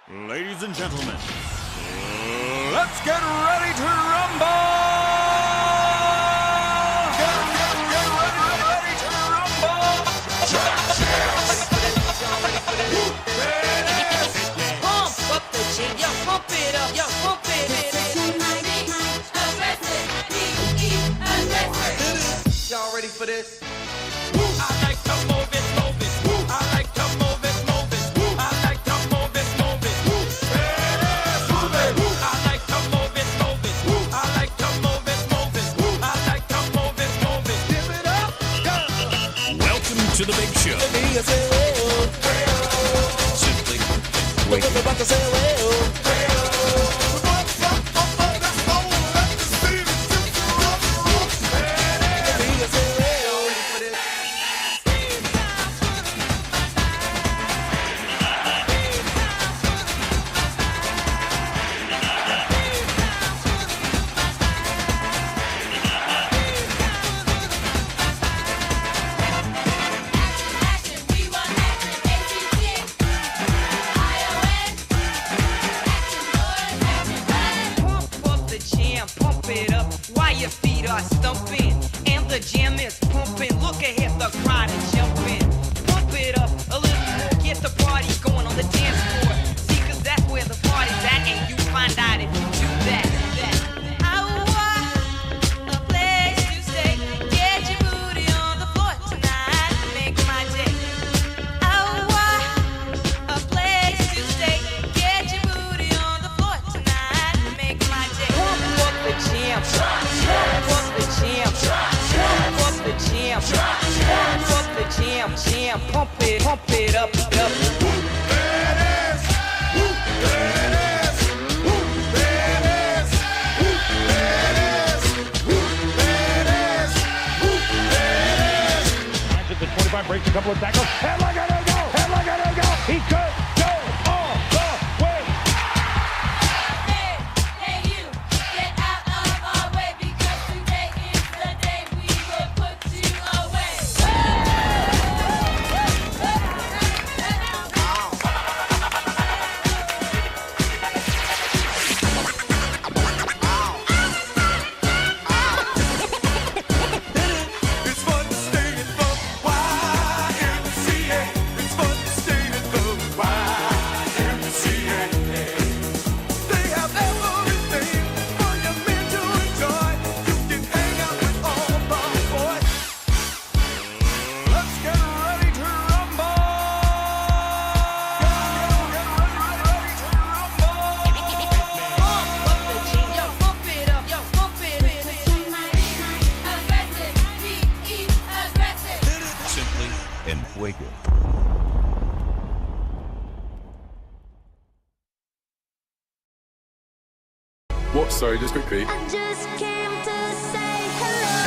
Ladies and gentlemen, let's get ready to rumble! Get ready to rumble! Pump up the jam, yo, pump it up, yo, pump it up. Y'all ready for this? I like to move it, move it. I like to move it, move it. I like to move it, move it. Move it. I like to move it, move it. I like to move it, move it. I like to move it, move it. Give it up. Welcome to the big show. Simply wake Pump up the jam, pump it up while your feet are stumping. And the jam is pumping. Look ahead, the crowd is jumping. Pump it up a little more, get the party going on the dance floor. See, 'cause that's where the party's at, and you find out if you do that. I want a place to stay. Get your booty on the floor tonight, make my day. I want a place to stay. Get your booty on the floor tonight, make my day. Pump up the jam, pump up the jam, pump up the jam, pump up the jam, jam, pump it up, up. At the 25, breaks a couple of tackles. Headlock on go! Headlock on go! He could go all the way! Hey, you, get out of our way because today is the day we will put you away. It's fun to stay in the YMCA. It's fun to stay in the YMCA. They have everything for your men to enjoy. You can hang out with all the boys. Let's get ready to rumble! Get ready to rumble! Pump up the jam, yo, pump it up, yo, pump it up. Aggressive, be aggressive. Simply en fuego. What? Sorry, just quickly. I just came to say hello.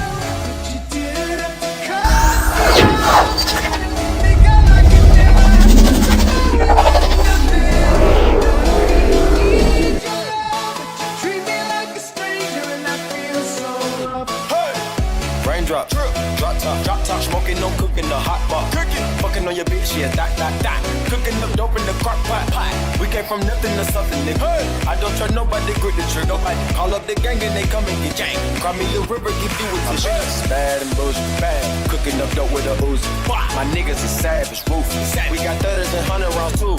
Raindrop, drop top, smoking, no cooking, the hot pot. Cooking, fucking on your bitch, yeah, that. Cooking up dope in the crock pot. We came from nothing to something, nigga. I don't trust nobody, grip the trigger. Nobody call up the gang and they come and get gang. Cry me a river, give you a tissue. Bad and bullshit, bad. Cooking up dope with a Uzi. My niggas is savage, ruthless. We got 30s and 100 rounds too.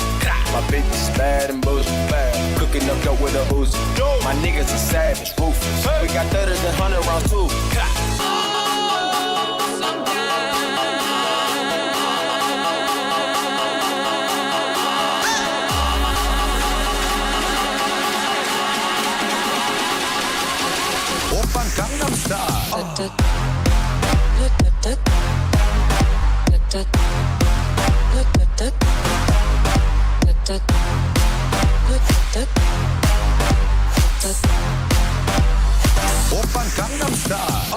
My bitch is bad and bullshit, bad. Cooking up dope with a Uzi. My niggas is savage, ruthless. We got 30s and 100 rounds too. Open Gangnam Style. Open Gangnam Style.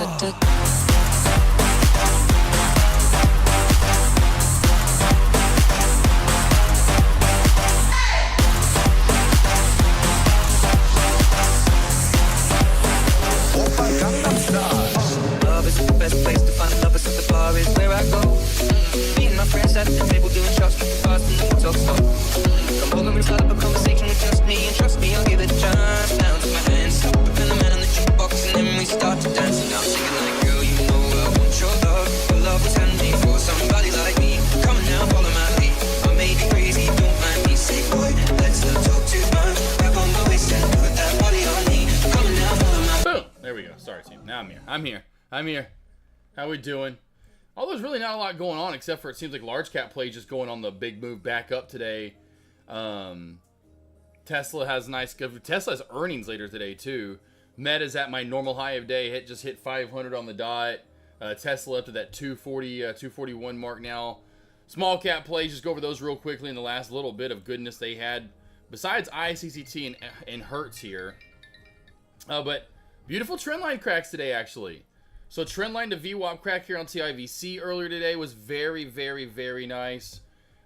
Open Gangnam Style. Love is the best place to find lovers at the bar is where I go. Me and my friends at the table doing shots, drinking fast in the talk store. Come over and start up a conversation. I'm here. How we doing? Although there's really not a lot going on, except for it seems like large cap play just going on the big move back up today. Tesla has Tesla has earnings later today too. Meta's at my normal high of day. Just hit 500 on the dot. Tesla up to that 240, 241 mark now. Small cap plays, just go over those real quickly in the last little bit of goodness they had. Besides ICCT and Hertz here. But beautiful trend line cracks today, actually. So trend line to VWAP crack here on TIVC earlier today was very, very, very nice.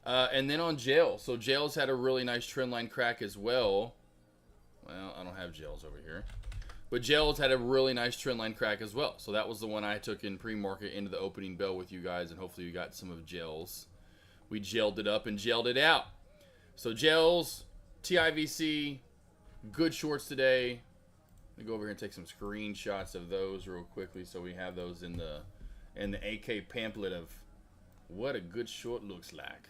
And then on Jails. So Jails had a really nice trend line crack as well. Well, I don't have Jails over here. But Jails had a really nice trend line crack as well. So that was the one I took in pre-market into the opening bell with you guys. And hopefully you got some of Jails. We gelled it up and gelled it out. So Jails, TIVC, good shorts today. Let me go over here and take some screenshots of those real quickly so we have those in the AK pamphlet of what a good short looks like.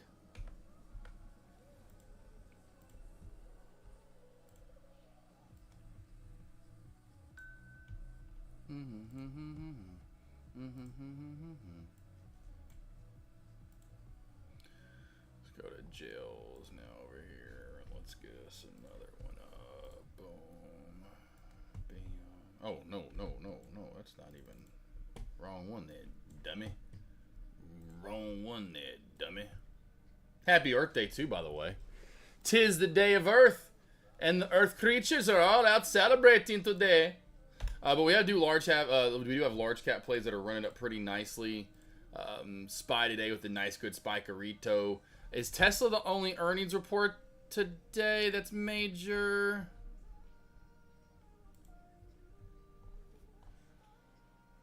Let's go to Jails now over here. Let's get us another one up. Boom. Bam. Oh, no. That's not even... Wrong one there, dummy. Wrong one there, dummy. Happy Earth Day, too, by the way. 'Tis the day of Earth, and the Earth creatures are all out celebrating today. But we do have large cap plays that are running up pretty nicely. Spy today with a nice good Spikerito. Is Tesla the only earnings report today that's major?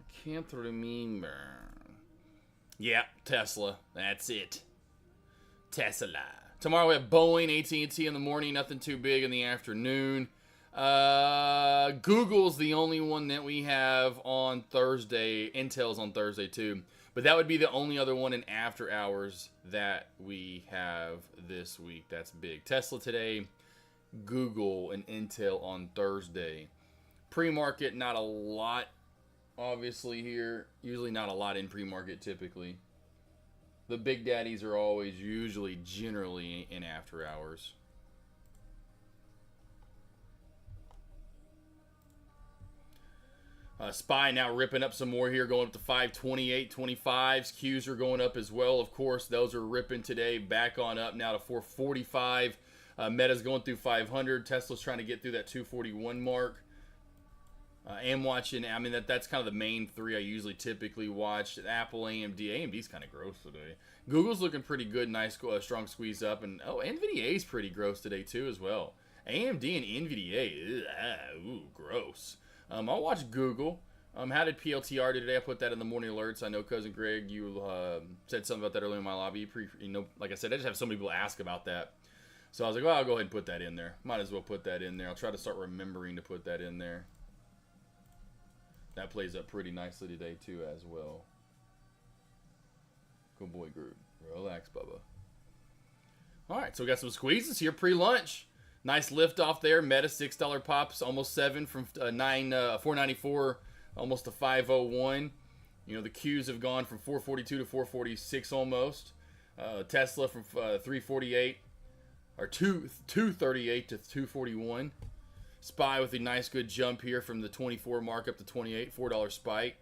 I can't remember. Yeah, Tesla. That's it. Tesla. Tomorrow we have Boeing, AT&T in the morning. Nothing too big in the afternoon. Google's the only one that we have on Thursday. Intel's on Thursday too. But that would be the only other one in after hours that we have this week. That's big. Tesla today, Google, and Intel on Thursday. Pre-market, not a lot, obviously, here. Usually not a lot in pre-market, typically. The big daddies are always usually generally in after hours. Spy now ripping up some more here, going up to 528, 25s. Qs are going up as well. Of course, those are ripping today. Back on up now to 445. Meta's going through 500. Tesla's trying to get through that 241 mark. Am watching. I mean, that's kind of the main three I usually typically watch. Apple, AMD. AMD's kind of gross today. Google's looking pretty good. Nice, strong squeeze up. And, NVIDIA's pretty gross today, too, as well. AMD and NVIDIA. Ooh, gross. I'll watch Google. How did PLTR do today? I put that in the morning alerts. I know, Cousin Greg, you said something about that earlier in my lobby. Like I said, I just have so many people ask about that. So I was like, well, I'll go ahead and put that in there. Might as well put that in there. I'll try to start remembering to put that in there. That plays up pretty nicely today, too, as well. Good boy, Groot. Relax, Bubba. All right, so we got some squeezes here pre-lunch. Nice lift off there. Meta $6 pops, almost 7 from 494, almost to 501. You know, the Qs have gone from 442 to 446 almost. Tesla from 348 or 238 to 241. Spy with a nice good jump here from the 24 mark up to 28, $4 spike.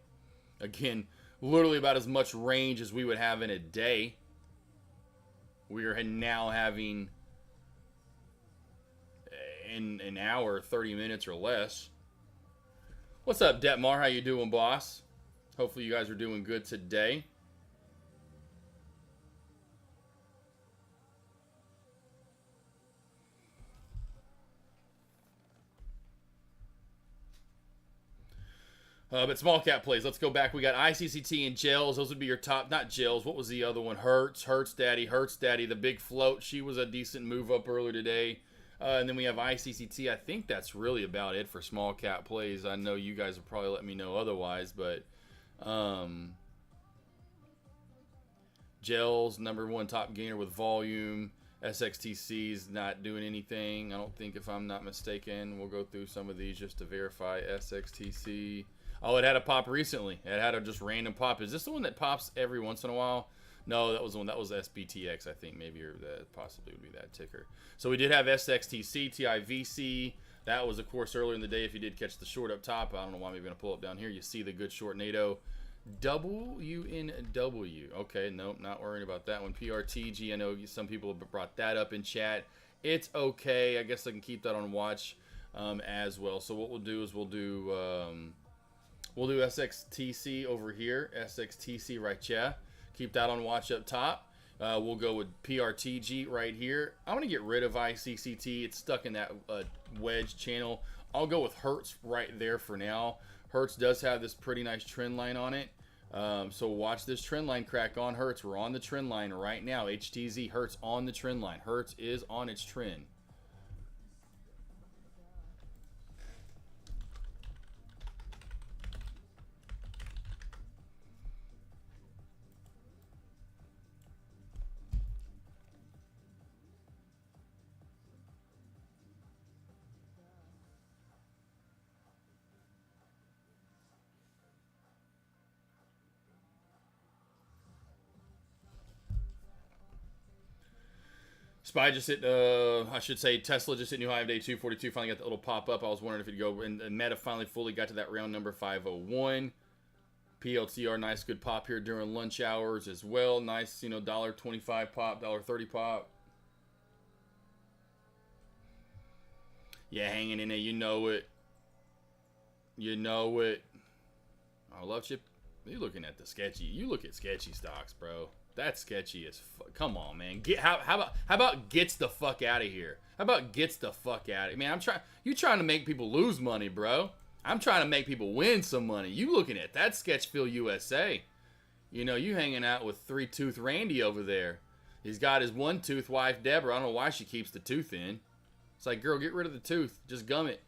Again, literally about as much range as we would have in a day. We are now having in an hour, 30 minutes or less. What's up, Detmar? How you doing, boss? Hopefully you guys are doing good today. But small cap plays. Let's go back. We got ICCT and Gels. Those would be your top. Not Gels. What was the other one? Hertz. Hertz Daddy. The big float. She was a decent move up earlier today. And then we have ICCT. I think that's really about it for small cap plays. I know you guys will probably let me know otherwise, but Gels, number one top gainer with volume. SXTC's not doing anything, I don't think, if I'm not mistaken. We'll go through some of these just to verify. SXTC. Oh, it had a pop recently. It had a just random pop. Is this the one that pops every once in a while? No, that was the one. That was SBTX, I think. Maybe, or that possibly would be that ticker. So we did have SXTC, TIVC. That was, of course, earlier in the day. If you did catch the short up top, I don't know why I'm even going to pull up down here. You see the good short NATO. WNW. Okay, nope, not worrying about that one. PRTG, I know some people have brought that up in chat. It's okay. I guess I can keep that on watch as well. So what we'll do is we'll do SXTC over here. SXTC right here. Keep that on watch up top. We'll go with PRTG right here. I'm going to get rid of ICCT. It's stuck in that wedge channel. I'll go with Hertz right there for now. Hertz does have this pretty nice trend line on it. So watch this trend line crack on Hertz. We're on the trend line right now. HTZ, Hertz on the trend line. Hertz is on its trend. SPY just hit, I should say Tesla just hit new high of day 242. Finally got that little pop up. I was wondering if it'd go, and Meta finally fully got to that round number 501. PLTR, nice good pop here during lunch hours as well. Nice, $1.25 pop, $1.30 pop. Yeah, hanging in there, you know it. You know it. I love chip. You looking at the sketchy. You look at sketchy stocks, bro. That's sketchy as fuck. Come on, man. How about gets the fuck out of here? How about gets the fuck out of here? Man, you trying to make people lose money, bro. I'm trying to make people win some money. You looking at that Sketchfield USA. You hanging out with three-tooth Randy over there. He's got his one-tooth wife, Deborah. I don't know why she keeps the tooth in. It's like, girl, get rid of the tooth. Just gum it.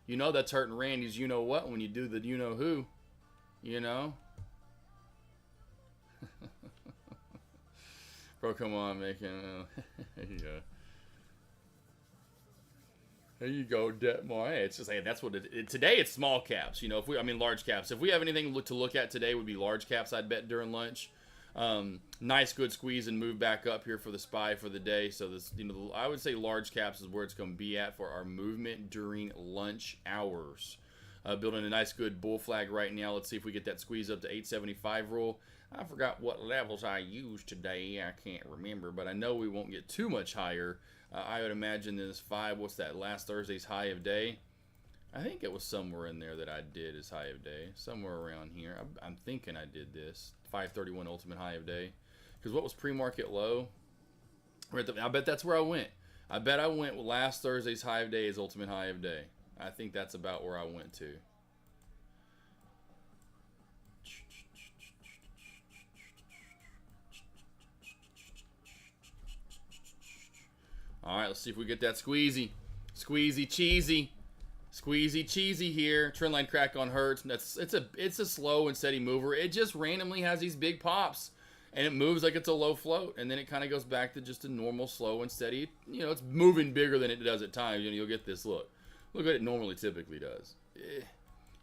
That's hurting Randy's you-know-what when you do the you-know-who. Bro, come on, making. There you go. There you go, Detmar. Hey, it's just hey, that's what today. It's small caps. Large caps. If we have anything to look at today, would be large caps. I'd bet during lunch. Nice, good squeeze and move back up here for the SPY for the day. So this, I would say large caps is where it's going to be at for our movement during lunch hours. Building a nice, good bull flag right now. Let's see if we get that squeeze up to 875 roll. I forgot what levels I used today. I can't remember, but I know we won't get too much higher. I would imagine this 5, what's that, last Thursday's high of day? I think it was somewhere in there that I did as high of day. Somewhere around here. I'm thinking I did this. 531 ultimate high of day. Because what was pre-market low? I bet that's where I went. I bet I went with last Thursday's high of day as ultimate high of day. I think that's about where I went to. All right, let's see if we get that squeezy. Squeezy cheesy. Squeezy cheesy here. Trendline crack on Hertz. It's a slow and steady mover. It just randomly has these big pops. And it moves like it's a low float. And then it kind of goes back to just a normal, slow and steady. It's moving bigger than it does at times. You'll get this look. Look what it normally typically does.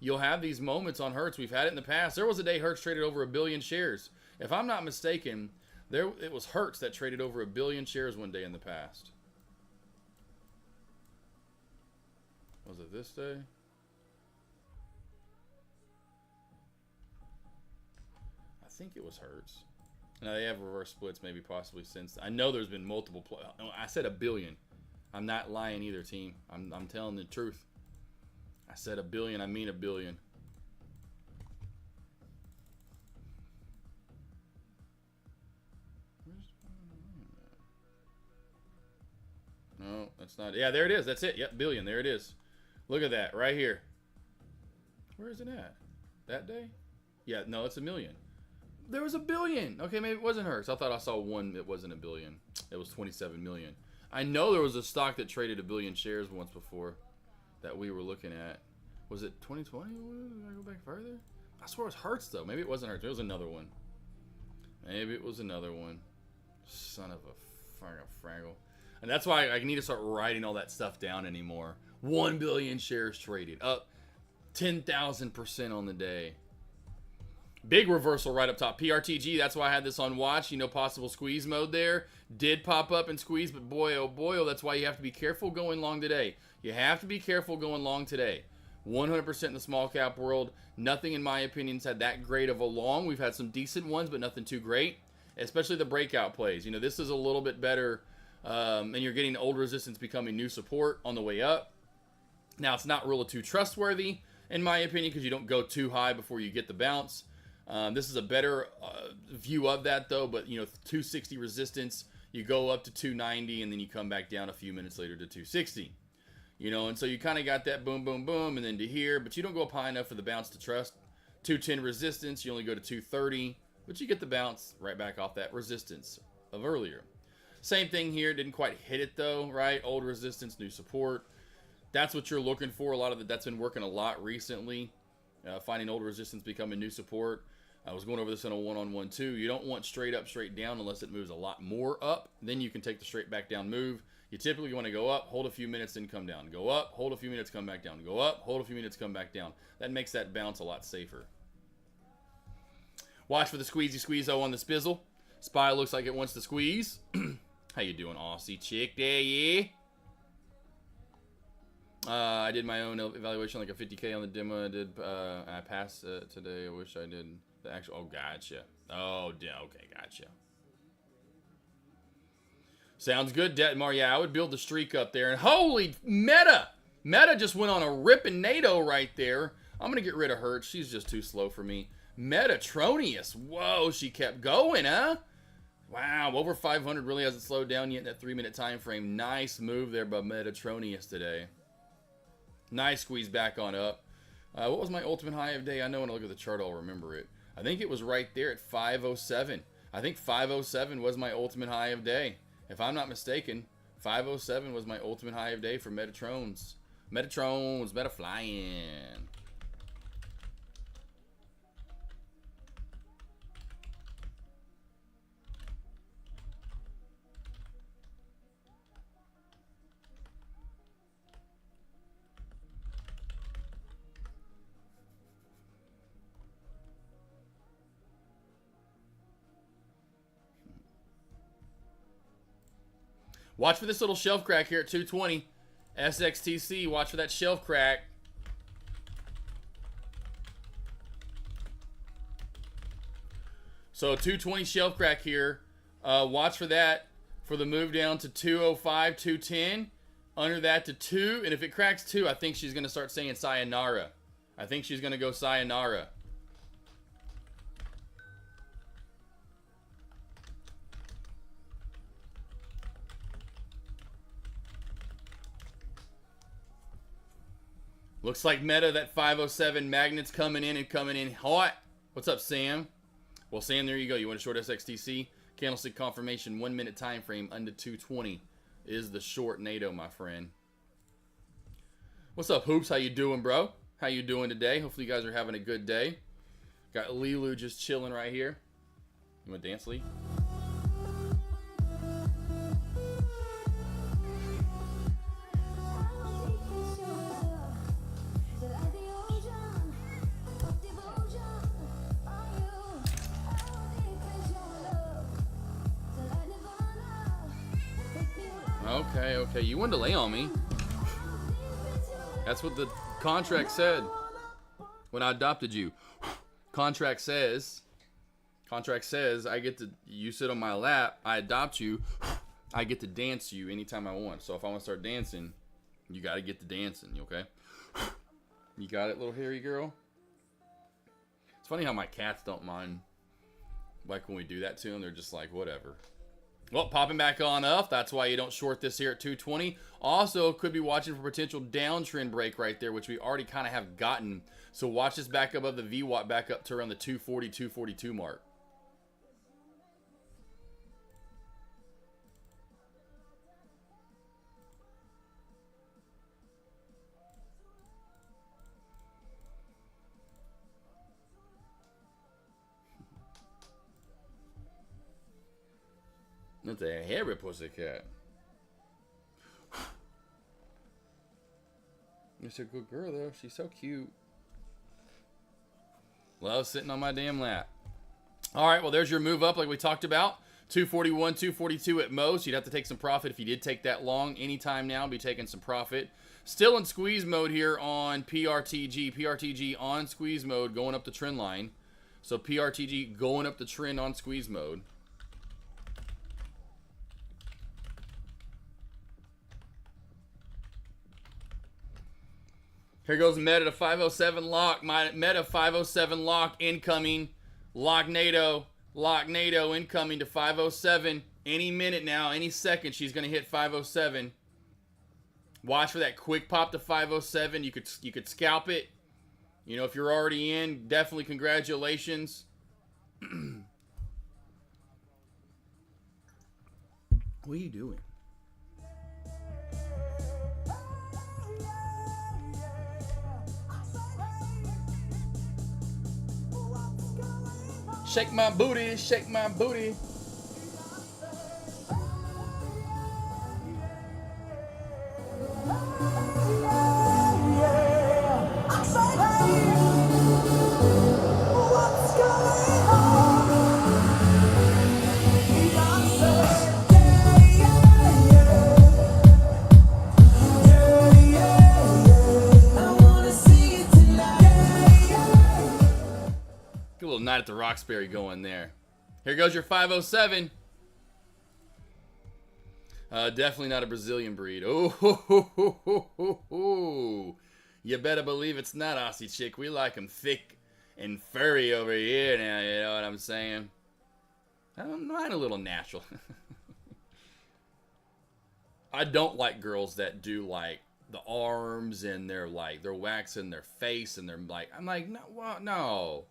You'll have these moments on Hertz. We've had it in the past. There was a day Hertz traded over 1 billion shares. If I'm not mistaken, it was Hertz that traded over 1 billion shares one day in the past. Was it this day? I think it was Hertz. Now they have reverse splits maybe possibly since. I know there's been multiple. I said 1 billion. I'm not lying either, team. I'm telling the truth. I said 1 billion. I mean 1 billion. No, that's not. Yeah, there it is. That's it. Yep, billion. There it is. Look at that right here. Where is it at? That day? Yeah, no, it's 1 million. There was 1 billion. Okay, maybe it wasn't Hertz. I thought I saw one. It wasn't 1 billion. It was 27 million. I know there was a stock that traded 1 billion shares once before that we were looking at. Was it 2020? Did I go back further? I swear it was Hertz, though. Maybe it wasn't Hertz. It was another one. Maybe it was another one. Son of a fraggle. And that's why I need to start writing all that stuff down anymore. 1 billion shares traded. 10,000% on the day. Big reversal right up top. PRTG, that's why I had this on watch. You know, possible squeeze mode there. Did pop up and squeeze, but boy, oh, that's why you have to be careful going long today. You have to be careful going long today. 100% in the small cap world. Nothing, in my opinion, has had that great of a long. We've had some decent ones, but nothing too great. Especially the breakout plays. You know, this is a little bit better, and you're getting old resistance becoming new support on the way up. Now, it's not really too trustworthy, in my opinion, because you don't go too high before you get the bounce. This is a better view of that, though. But, you know, 260 resistance, you go up to 290, and then you come back down a few minutes later to 260. You know, and so you kind of got that boom, boom, boom, and then to here. But you don't go up high enough for the bounce to trust. 210 resistance, you only go to 230. But you get the bounce right back off that resistance of earlier. Same thing here. Didn't quite hit it, though, right? Old resistance, new support. That's what you're looking for. A lot of that's been working a lot recently. Finding old resistance becoming new support. I was going over this in a one-on-one too. You don't want straight up, straight down unless it moves a lot more up. Then you can take the straight back down move. You typically want to go up, hold a few minutes, then come down. Go up, hold a few minutes, come back down. Go up, hold a few minutes, come back down. That makes that bounce a lot safer. Watch for the squeezy squeeze-o on the spizzle. Spy looks like it wants to squeeze. How you doing, Aussie chick there, yeah? I did my own evaluation, like a 50K on the demo. I passed today. I wish I did the actual. Oh, gotcha. Oh, okay, gotcha. Sounds good, Detmar. Yeah, I would build the streak up there. And holy Meta! Meta just went on a ripping NATO right there. I'm going to get rid of her. She's just too slow for me. Metatronius. Whoa, she kept going, huh? Wow, over 500 really hasn't slowed down yet in that 3-minute time frame. Nice move there by Metatronius today. Nice squeeze back on up. What was my ultimate high of day? I know when I look at the chart, I'll remember it. I think it was right there at 507. I think 507 was my ultimate high of day. If I'm not mistaken, 507 was my ultimate high of day for Metatrons. Metatrons, Meta flying. Watch for this little shelf crack here at 220. SXTC, watch for that shelf crack. So 220 shelf crack here. Watch for that for the move down to 205, 210. Under that to 2. And if it cracks 2, I think she's going to start saying sayonara. I think she's going to go sayonara. Looks like Meta, that 507 magnet's coming in hot. What's up, Sam? Well, Sam, there you go. You want a short SXTC? Candlestick confirmation, 1 minute time frame under 220 is the short NATO, my friend. What's up, Hoops? How you doing, bro? How you doing today? Hopefully you guys are having a good day. Got Lilu just chilling right here. You want to dance, Lee? Okay. You wanted to lay on me. That's what the contract said when I adopted you. Contract says I get to, you sit on my lap, I adopt you, I get to dance you anytime I want. So if I want to start dancing, you got to get to dancing, okay? You got it, little hairy girl? It's funny how my cats don't mind, like when we do that to them, they're just like, whatever. Well, popping back on up. That's why you don't short this here at 220. Also, could be watching for potential downtrend break right there, which we already kind of have gotten. So watch this back above the VWAP, back up to around the 240, 242 mark. That's a hairy pussycat. It's a good girl, though. She's so cute. Love sitting on my damn lap. All right, well, there's your move up like we talked about. 241, 242 at most. You'd have to take some profit if you did take that long. Anytime now, be taking some profit. Still in squeeze mode here on PRTG. PRTG on squeeze mode, going up the trend line. So PRTG going up the trend on squeeze mode. Here goes Meta to 507 lock. Meta 507 lock incoming. Locknado. Locknado incoming to 507. Any minute now, any second, she's going to hit 507. Watch for that quick pop to 507. You could scalp it. You know, if you're already in, definitely congratulations. What are you doing? Shake my booty, shake my booty. Good little Night at the Roxbury going there. Here goes your 507. Definitely not a Brazilian breed. Oh, you better believe it's not Aussie chick. We like them thick and furry over here now, you know what I'm saying? I'm a little natural. I don't like girls that do like the arms and they're waxing their face and they're like, I'm like, no, well, no.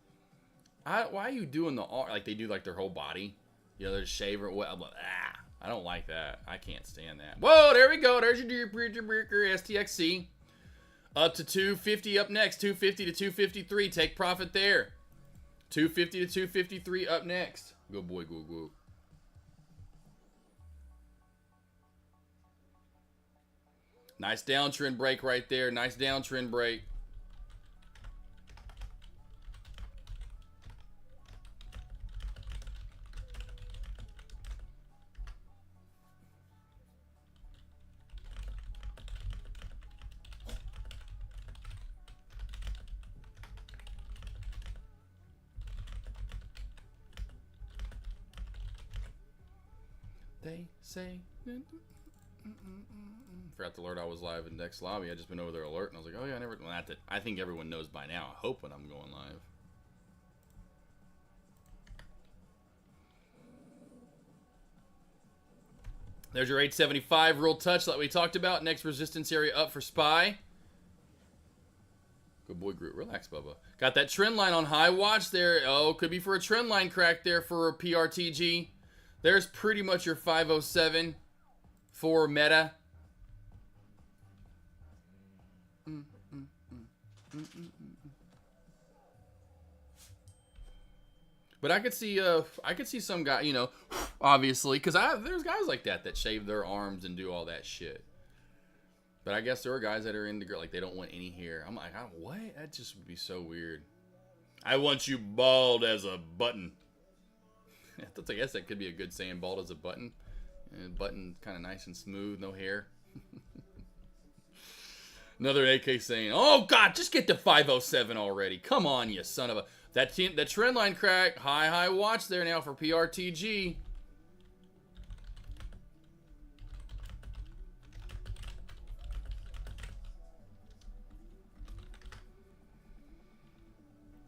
Why are you doing the arm? Like they do like their whole body. You know, they're shaver. I'm like, I don't like that. I can't stand that. Whoa, there we go. There's your STXC. Up to 250 up next. 250 to 253. Take profit there. 250 to 253 up next. Good boy, good, good. Nice downtrend break right there. Nice downtrend break. They say. Forgot to alert I was live in next lobby. I just been over there alert, and I was like, oh yeah, I think everyone knows by now. I hope when I'm going live. There's your 875 real touch that we talked about. Next resistance area up for SPY. Good boy, Groot. Relax, Bubba. Got that trend line on high watch there. Oh, could be for a trend line crack there for a PRTG. There's pretty much your 507 for Meta. But I could see some guy, you know, obviously, because there's guys like that shave their arms and do all that shit. But I guess there are guys that are into like they don't want any hair. I'm like, what? That just would be so weird. I want you bald as a button. I guess that could be a good saying, bald as a button. And button kind of nice and smooth, no hair. Another AK saying, oh God, just get to 507 already. Come on, you son of a... That trend line crack, high watch there now for PRTG.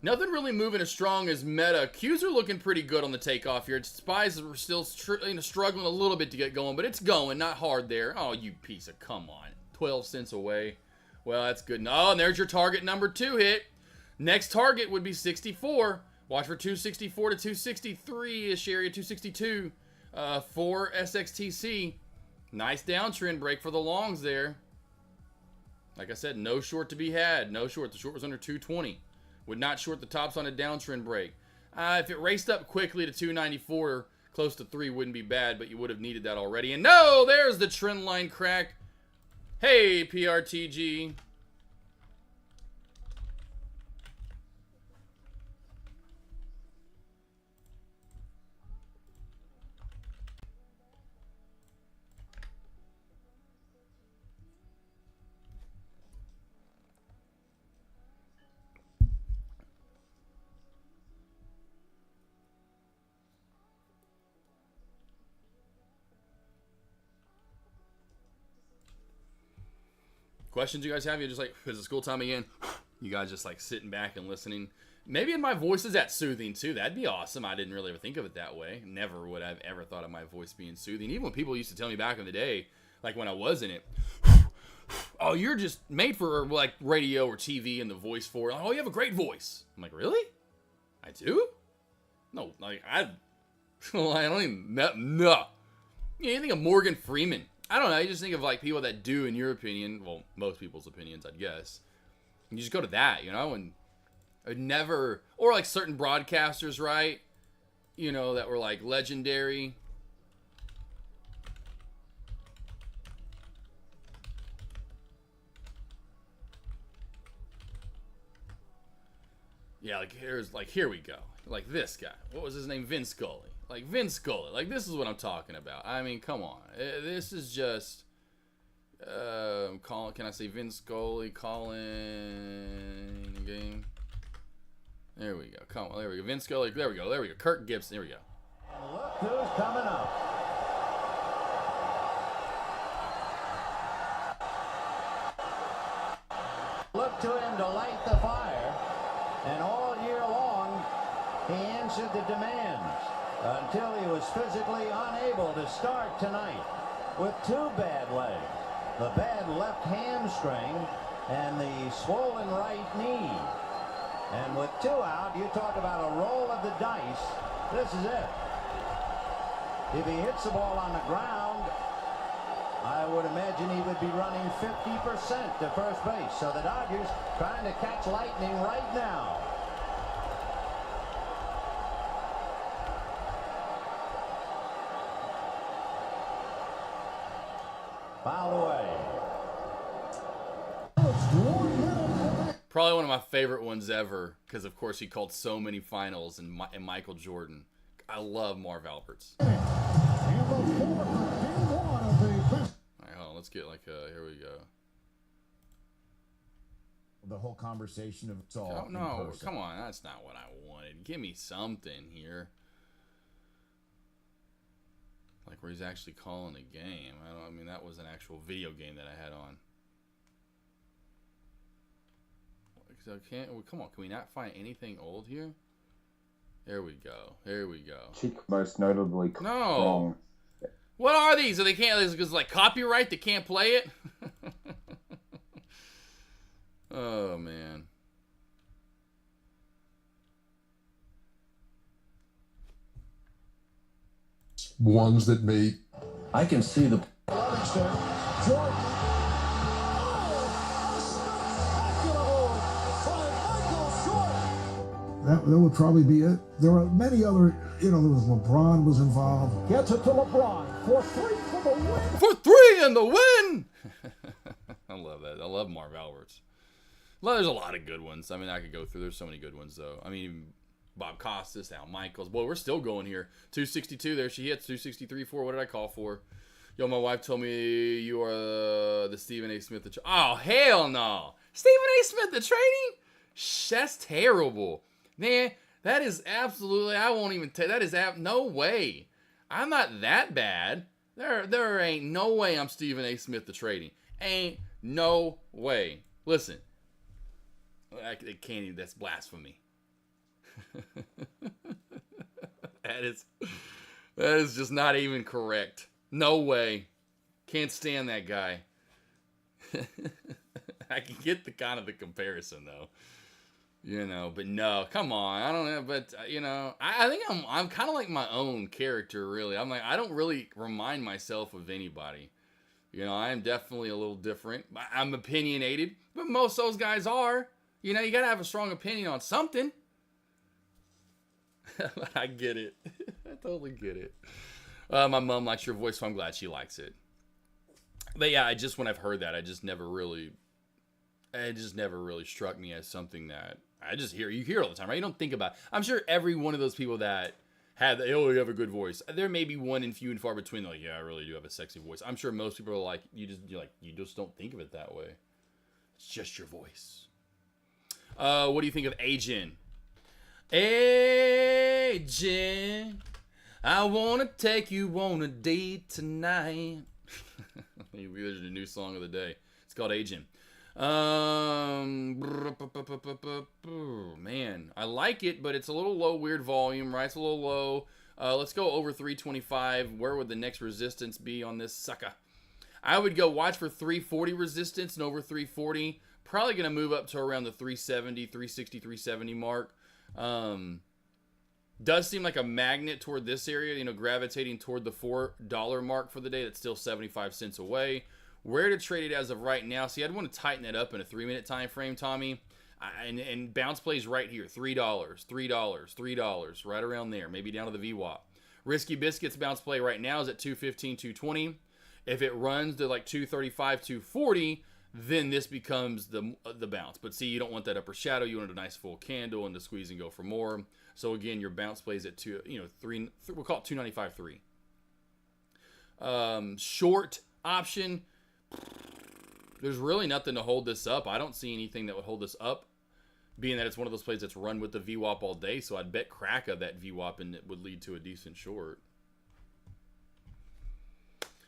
Nothing really moving as strong as Meta. Qs are looking pretty good on the takeoff here. Spies are still struggling a little bit to get going, but it's going, not hard there. Oh, you piece of, come on. 12 cents away. Well, that's good. Oh, and there's your target number 2 hit. Next target would be 64. Watch for 264 to 263-ish area, 262 for SXTC. Nice downtrend break for the longs there. Like I said, no short to be had. No short. The short was under 220. Would not short the tops on a downtrend break. If it raced up quickly to 294, close to 3 wouldn't be bad, but you would have needed that already. And no, there's the trend line crack. Hey, PRTG. questions you guys have? You're just like, is it school time again? You guys just like sitting back and listening. Maybe my voice is that soothing too. That'd be awesome. I didn't really ever think of it that way. Never would I've ever thought of my voice being soothing. Even when people used to tell me back in the day, like when I was in it, oh, you're just made for like radio or TV and the voice for it. Oh, you have a great voice. I'm like, really? I do? No, like I don't even no. You think of Morgan Freeman. I don't know. I just think of like people that do, in your opinion, well, most people's opinions, I'd guess. You just go to that, you know, and I'd never, or like certain broadcasters, right? You know, that were like legendary. Yeah, like here we go. Like this guy. What was his name? Vince Scully. Like Vince Scully. Like this is what I'm talking about. I mean, come on. This is just can I say Vince Scully calling the game? There we go. Come on, there we go. Vince Scully. There we go. There we go. Kirk Gibson. There we go. And look who's coming up. Look to him to light the fire, and all year long he answered the demands until he was physically unable to start tonight with two bad legs, the bad left hamstring and the swollen right knee. And with two out, you talk about a roll of the dice. This is it. If he hits the ball on the ground, I would imagine he would be running 50% to first base. So the Dodgers trying to catch lightning right now. Fouled away. Probably one of my favorite ones ever, because of course he called so many finals and Michael Jordan. I love Marv Alberts. All right, hold on, let's get like here we go. The whole conversation of it's all. Oh, no, come on, that's not what I wanted. Give me something here. Like where he's actually calling a game. I mean, that was an actual video game that I had on. So come on, can we not find anything old here? There we go. There we go. Chick most notably No. wrong. What are these? Are they can't? Is like copyright? They can't play it. Oh man. Ones that made. I can see the. That would probably be it. There were many other, there was LeBron was involved. Gets it to LeBron for three for the win. For three and the win. I love that. I love Marv Alberts. Well, there's a lot of good ones. I mean, I could go through. There's so many good ones, though. I mean, Bob Costas, Al Michaels. Boy, we're still going here. 262. There she hits. 263 for. What did I call for? Yo, my wife told me you are the Stephen A. Smith. Oh, hell no. Stephen A. Smith, the trading? That's terrible. Man, that is absolutely, I won't even tell, that is, no way. I'm not that bad. There ain't no way I'm Stephen A. Smith the trading. Ain't no way. Listen, I can't even, that's blasphemy. That is just not even correct. No way. Can't stand that guy. I can get the kind of the comparison though. But no, come on. I don't know, but I think I'm kind of like my own character, really. I'm like, I don't really remind myself of anybody. I am definitely a little different. I'm opinionated, but most of those guys are. You gotta have a strong opinion on something. I get it. I totally get it. My mom likes your voice, so I'm glad she likes it. But yeah, when I've heard that, it just never really struck me as something that you hear all the time, right? You don't think about it. I'm sure every one of those people that you have a good voice. There may be one and few and far between. Like, yeah, I really do have a sexy voice. I'm sure most people are like, you just don't think of it that way. It's just your voice. What do you think of Agent? Agent, I wanna take you on a date tonight. There's a new song of the day. It's called Agent. Man, I like it, but it's a little low, weird volume, right? It's a little low. Let's go over 325. Where would the next resistance be on this sucker? I would go watch for 340 resistance and over 340. Probably going to move up to around the 370, 360, 370 mark. Does seem like a magnet toward this area, gravitating toward the $4 mark for the day. That's still 75 cents away. Where to trade it as of right now? See, I'd want to tighten it up in a 3-minute time frame, Tommy. And bounce plays right here. $3, $3, right around there. Maybe down to the VWAP. Risky Biscuits bounce play right now is at 215, 220. If it runs to like 235, 240, then this becomes the bounce. But see, you don't want that upper shadow. You want a nice full candle and to squeeze and go for more. So again, your bounce plays at three. We'll call it 295.3. Short option. There's really nothing to hold this up. I don't see anything that would hold this up, being that it's one of those plays that's run with the VWAP all day. So I'd bet crack of that VWAP and it would lead to a decent short.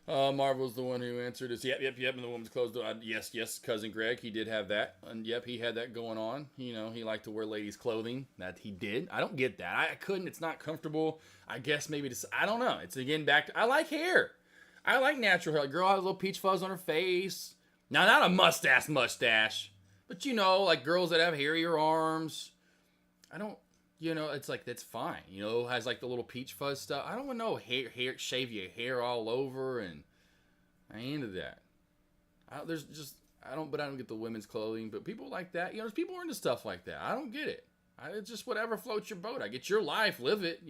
Marvel's the one who answered us. Yep. And the woman's closed door. Yes, cousin Greg, he did have that. And yep, he had that going on. He liked to wear ladies' clothing. That he did. I don't get that. I couldn't. It's not comfortable. I guess maybe I don't know. It's again back to, I like hair. I like natural hair. Like girl has a little peach fuzz on her face. Now, not a mustache. But like girls that have hairier arms. I don't, it's like, that's fine. Has like the little peach fuzz stuff. I don't want no hair, shave your hair all over, and I ain't into that. I don't get the women's clothing, but people like that. There's people who are into stuff like that. I don't get it. It's just whatever floats your boat. I get your life, live it,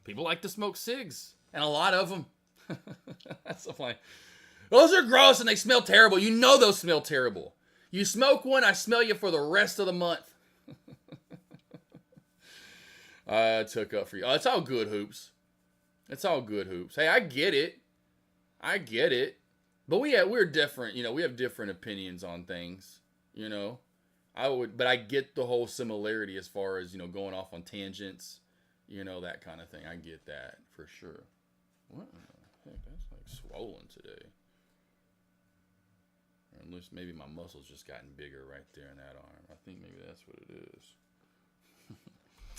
People like to smoke cigs, and a lot of them. That's so funny. Those are gross, and they smell terrible. Those smell terrible. You smoke one, I smell you for the rest of the month. I took up for you. Oh, it's all good, Hoops. It's all good, Hoops. Hey, I get it. But we're different. We have different opinions on things. But I get the whole similarity as far as, going off on tangents. That kind of thing. I get that for sure. What in the heck? That's like swollen today. Or at least maybe my muscles just gotten bigger right there in that arm. I think maybe that's what it is.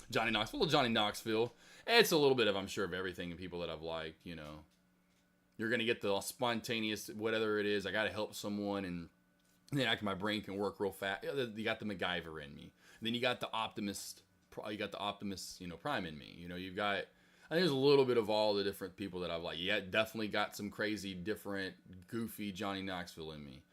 Johnny Knoxville. It's a little bit of, I'm sure, of everything and people that I've liked, You're going to get the spontaneous, whatever it is. I got to help someone, and then my brain can work real fast. You got the MacGyver in me. And then you got the Optimist, Prime in me. You've got, I think there's a little bit of all the different people that I've liked. Yeah, definitely got some crazy, different, goofy Johnny Knoxville in me.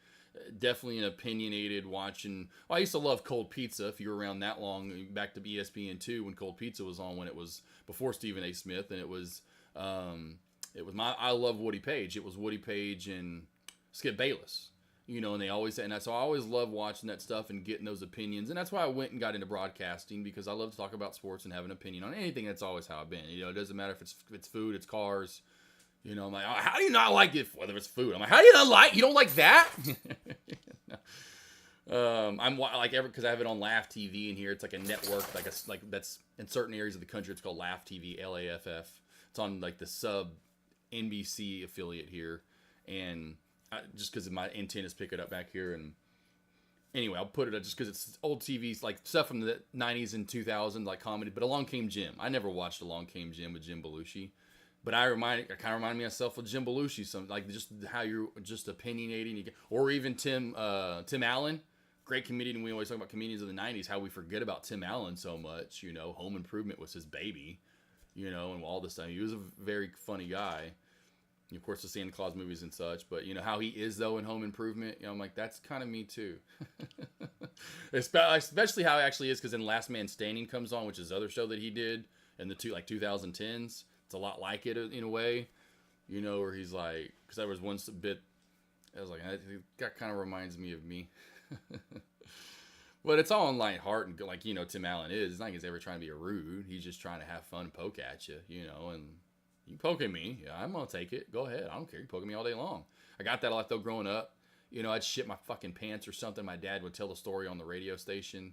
Definitely an opinionated watching. I used to love Cold Pizza. If you were around that long, back to ESPN2 when Cold Pizza was on, when it was before Stephen A. Smith, and it was I love Woody Page. It was Woody Page and Skip Bayless, and they always, and so I always love watching that stuff and getting those opinions, and that's why I went and got into broadcasting, because I love to talk about sports and have an opinion on anything. That's always how I've been. It doesn't matter if it's food, it's cars. I'm like, oh, how do you not like it? Whether it's food, I'm like, how do you not like? You don't like that? I'm like because I have it on Laugh TV in here. It's like a network, like that's in certain areas of the country. It's called Laugh TV, LAFF. It's on like the sub NBC affiliate here, and just because my antennas pick it up back here. And anyway, I'll put it just because it's old TVs, like stuff from the 90s and 2000s, like comedy. But Along Came Jim. I never watched Along Came Jim with Jim Belushi. But I kind of remind myself of Jim Belushi, some like just how you're just opinionating, or even Tim Allen, great comedian. We always talk about comedians of the '90s, how we forget about Tim Allen so much. Home Improvement was his baby, and all this stuff. He was a very funny guy. And of course, the Santa Claus movies and such. But how he is though in Home Improvement, I'm like, that's kind of me too. Especially how it actually is, because then Last Man Standing comes on, which is the other show that he did in the 2010s. It's a lot like it in a way, where he's like, because there was one bit, I was like, that kind of reminds me of me. But it's all in light heart, and like, Tim Allen is. It's not like he's ever trying to be rude. He's just trying to have fun and poke at you, and you poke at me. Yeah, I'm going to take it. Go ahead. I don't care. You poke at me all day long. I got that a lot though growing up. I'd shit my fucking pants or something. My dad would tell the story on the radio station.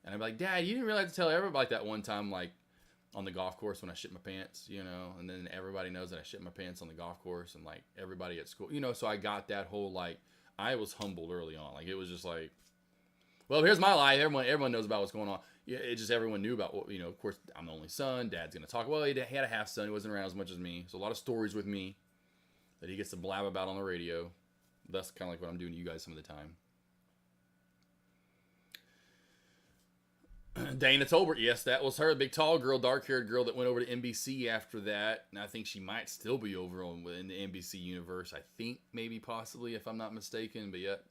And I'd be like, Dad, you didn't really have to tell everybody like that one time, like, on the golf course when I shit my pants, and then everybody knows that I shit my pants on the golf course, and like everybody at school, so I got that whole like, I was humbled early on. Like, it was just like, well, here's my life. Everyone knows about what's going on. Yeah, it just, everyone knew about what, of course, I'm the only son. Dad's going to talk. Well, he had a half son. He wasn't around as much as me. So a lot of stories with me that he gets to blab about on the radio. That's kind of like what I'm doing to you guys some of the time. Dana Tolbert, yes, that was her. Big, tall girl, dark-haired girl that went over to NBC after that. And I think she might still be over in the NBC universe. I think, maybe, possibly, if I'm not mistaken. But yep.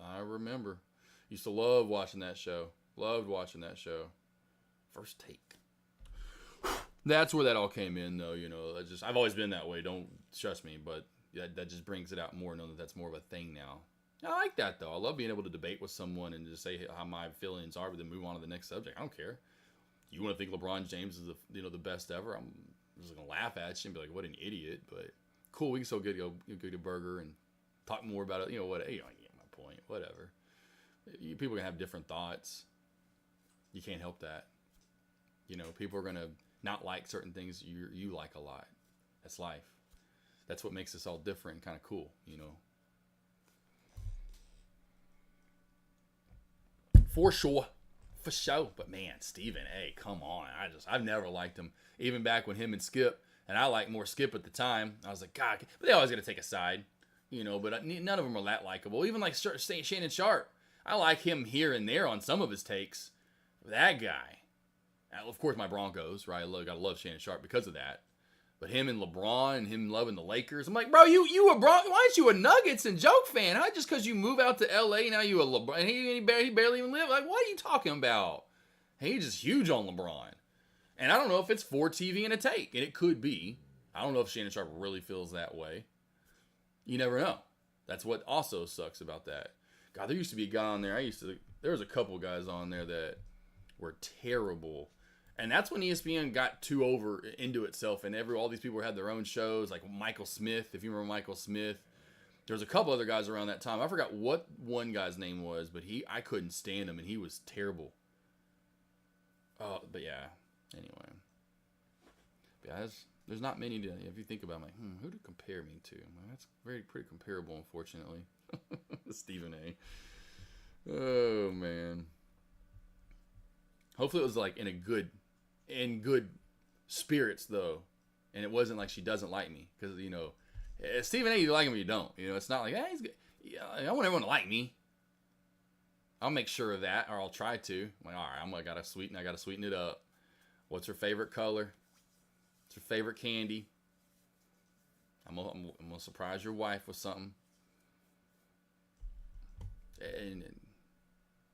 I remember. Used to love watching that show. Loved watching that show. First Take. That's where that all came in, though. I've always been that way. Don't trust me, but that just brings it out more, knowing that that's more of a thing now. I like that, though. I love being able to debate with someone and just say how my feelings are, but then move on to the next subject. I don't care. You want to think LeBron James is the best ever? I'm just gonna laugh at you and be like, "What an idiot!" But cool, we can still go get a burger and talk more about it. What? You get my point. Whatever. People are gonna have different thoughts. You can't help that. People are gonna not like certain things you like a lot. That's life. That's what makes us all different and kind of cool. For sure. But man, Stephen A, come on. I've never liked him. Even back when him and Skip, and I liked more Skip at the time. I was like, God, but they always got to take a side, but none of them are that likable. Even like Shannon Sharp. I like him here and there on some of his takes. That guy. Of course, my Broncos, right? Gotta love Shannon Sharp because of that. But him and LeBron and him loving the Lakers. I'm like, bro, you a Why aren't you a Nuggets and joke fan? Huh? Just because you move out to L.A. now you a LeBron. And he barely even live. Like, what are you talking about? He's just huge on LeBron. And I don't know if it's for TV and a take. And it could be. I don't know if Shannon Sharp really feels that way. You never know. That's what also sucks about that. God, there used to be a guy on there. There was a couple guys on there that were terrible. And that's when ESPN got too over into itself, and all these people had their own shows, like Michael Smith, if you remember Michael Smith. There was a couple other guys around that time. I forgot what one guy's name was, but I couldn't stand him, and he was terrible. But yeah, anyway. Guys, there's not many if you think about it, I'm like, who to compare me to? Well, that's pretty comparable, unfortunately. Stephen A. Oh, man. Hopefully it was like in good spirits, though, and it wasn't like she doesn't like me, because Stephen A, you like him or you don't. It's not like, he's good. I want everyone to like me. I'll make sure of that, or I'll try to. I'm like, all right, I gotta sweeten it up. What's her favorite color? What's her favorite candy? I'm gonna surprise your wife with something, and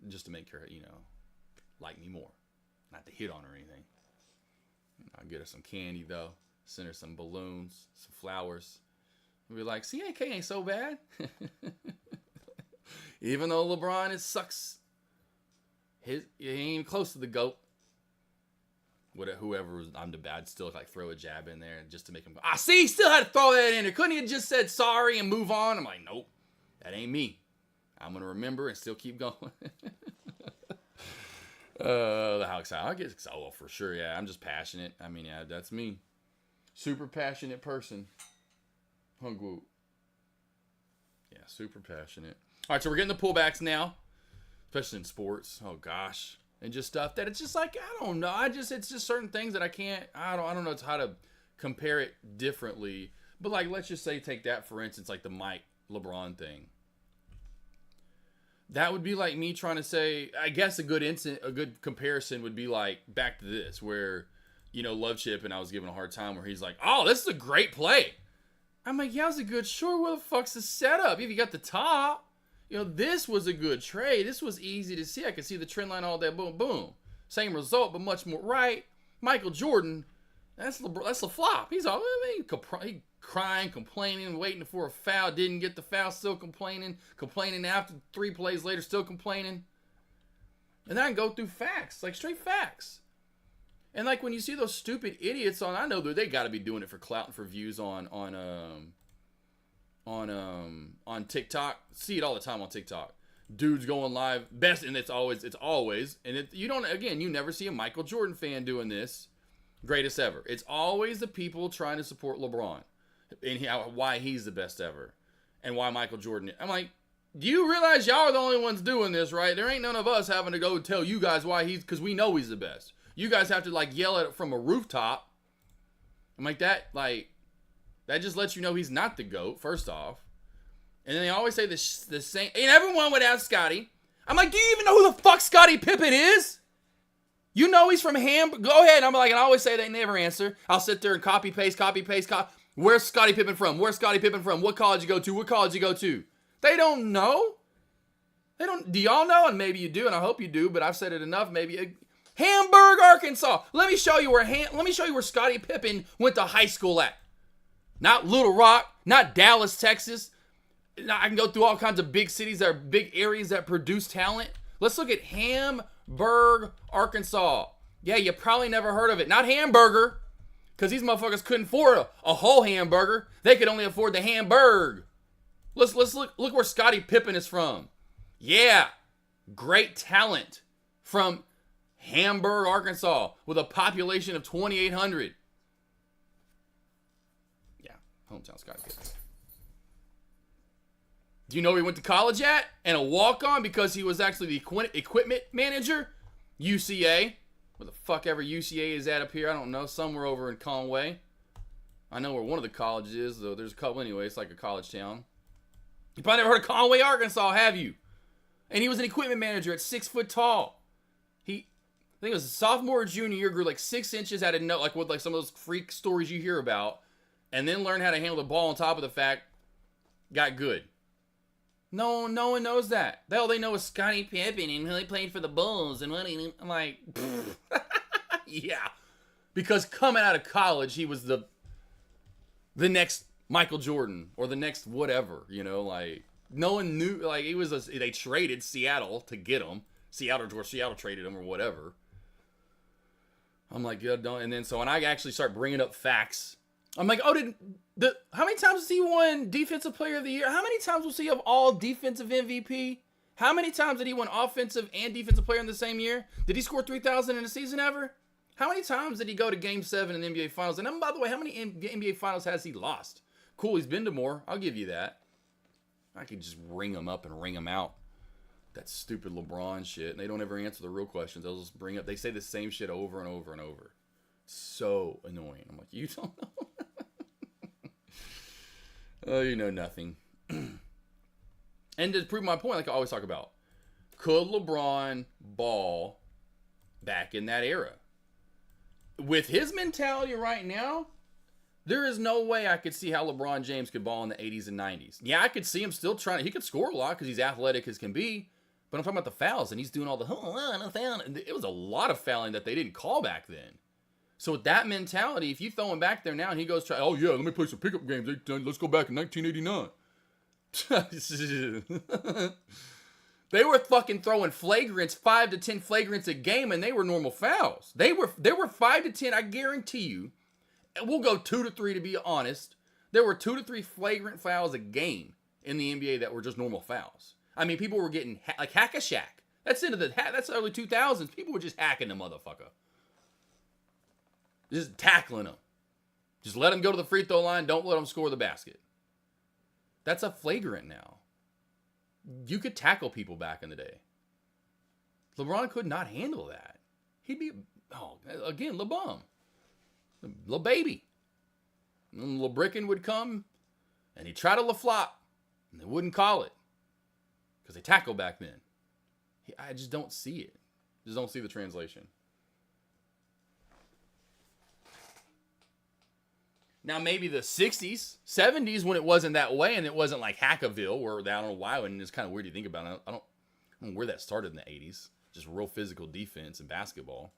just to make her like me more, not to hit on her or anything. I'll get her some candy, though. Send her some balloons, some flowers. We'll be like, see, AK ain't so bad. Even though LeBron sucks, he ain't even close to the GOAT. Whoever was, I'd still throw a jab in there just to make him go, see, he still had to throw that in there. Couldn't he have just said sorry and move on? I'm like, nope, that ain't me. I'm going to remember and still keep going. How excited I get. Oh, for sure. Yeah, I'm just passionate. I mean, yeah, that's me. Super passionate person. Hungwoo. Yeah, super passionate. All right, so we're getting the pullbacks now, especially in sports. Oh gosh, and just stuff that it's just like I don't know. It's just certain things that I don't know how to compare it differently. But like, let's just say take that for instance, like the Mike LeBron thing. That would be like me trying to say, I guess a good comparison would be like back to this, where, Love Chip and I was giving a hard time where he's like, oh, this is a great play. I'm like, yeah, it was a good, sure, where the fuck's the setup? If you got the top, this was a good trade. This was easy to see. I could see the trend line all day, boom, boom. Same result, but much more right. Michael Jordan, that's the flop. He's all, he crying, complaining, waiting for a foul, didn't get the foul, still complaining after 3 plays later, still complaining. And then I can go through facts, like straight facts. And like when you see those stupid idiots I know that they got to be doing it for clout and for views on TikTok. See it all the time on TikTok. Dudes going live, best, and it's always, and you never see a Michael Jordan fan doing this. Greatest ever. It's always the people trying to support LeBron and why he's the best ever. and why Michael Jordan. I'm like, do you realize y'all are the only ones doing this, right? There ain't none of us having to go tell you guys why because we know he's the best. You guys have to like yell at it from a rooftop. I'm like, that just lets you know he's not the GOAT, first off. And then they always say the same, and everyone would ask Scotty. I'm like, do you even know who the fuck Scottie Pippen is? You know he's from Hamburg. Go ahead. I'm like, and I always say they never answer. I'll sit there and copy, paste. Where's Scottie Pippen from? Where's Scottie Pippen from? What college you go to? What college you go to? They don't know. They don't. Do y'all know? And maybe you do, and I hope you do, but I've said it enough. Maybe Hamburg, Arkansas. Let me show you where Scottie Pippen went to high school at. Not Little Rock, not Dallas, Texas. I can go through all kinds of big cities that are big areas that produce talent. Let's look at Hamburg, Arkansas. Yeah, you probably never heard of it. Not hamburger, because these motherfuckers couldn't afford a whole hamburger. They could only afford the Hamburg. Let's look where Scottie Pippen is from. Yeah, great talent from Hamburg, Arkansas, with a population of 2,800. Yeah, hometown Scottie Pippen. Do you know where he went to college at? And a walk-on because he was actually the equipment manager? UCA. Where the fuck ever UCA is at up here, I don't know. Somewhere over in Conway. I know where one of the colleges is, though. There's a couple anyway. It's like a college town. You probably never heard of Conway, Arkansas, have you? And he was an equipment manager at 6 foot tall. I think it was a sophomore or junior year, grew like 6 inches out of no, like with like some of those freak stories you hear about, and then learned how to handle the ball on top of the fact, got good. No one knows that. All they know is Scottie Pippen and he played for the Bulls and what I'm like, yeah. Because coming out of college, he was the next Michael Jordan or the next whatever, you know, like no one knew, like they traded Seattle to get him. Seattle traded him or whatever. I'm like, yeah, don't. And then so when I actually start bringing up facts, I'm like, oh, how many times has he won Defensive Player of the Year? How many times was he of all defensive MVP? How many times did he win Offensive and Defensive Player in the same year? Did he score 3,000 in a season ever? How many times did he go to Game 7 in the NBA Finals? And by the way, how many NBA Finals has he lost? Cool, he's been to more. I'll give you that. I could just ring him up and ring him out. That stupid LeBron shit. And they don't ever answer the real questions. They'll just bring up, they say the same shit over and over and over. So annoying. I'm like, you don't know? Oh, you know nothing. And to prove my point, like I always talk about, could LeBron ball back in that era? With his mentality right now, there is no way I could see how LeBron James could ball in the 80s and 90s. Yeah, I could see him still trying. He could score a lot because he's athletic as can be. But I'm talking about the fouls, and he's doing all the, it was a lot of fouling that they didn't call back then. So with that mentality, if you throw him back there now and he goes, oh yeah, let me play some pickup games. Let's go back in 1989. They were fucking throwing flagrants, 5 to 10 flagrants a game, and they were normal fouls. They were 5 to 10, I guarantee you. And we'll go 2 to 3 to be honest. There were 2 to 3 flagrant fouls a game in the NBA that were just normal fouls. I mean, people were getting like hack-a-shack. That's early 2000s. People were just hacking the motherfucker. Just tackling him. Just let him go to the free throw line. Don't let him score the basket. That's a flagrant now. You could tackle people back in the day. LeBron could not handle that. He'd be, again, LeBum. Little baby. And LeBrickin would come and he'd try to LaFlop and they wouldn't call it because they tackled back then. I just don't see it. Just don't see the translation. Now, maybe the 60s, 70s, when it wasn't that way, and it wasn't like Hackaville, where I don't know why, and it's kind of weird to think about it. I don't know where that started in the 80s. Just real physical defense and basketball.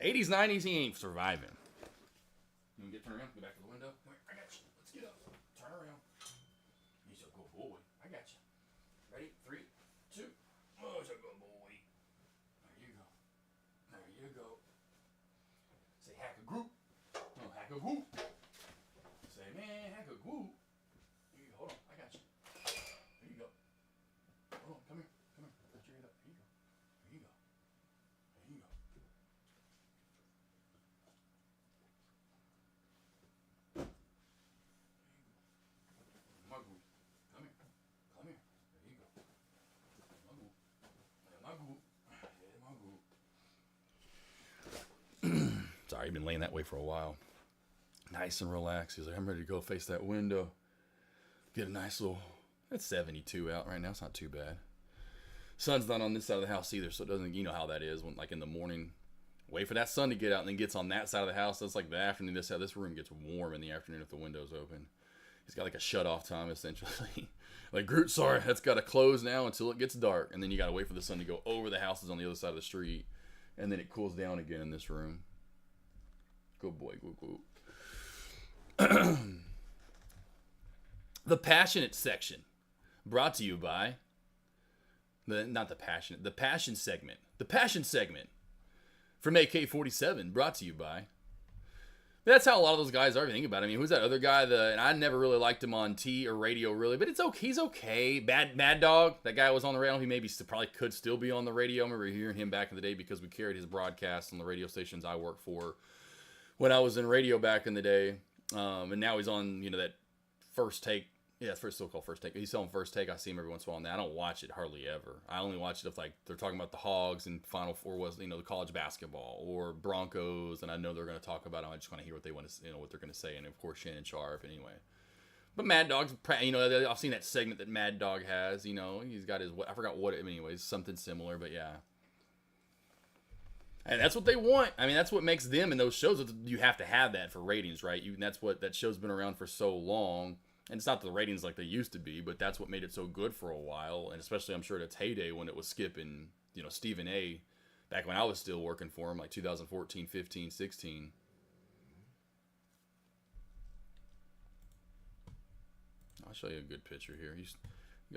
80s, 90s, he ain't surviving. You want to turn around? Go back to the window? Come here, I got you. Let's get up. Turn around. He's a good boy. I got you. Ready? 3, 2. Oh, he's a good boy. There you go. There you go. Say hack a group. No, hack a whoop. Say, man, hack a whoop. Here you go. Hold on. I got you. There you go. Hold on. Come here. Come here. Put your head up. Here you go. There you go. There you go. My group. Sorry, I've been laying that way for a while. Nice and relaxed. He's like, I'm ready to go face that window. Get a nice little... It's 72 out right now. It's not too bad. Sun's not on this side of the house either, so it doesn't... You know how that is. When, like, in the morning, wait for that sun to get out and then gets on that side of the house. That's like the afternoon. This room gets warm in the afternoon if the window's open. He's got like a shut-off time, essentially. Like, Groot, sorry, that's got to close now until it gets dark. And then you got to wait for the sun to go over the houses on the other side of the street. And then it cools down again in this room. Good boy, good. The passionate section, brought to you by the passion segment from AK47, brought to you by. That's how a lot of those guys are. If you think about it. I mean, who's that other guy? And I never really liked him on T or radio, really, but it's okay. He's okay. Mad Dog, that guy was on the radio. He probably could still be on the radio. I remember hearing him back in the day because we carried his broadcasts on the radio stations I worked for when I was in radio back in the day. And now he's on, that First Take. Yeah, it's still called First Take. He's on First Take. I see him every once in a while on that. I don't watch it hardly ever. I only watch it if like they're talking about the Hogs and Final Four was, the college basketball or Broncos, and I know they're going to talk about it. I just want to hear what they want to, what they're going to say, and of course Shannon Sharp anyway. But Mad Dog's, I've seen that segment that Mad Dog has. He's got his, I forgot what it, anyways, something similar, but yeah. And that's what they want. I mean, that's what makes them in those shows. You have to have that for ratings, right? That show's been around for so long. And it's not the ratings like they used to be, but that's what made it so good for a while. And especially, I'm sure, at its heyday when it was Skip and, Stephen A. Back when I was still working for him, like 2014, 15, 16. I'll show you a good picture here. You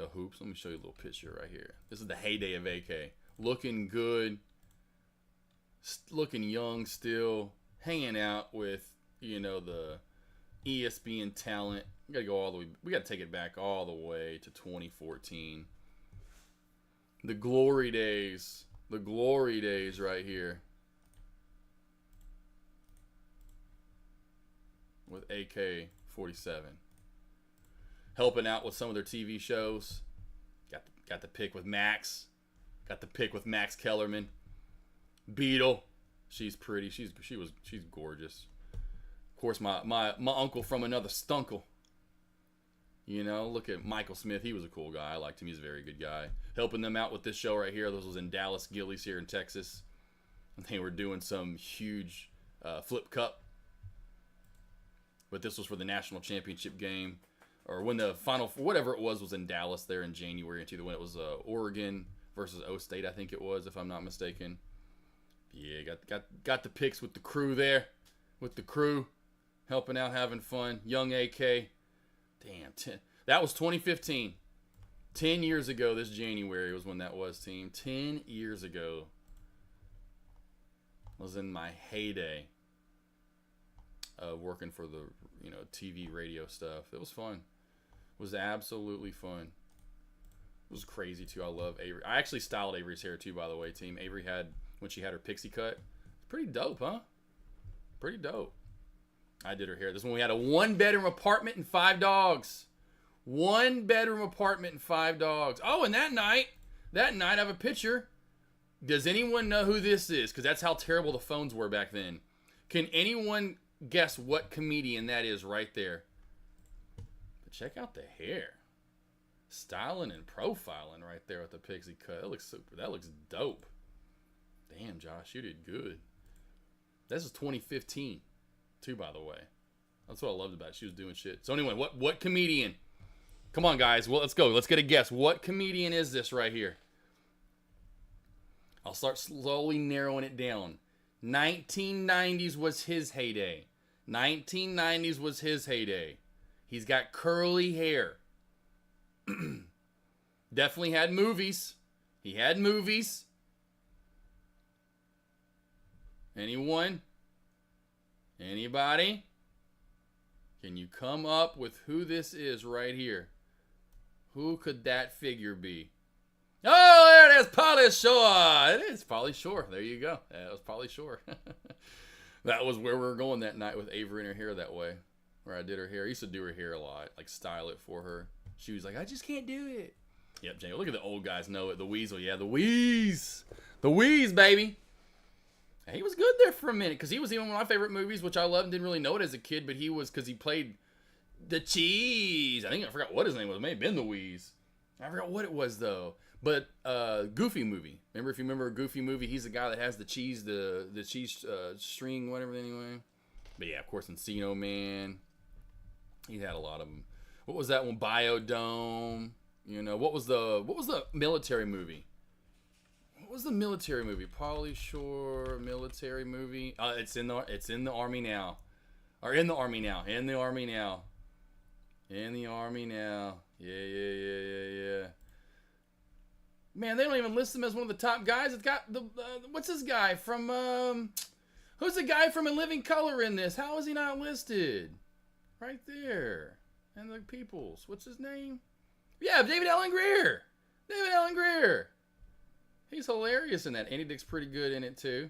got hoops. Let me show you a little picture right here. This is the heyday of AK. Looking good. Looking young still. Hanging out with, the ESPN talent. We got to take it back all the way to 2014. The glory days right here. With AK47. Helping out with some of their TV shows. Got the pick with Max. Got the pick with Max Kellerman. Beetle. She's pretty. She's gorgeous. Of course, my uncle from another stunkle. Look at Michael Smith. He was a cool guy. I liked him. He's a very good guy. Helping them out with this show right here. This was in Dallas, Gillies here in Texas. And they were doing some huge flip cup. But this was for the national championship game. Or when the final, whatever it was in Dallas there in January. When it was Oregon versus O State, I think it was, if I'm not mistaken. Yeah, got the pics with the crew there. With the crew. Helping out, having fun. Young AK. Damn, that was 2015. 10 years ago this January was when that was, team. 10 years ago. Was in my heyday of working for the, TV, radio stuff. It was fun. It was absolutely fun. It was crazy, too. I love Avery. I actually styled Avery's hair, too, by the way, team. Avery had, when she had her pixie cut. Pretty dope, huh? Pretty dope. I did her hair. This one we had a 1-bedroom apartment and 5 dogs. 1-bedroom apartment and 5 dogs. Oh, and that night I have a picture. Does anyone know who this is? Because that's how terrible the phones were back then. Can anyone guess what comedian that is right there? But check out the hair. Styling and profiling right there with the pixie cut. That looks super. That looks dope. Damn, Josh, you did good. This is 2015. Too, by the way. That's what I loved about it. She was doing shit. So anyway, what comedian? Come on, guys. Well, let's go. Let's get a guess. What comedian is this right here? I'll start slowly narrowing it down. 1990s was his heyday. 1990s was his heyday. He's got curly hair. Definitely had movies. He had movies. Anyone? Anybody? Can you come up with who this is right here? Who could that figure be? Oh, there it is, Pauly Shore. It is Pauly Shore. There you go. That was Pauly Shore. That was where we were going that night with Avery in her hair that way. Where I did her hair. I used to do her hair a lot. Like style it for her. She was like, I just can't do it. Yep, Jay. Look at the old guys know it. The Weasel. Yeah, the Wheeze. The Wheeze, baby. And he was good there for a minute because he was even one of my favorite movies, which I loved and didn't really know it as a kid, but he was because he played the Cheese. I forgot what his name was. It may have been the Wheeze. I forgot what it was though. But Goofy movie. Remember, if you remember a Goofy movie, he's the guy that has the cheese, the cheese string, whatever. Anyway, but yeah, of course, Encino Man. He had a lot of them. What was that one? Biodome. You know, what was the military movie? What was the military movie? Pauly Shore military movie. It's in the army now, or in the army now. In the army now. Yeah. Man, they don't even list him as one of the top guys. It's got the what's this guy from? Who's the guy from In Living Color in this? How is he not listed? Right there, and the Peoples. What's his name? Yeah, David Allen Greer. David Allen Greer. He's hilarious in that. Andy Dick's pretty good in it too.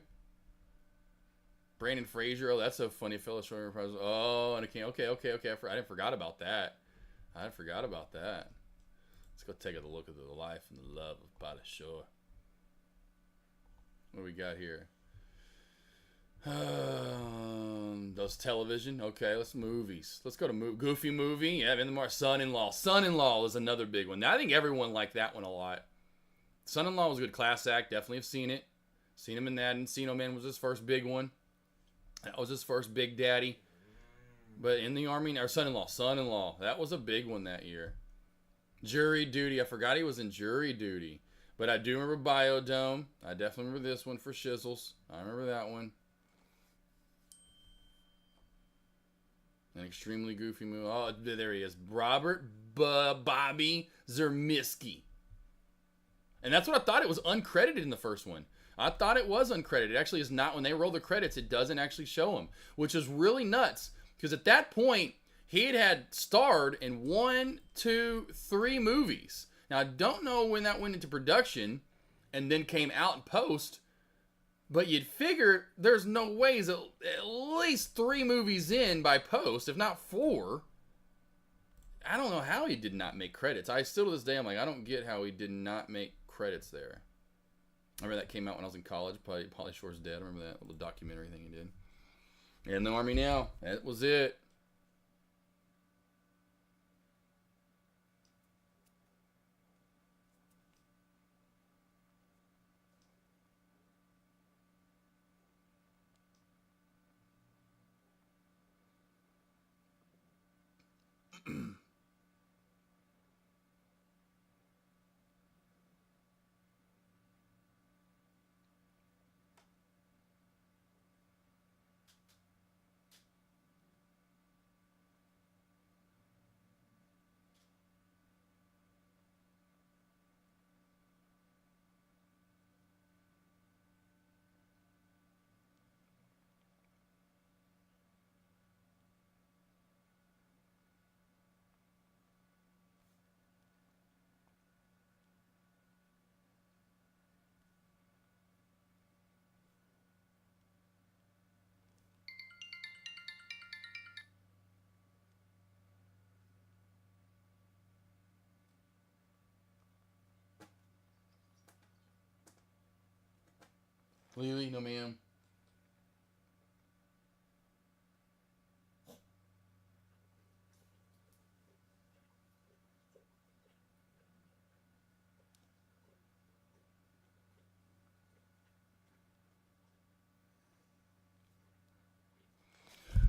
Brandon Fraser. Oh, that's so funny. Fellow Shore. Oh, and okay. I didn't forgot about that. Let's go take a look at the life and the love of Pauly Shore. What do we got here? Those television. Okay, let's movies. Let's go to Goofy movie. Yeah, in the more Son-in-Law. Son-in-Law is another big one. Now, I think everyone liked that one a lot. Son-in-Law was a good class act. Definitely have seen it. Seen him in that. Encino Man was his first big one. That was his first Big Daddy. But in the army, or Son-in-Law. That was a big one that year. Jury Duty. I forgot he was in Jury Duty. But I do remember Biodome. I definitely remember this one for shizzles. I remember that one. An extremely goofy movie. Oh, there he is. Robert Bobby Zermisky. And that's what I thought. It was uncredited in the first one. I thought it was uncredited. It actually is not. When they roll the credits, it doesn't actually show him, which is really nuts. Because at that point, he had starred in 1, 2, 3 movies. Now, I don't know when that went into production and then came out in post, but you'd figure there's no ways at least 3 movies in by post, if not 4. I don't know how he did not make credits. I still to this day, I'm like, I don't get how he did not make credits there. I remember that came out when I was in college. Pauly Shore's Dead. I remember that little documentary thing he did. In the Army Now. That was it. Lily, no ma'am.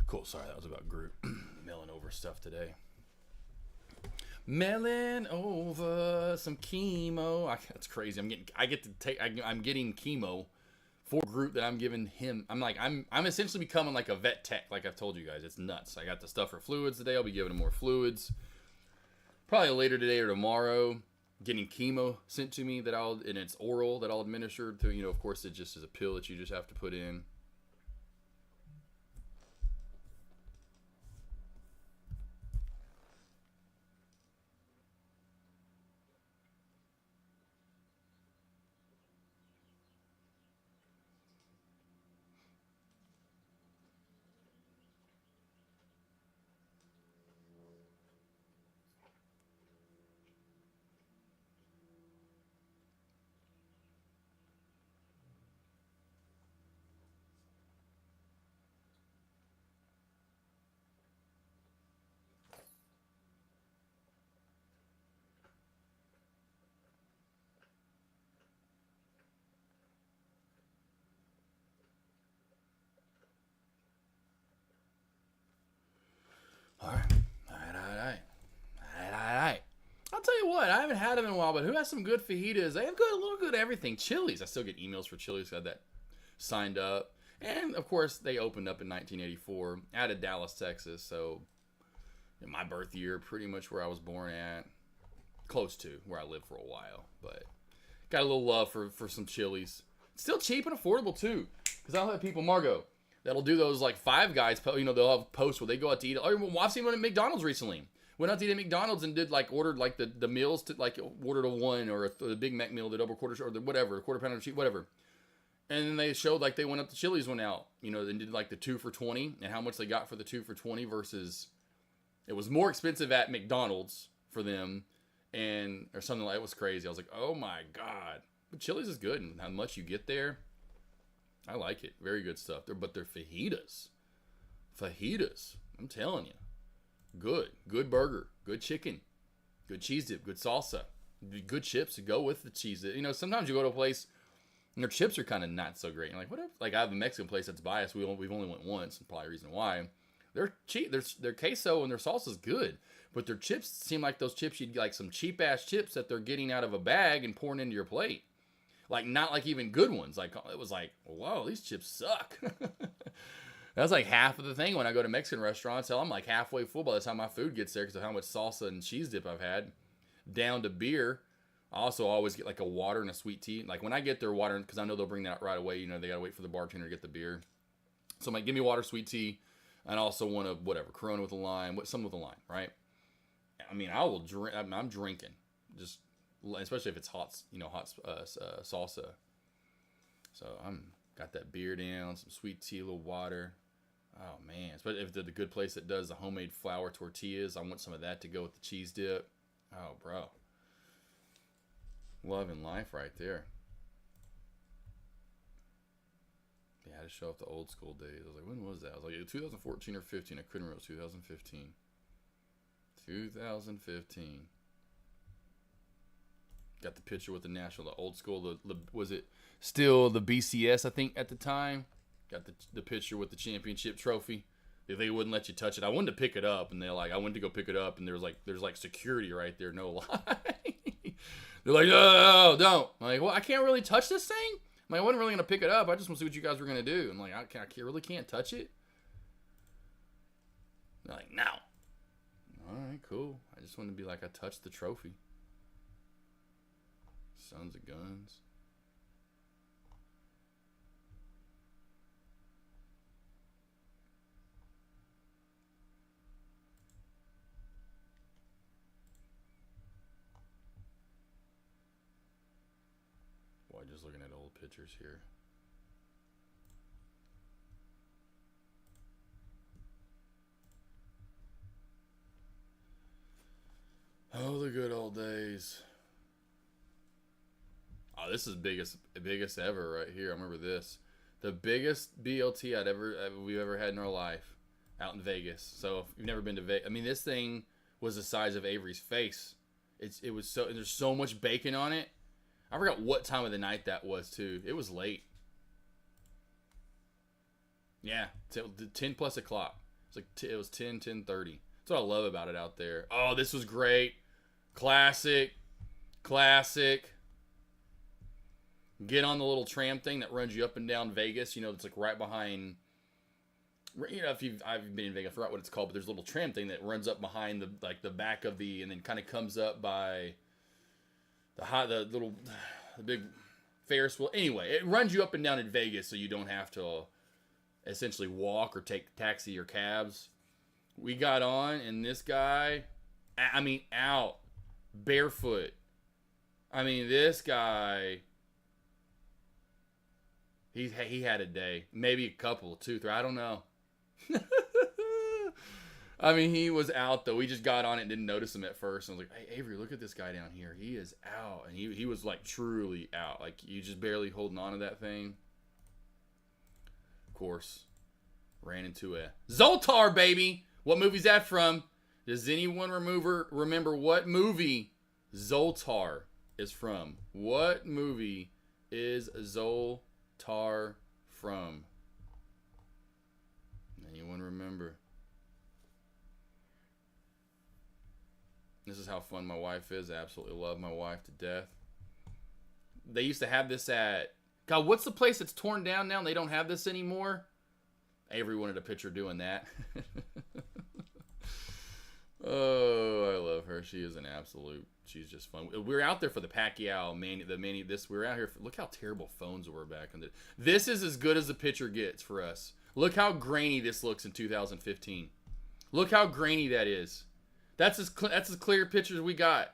Cool, sorry, that was about Groot. Melling over stuff today. Melling over some chemo. That's crazy. I'm getting chemo for Groot that I'm giving him. I'm essentially becoming like a vet tech, like I've told you guys. It's nuts. I got the stuff for fluids today. I'll be giving him more fluids. Probably later today or tomorrow. Getting chemo sent to me and it's oral that I'll administer to, of course it just is a pill that you just have to put in. haven't had them in a while, but who has some good fajitas? They have good, a little good everything. Chili's. I still get emails for Chili's. Got that signed up. And, of course, they opened up in 1984 out of Dallas, Texas. So, in my birth year, pretty much where I was born at. Close to where I lived for a while. But got a little love for some Chili's. Still cheap and affordable, too. Because I'll have people, Margo, that'll do those, like, Five Guys. You know, they'll have posts where they go out to eat. Or, well, I've seen one at McDonald's recently. Went out to eat at McDonald's and did, like, ordered, like, the meals. To like, ordered a one or the Big Mac meal, the double quarter, or the whatever, a quarter pounder cheese, whatever. And then they showed, like, they went up to Chili's one out, you know, and did, like, the 2 for $20 and how much they got for the 2 for $20 versus it was more expensive at McDonald's for them and or something like it was crazy. I was like, oh, my God. But Chili's is good, and how much you get there, I like it. Very good stuff. But they're fajitas. Fajitas. I'm telling you. Good. Good burger. Good chicken. Good cheese dip. Good salsa. Good chips to go with the cheese dip. You know, sometimes you go to a place and their chips are kind of not so great. You're like, whatever. Like, I have a Mexican place that's biased. We've only went once, and probably a reason why. They're cheap. Their queso and their salsa is good, but their chips seem like those chips you'd like some cheap ass chips that they're getting out of a bag and pouring into your plate. Like, not like even good ones. Like, it was like, whoa, these chips suck. That's like half of the thing when I go to Mexican restaurants. Hell, I'm like halfway full by the time my food gets there because of how much salsa and cheese dip I've had. Down to beer. I also always get like a water and a sweet tea. Like when I get their water, because I know they'll bring that right away. You know, they got to wait for the bartender to get the beer. So I'm like, give me water, sweet tea. And I also want a, whatever, Corona with a lime, something with a lime, right? I mean, I will drink. I'm drinking. Just, especially if it's hot, you know, hot salsa. So I'm got that beer down, some sweet tea, a little water. Oh, man. Especially if they're the good place that does the homemade flour tortillas. I want some of that to go with the cheese dip. Oh, bro. Loving life right there. Yeah, I had to show off the old school days. I was like, when was that? I was like, 2014 or 15. I couldn't remember. It was 2015. 2015. Got the picture with the national, the old school. Was it still the BCS, I think, at the time? Got the picture with the championship trophy. They wouldn't let you touch it. I wanted to pick it up, and I went to go pick it up, and there's like security right there, no lie. They're like, no, don't. I'm like, well, I can't really touch this thing? I'm like, I wasn't really going to pick it up. I just want to see what you guys were going to do. I'm like, I really can't touch it? They're like, no. All right, cool. I just wanted to be like, I touched the trophy. Sons of guns. Boy, just looking at old pictures here. Oh, the good old days. Oh, this is biggest ever right here. I remember this. The biggest BLT we've ever had in our life out in Vegas. So if you've never been to Vegas, I mean, this thing was the size of Avery's face. It was so, there's so much bacon on it. I forgot what time of the night that was too. It was late. Yeah, 10 plus o'clock. It was 10:30. That's what I love about it out there. Oh, this was great. Classic. Get on the little tram thing that runs you up and down Vegas. You know, it's like right behind. You know, I've been in Vegas, I forgot what it's called, but there's a little tram thing that runs up behind the back of and then kind of comes up by the big Ferris wheel. Anyway, it runs you up and down in Vegas, so you don't have to essentially walk or take taxi or cabs. We got on, and this guy, out barefoot. I mean, this guy. He had a day, maybe a couple, 2, 3, I don't know. I mean, he was out though. We just got on it and didn't notice him at first. And I was like, "Hey, Avery, look at this guy down here. He is out," and he was like truly out. Like you just barely holding on to that thing. Of course, ran into a Zoltar, baby. What movie's that from? Does anyone remember what movie Zoltar is from? What movie is Zoltar from? Anyone remember? This is how fun my wife is. I absolutely love my wife to death. They used to have this at... God, what's the place that's torn down now and they don't have this anymore? Avery wanted a picture doing that. Oh, I love her. She is an absolute... She's just fun. We were out there for the Pacquiao, we were out here... Look how terrible phones were back in the... This is as good as the picture gets for us. Look how grainy this looks in 2015. Look how grainy that is. That's as clear pictures as we got.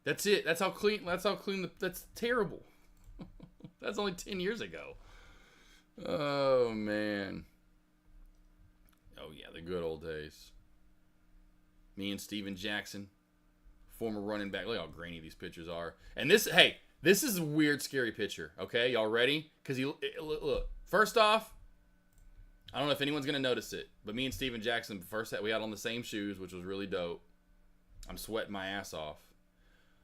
That's it. That's how clean. That's terrible. That's only 10 years ago. Oh man. Oh yeah, the good old days. Me and Steven Jackson, former running back. Look how grainy these pictures are. And this, hey, this is a weird, scary picture. Okay, y'all ready? Because look. First off, I don't know if anyone's gonna notice it, but me and Steven Jackson we had on the same shoes, which was really dope. I'm sweating my ass off.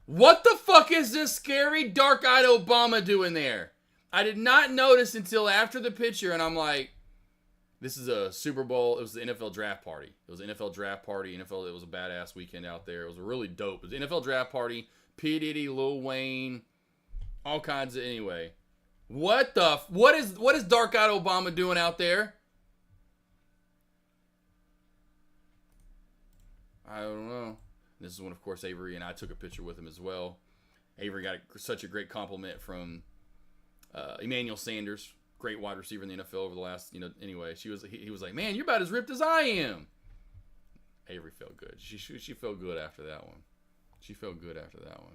What the fuck is this scary dark-eyed Obama doing there? I did not notice until after the picture, and I'm like, this is a Super Bowl. It was the NFL draft party. It was an NFL draft party. It was a badass weekend out there. It was really dope. It was an NFL draft party. P. Diddy, Lil Wayne, all kinds of, anyway. What is dark-eyed Obama doing out there? I don't know. This is when, of course, Avery and I took a picture with him as well. Avery got such a great compliment from Emmanuel Sanders, great wide receiver in the NFL over the last, anyway. He was like, man, you're about as ripped as I am. Avery felt good. She felt good after that one. She felt good after that one.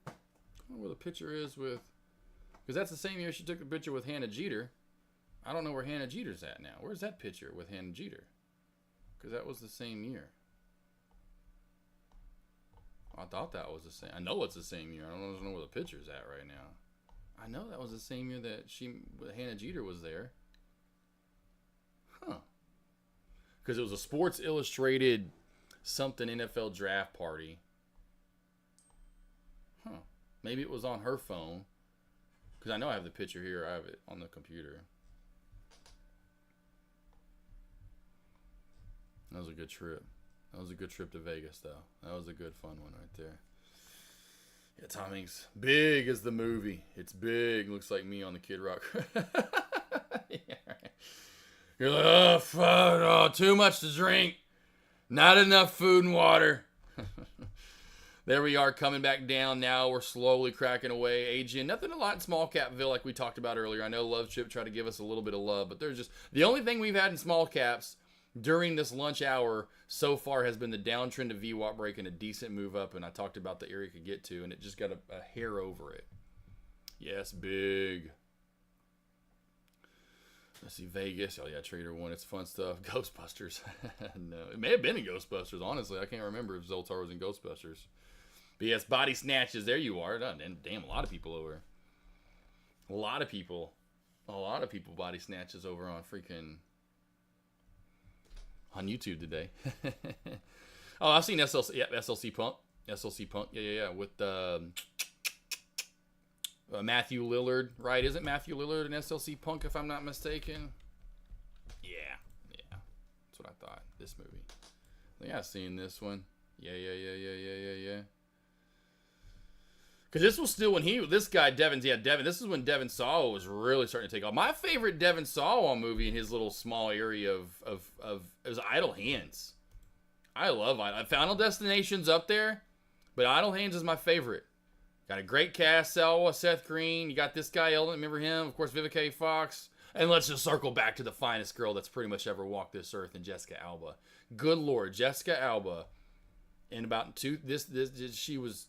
I don't know where the picture is with... Because that's the same year she took the picture with Hannah Jeter. I don't know where Hannah Jeter's at now. Where's that picture with Hannah Jeter? Because that was the same year. I thought that was the same. I know it's the same year. I don't know where the picture's at right now. I know that was the same year that Hannah Jeter was there. Huh. Because it was a Sports Illustrated something NFL draft party. Huh. Maybe it was on her phone. Because I know I have the picture here. I have it on the computer. That was a good trip. That was a good trip to Vegas, though. That was a good, fun one right there. Yeah, Tom Hanks. Big as the movie. It's big. Looks like me on the Kid Rock. Yeah, right. You're like, oh, fuck. Oh, too much to drink. Not enough food and water. There we are, coming back down now. We're slowly cracking away. AGN, nothing a lot in small capville like we talked about earlier. I know Love Chip tried to give us a little bit of love, but there's just the only thing we've had in small caps during this lunch hour so far has been the downtrend of VWAP breaking a decent move up, and I talked about the area it could get to, and it just got a hair over it. Yes, big. Let's see, Vegas. Oh, yeah, Trader 1. It's fun stuff. Ghostbusters. No, it may have been in Ghostbusters, honestly. I can't remember if Zoltar was in Ghostbusters. But yes, body snatches. There you are. Damn, a lot of people over. A lot of people body snatches over on freaking... on YouTube today. Oh, I've seen SLC. Yeah, SLC Punk. SLC Punk. Yeah. With Matthew Lillard, right? Isn't Matthew Lillard an SLC Punk, if I'm not mistaken? Yeah. That's what I thought. This movie. Yeah, I've seen this one. Yeah. Because this was still when this is when Devin Sawa was really starting to take off. My favorite Devin Sawa movie in his little small area of it was Idle Hands. I love Final Destination's up there, but Idle Hands is my favorite. Got a great cast, Sawa, Seth Green. You got this guy, Ellen, remember him? Of course, Vivica A. Fox. And let's just circle back to the finest girl that's pretty much ever walked this earth, in Jessica Alba. Good Lord, Jessica Alba. In about she was...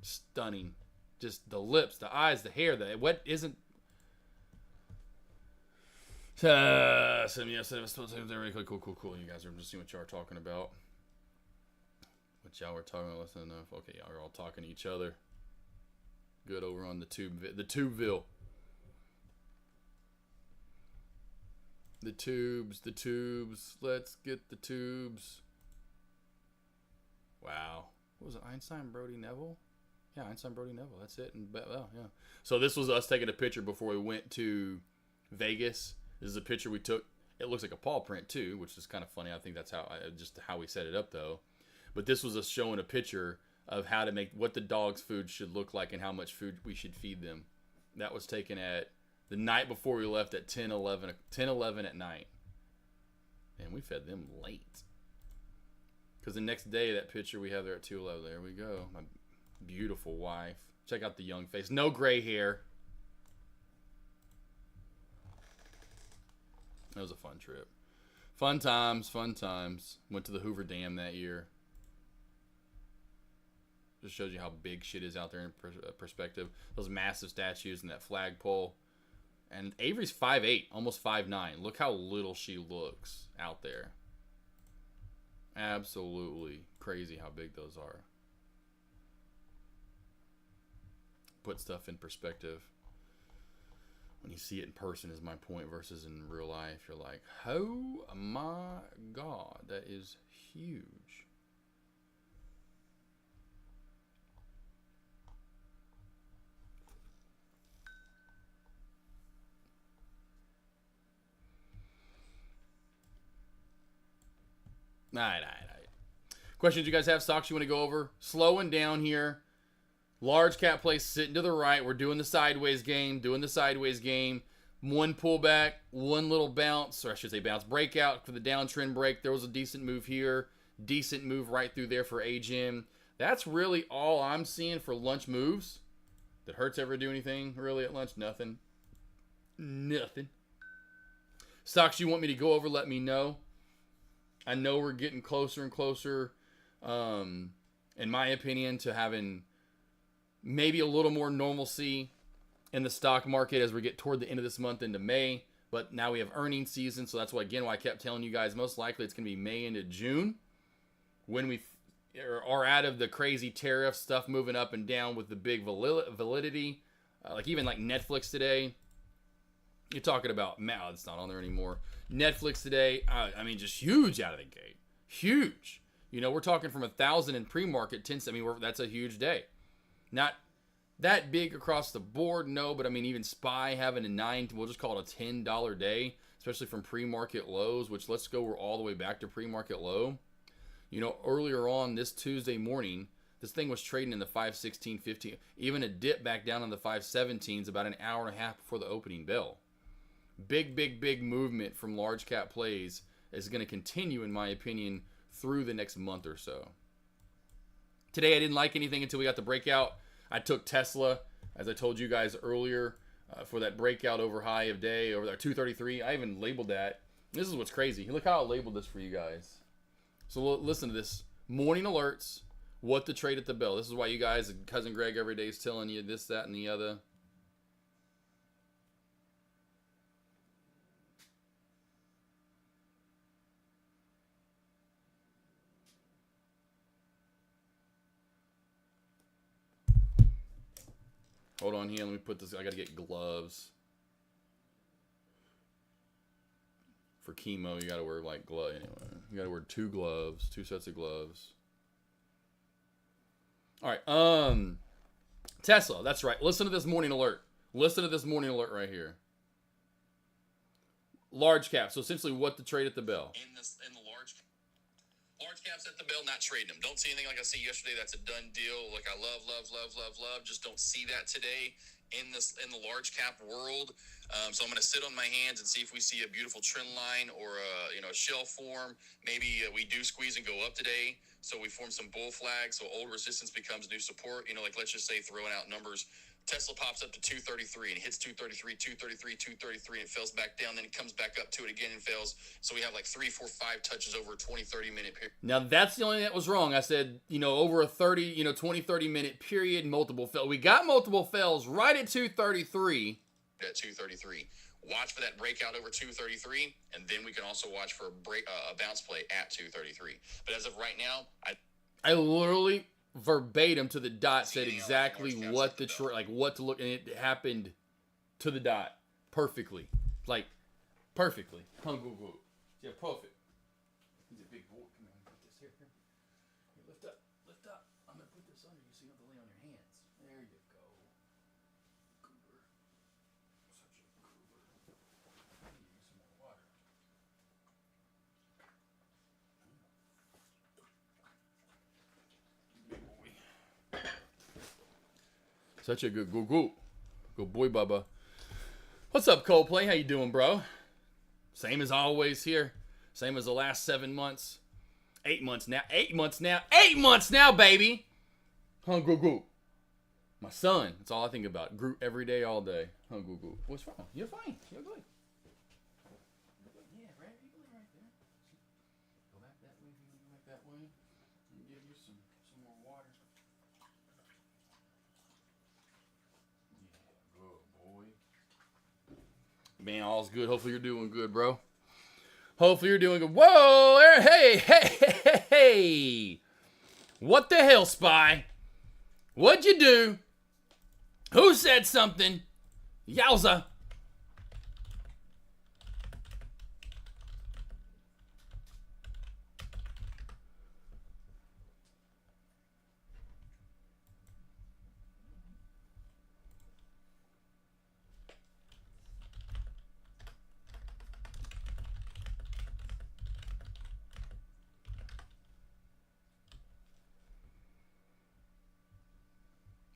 stunning. Just the lips, the eyes, the hair, what isn't... Cool. You guys are just seeing what y'all are talking about. What y'all were talking about, listen enough. Okay, y'all are all talking to each other. Good over on the Tubeville. The tubes. Let's get the tubes. Wow. What was it? Einstein, Brody, Neville? Yeah, Einstein, Brody, Neville. That's it. And well, yeah. So this was us taking a picture before we went to Vegas. This is a picture we took. It looks like a paw print too, which is kind of funny. I think that's just how we set it up though. But this was us showing a picture of how to make what the dog's food should look like and how much food we should feed them. That was taken at the night before we left at 10:11 at night. And we fed them late. Because the next day, that picture we have there at 2:11. There we go. My beautiful wife. Check out the young face. No gray hair. That was a fun trip. Fun times, fun times. Went to the Hoover Dam that year. Just shows you how big shit is out there in perspective. Those massive statues and that flagpole. And Avery's 5'8", almost 5'9". Look how little she looks out there. Absolutely crazy how big those are. Put stuff in perspective. When you see it in person is my point versus in real life. You're like, oh my God, that is huge. All right. Questions you guys have? Stocks you want to go over? Slowing down here. Large cap place sitting to the right. We're doing the sideways game. One pullback, one little bounce, or I should say bounce. Breakout for the downtrend break. There was a decent move here. Decent move right through there for AGM. That's really all I'm seeing for lunch moves. Did Hertz ever do anything really at lunch? Nothing. Stocks you want me to go over, let me know. I know we're getting closer and closer, in my opinion, to having maybe a little more normalcy in the stock market as we get toward the end of this month into May. But now we have earnings season, so that's why I kept telling you guys most likely it's going to be May into June when we are out of the crazy tariff stuff moving up and down with the big validity. Like even like Netflix today. You're talking about, it's not on there anymore. Netflix today, I mean, just huge out of the gate. Huge. You know, we're talking from 1,000 in pre-market, 10. I mean, that's a huge day. Not that big across the board, no, but I mean, even SPY having we'll just call it a $10 day, especially from pre-market lows, which let's go, we're all the way back to pre-market low. You know, earlier on this Tuesday morning, this thing was trading in the 516.50, even a dip back down in the 517s about an hour and a half before the opening bell. Big movement from large cap plays is going to continue, in my opinion, through the next month or so. Today, I didn't like anything until we got the breakout. I took Tesla, as I told you guys earlier, for that breakout over high of day, over there, 233. I even labeled that. This is what's crazy. Look how I labeled this for you guys. So listen to this. Morning alerts, what to trade at the bell. This is why you guys, Cousin Greg every day is telling you this, that, and the other. Hold on here. Let me put this. I got to get gloves. For chemo, you got to wear like gloves. Anyway, you got to wear 2 gloves, 2 sets of gloves. All right. Tesla. That's right. Listen to this morning alert. Listen to this morning alert right here. Large cap. So essentially, what to trade at the bell. In the large caps at the bell, not trading them. Don't see anything like I see yesterday. That's a done deal. Like I love. Just don't see that today in the large cap world. So I'm going to sit on my hands and see if we see a beautiful trend line or a shell form. Maybe we do squeeze and go up today. So we form some bull flags. So old resistance becomes new support. Like let's just say throwing out numbers. Tesla pops up to 233 and hits 233, 233, and it fails back down. Then it comes back up to it again and fails. So we have like 3, 4, 5 touches over a 20, 30-minute period. Now, that's the only thing that was wrong. I said, over a 30, 20, 30-minute period, multiple fails. We got multiple fails right at 233. At 233. Watch for that breakout over 233, and then we can also watch for a bounce play at 233. But as of right now, I literally verbatim to the dot said exactly what what to look, and it happened to the dot perfectly, perfectly. Yeah, perfect. He's a big boy. Come on, put this here. Lift up. Such a good good boy, Bubba. What's up, Coldplay? How you doing, bro? Same as always here. Same as the last 7 months. 8 months now. 8 months now. 8 months now, baby. Huh, Groot. My son. That's all I think about. Groot every day, all day. Huh, Groot. What's wrong? You're fine. You're good. Yeah, right. You're good right there. Go back that way. Go back that way. Let me give you some more water. Yeah, good boy. Man, all's good. Hopefully you're doing good, bro. Hopefully you're doing good. Whoa! Hey! What the hell, Spy? What'd you do? Who said something? Yowza.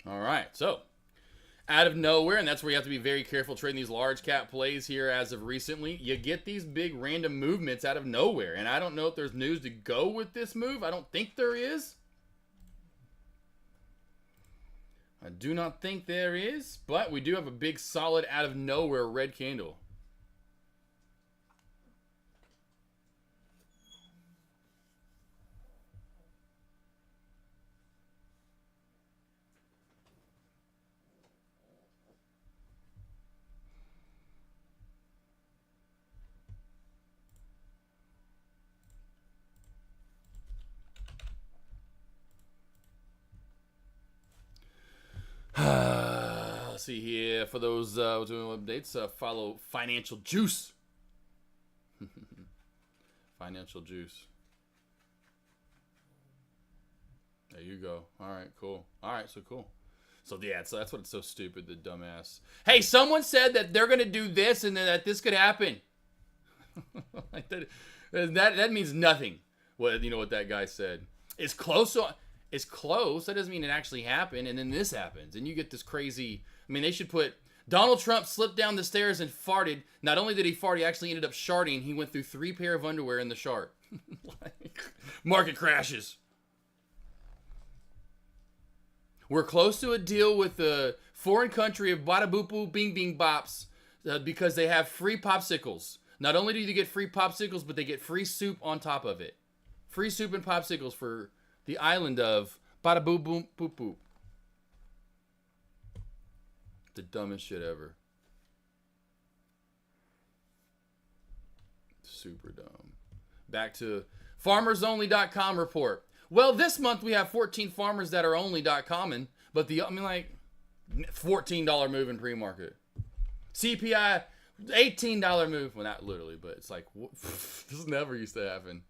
All right, so out of nowhere, and that's where you have to be very careful trading these large cap plays here as of recently. You get these big random movements out of nowhere, and I don't know if there's news to go with this move. I don't think there is. I do not think there is, but we do have a big solid out of nowhere red candle. Let's see here. For those doing updates, follow Financial Juice. Financial Juice. There you go. All right, cool. All right, so cool. So yeah, so that's what's so stupid, the dumbass. Hey, someone said that they're gonna do this and that this could happen. Like that means nothing. What you know what that guy said? It's close. So it's close. That doesn't mean it actually happened. And then this happens, and you get this crazy. I mean, they should put Donald Trump slipped down the stairs and farted. Not only did he fart, he actually ended up sharting. He went through 3 pair of underwear in the shart. Like, market crashes. We're close to a deal with the foreign country of Bada Boop Boop Bing Bing Bops because they have free popsicles. Not only do you get free popsicles, but they get free soup on top of it. Free soup and popsicles for the island of Bada Boop Boop Boop Boop. The dumbest shit ever. Super dumb. Back to FarmersOnly.com report. Well, this month we have 14 farmers that are only.com, but $14 move in pre-market. CPI, $18 move. Well, not literally, but it's like, this never used to happen.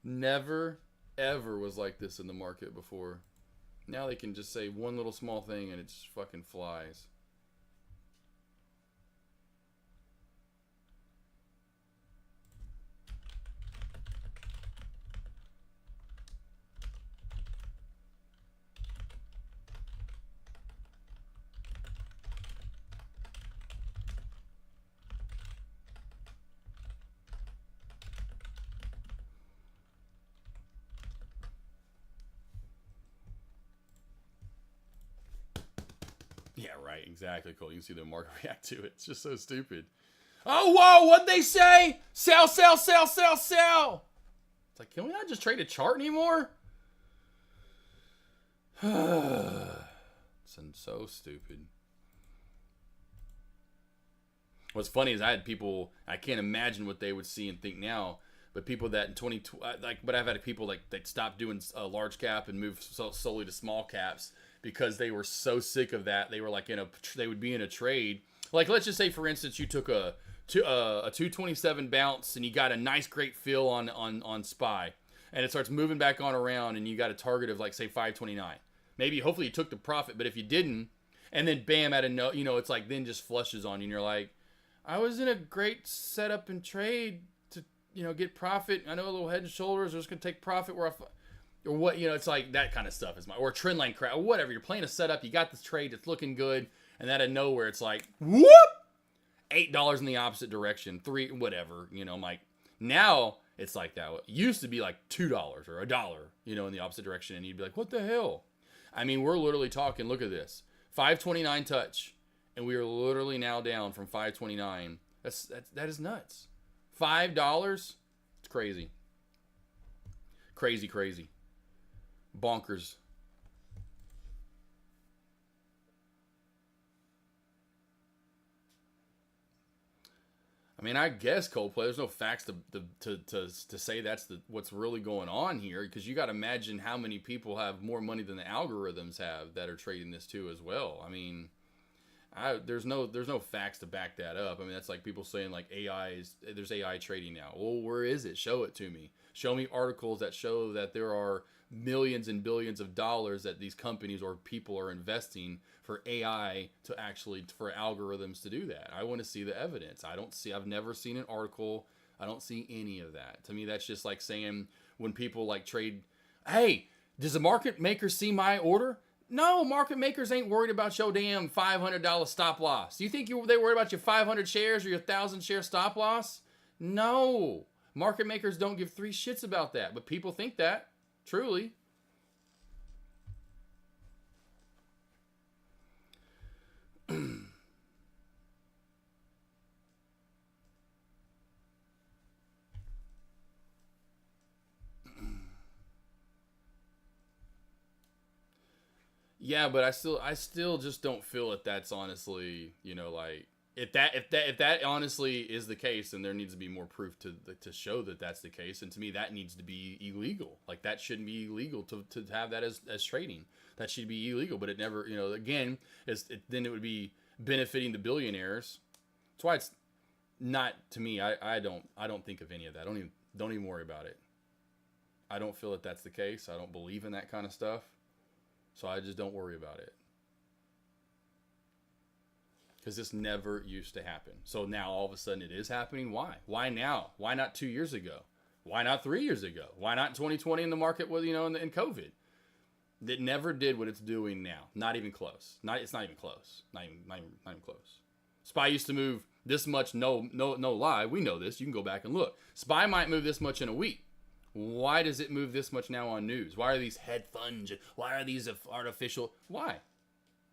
Never, ever was like this in the market before. Now they can just say one little small thing and it just fucking flies. Yeah, right. Exactly, Cole. You can see the market react to it. It's just so stupid. Oh, whoa. What'd they say? Sell, sell, sell, sell, sell. It's like, can we not just trade a chart anymore? It's so stupid. What's funny is I had people, I can't imagine what they would see and think now, but people that in 2020, but I've had people like that stopped doing large cap and moved solely to small caps because they were so sick of that. They were like they would be in a trade. Like, let's just say, for instance, you took a 227 bounce and you got a nice, great fill on SPY, and it starts moving back on around, and you got a target of like, say, 529. Maybe, hopefully, you took the profit, but if you didn't, and then bam, out of no, it's like then just flushes on you, and you're like, I was in a great setup and trade to, get profit. I know a little head and shoulders. I was going to take profit where Or what, it's like that kind of stuff is or trend line crap, or whatever. You're playing a setup, you got this trade, it's looking good, and out of nowhere, it's like, whoop! $8 in the opposite direction, $3, whatever, I'm like, now it's like that. It used to be like $2 or $1, in the opposite direction, and you'd be like, what the hell? I mean, we're literally talking, look at this, 529 touch, and we are literally now down from 529. That is nuts. $5? It's crazy. Crazy. Bonkers. I mean, I guess Coldplay. There's no facts to say that's what's really going on here, because you got to imagine how many people have more money than the algorithms have that are trading this too as well. I mean, there's no facts to back that up. I mean, that's like people saying like there's AI trading now. Well, where is it? Show it to me. Show me articles that show that there are millions and billions of dollars that these companies or people are investing for AI for algorithms to do that. I want to see the evidence. I've never seen an article. I don't see any of that. To me, that's just like saying when people like trade, hey, does the market maker see my order? No, market makers ain't worried about your damn $500 stop loss. Do you think they worried about your 500 shares or your 1,000 share stop loss? No. Market makers don't give three shits about that, but people think that, truly. Yeah, but I still just don't feel that that's honestly, like if that honestly is the case, then there needs to be more proof to show that that's the case. And to me, that needs to be illegal. Like that shouldn't be illegal to have that as trading. That should be illegal. But it never, again, then it would be benefiting the billionaires. That's why it's not, to me. I don't think of any of that. Don't even worry about it. I don't feel that that's the case. I don't believe in that kind of stuff. So I just don't worry about it. Because this never used to happen. So now all of a sudden it is happening. Why? Why now? Why not 2 years ago? Why not 3 years ago? Why not 2020 in the market with, in COVID? It never did what it's doing now. Not even close. It's not even close. Not even close. SPY used to move this much. No lie. We know this. You can go back and look. SPY might move this much in a week. Why does it move this much now on news? Why are these hedge funds? Why are these artificial? Why?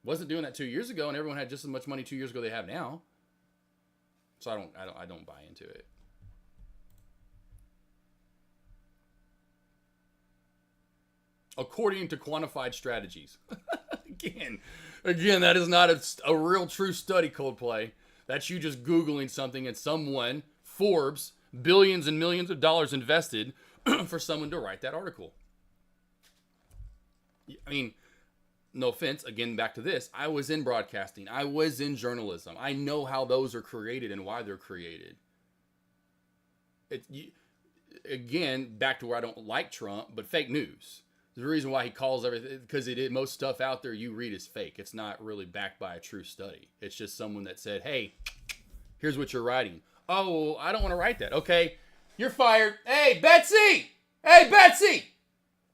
Wasn't doing that 2 years ago, and everyone had just as much money 2 years ago they have now. So I don't buy into it. According to quantified strategies. Again, that is not a real true study, Coldplay. That's you just Googling something and someone, Forbes, billions and millions of dollars invested for someone to write that article. I mean, no offense, again, back to this. I was in broadcasting. I was in journalism. I know how those are created and why they're created. Again, back to where I don't like Trump, but fake news. The reason why he calls everything, because most stuff out there you read is fake. It's not really backed by a true study. It's just someone that said, hey, here's what you're writing. Oh, I don't want to write that. Okay, you're fired. Hey, Betsy!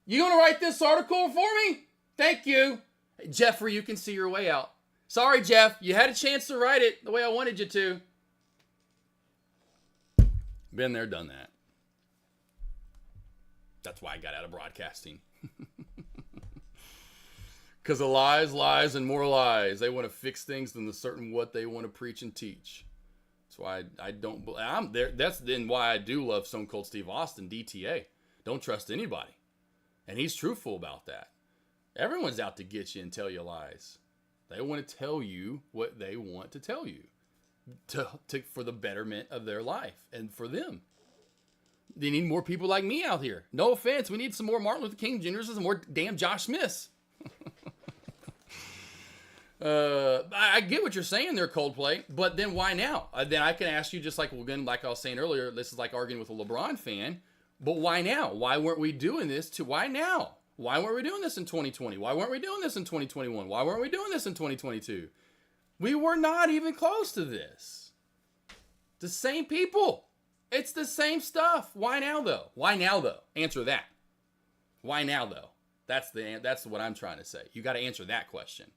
You going to write this article for me? Thank you. Hey, Jeffrey, you can see your way out. Sorry, Jeff. You had a chance to write it the way I wanted you to. Been there, done that. That's why I got out of broadcasting. Because of lies, and more lies. They want to fix things than the certain what they want to preach and teach. That's why I don't. I'm there. That's then why I do love Stone Cold Steve Austin, DTA. Don't trust anybody, and he's truthful about that. Everyone's out to get you and tell you lies. They want to tell you what they want to tell you, for the betterment of their life and for them. They need more people like me out here. No offense, we need some more Martin Luther King Jr.'s and some more damn Josh Smiths. I get what you're saying there, Coldplay, but then why now? Then I can ask you just like, well, again, like I was saying earlier, this is like arguing with a LeBron fan, but why now? Why weren't we doing this why now? Why weren't we doing this in 2020? Why weren't we doing this in 2021? Why weren't we doing this in 2022? We were not even close to this. The same people. It's the same stuff. Why now, though? Answer that. Why now, though? That's what I'm trying to say. You got to answer that question.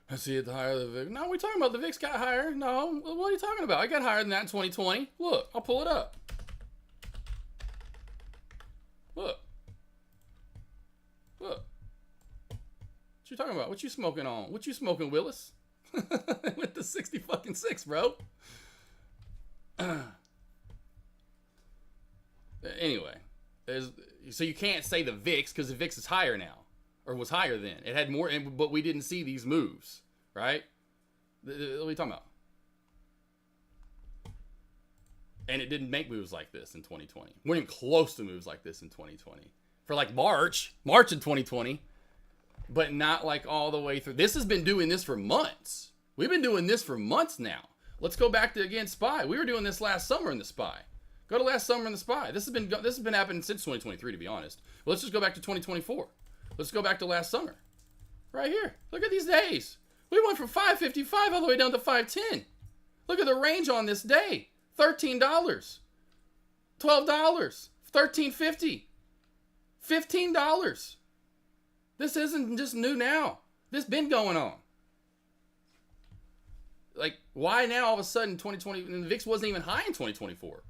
I see it higher than the VIX. No, we're talking about the VIX got higher. No, what are you talking about? I got higher than that in 2020. Look, I'll pull it up. Look. Look. What you talking about? What you smoking on? What you smoking, Willis? With the 60 fucking 6, bro. Anyway, so you can't say the VIX because the VIX is higher now, or was higher then. It had more, but we didn't see these moves, right? What are you talking about? And it didn't make moves like this in 2020. We weren't even close to moves like this in 2020. For like March in 2020, but not like all the way through. This has been doing this for months. We've been doing this for months now. Let's go back to, again, SPY. We were doing this last summer in the SPY. Go to last summer in the SPY. This has been happening since 2023, to be honest. Well, let's just go back to 2024. Let's go back to last summer. Right here. Look at these days. We went from 555 all the way down to 510. Look at the range on this day. $13. $12. $13.50. $15. This isn't just new now. This been going on. Like, why now all of a sudden 2020, and the VIX wasn't even high in 2024.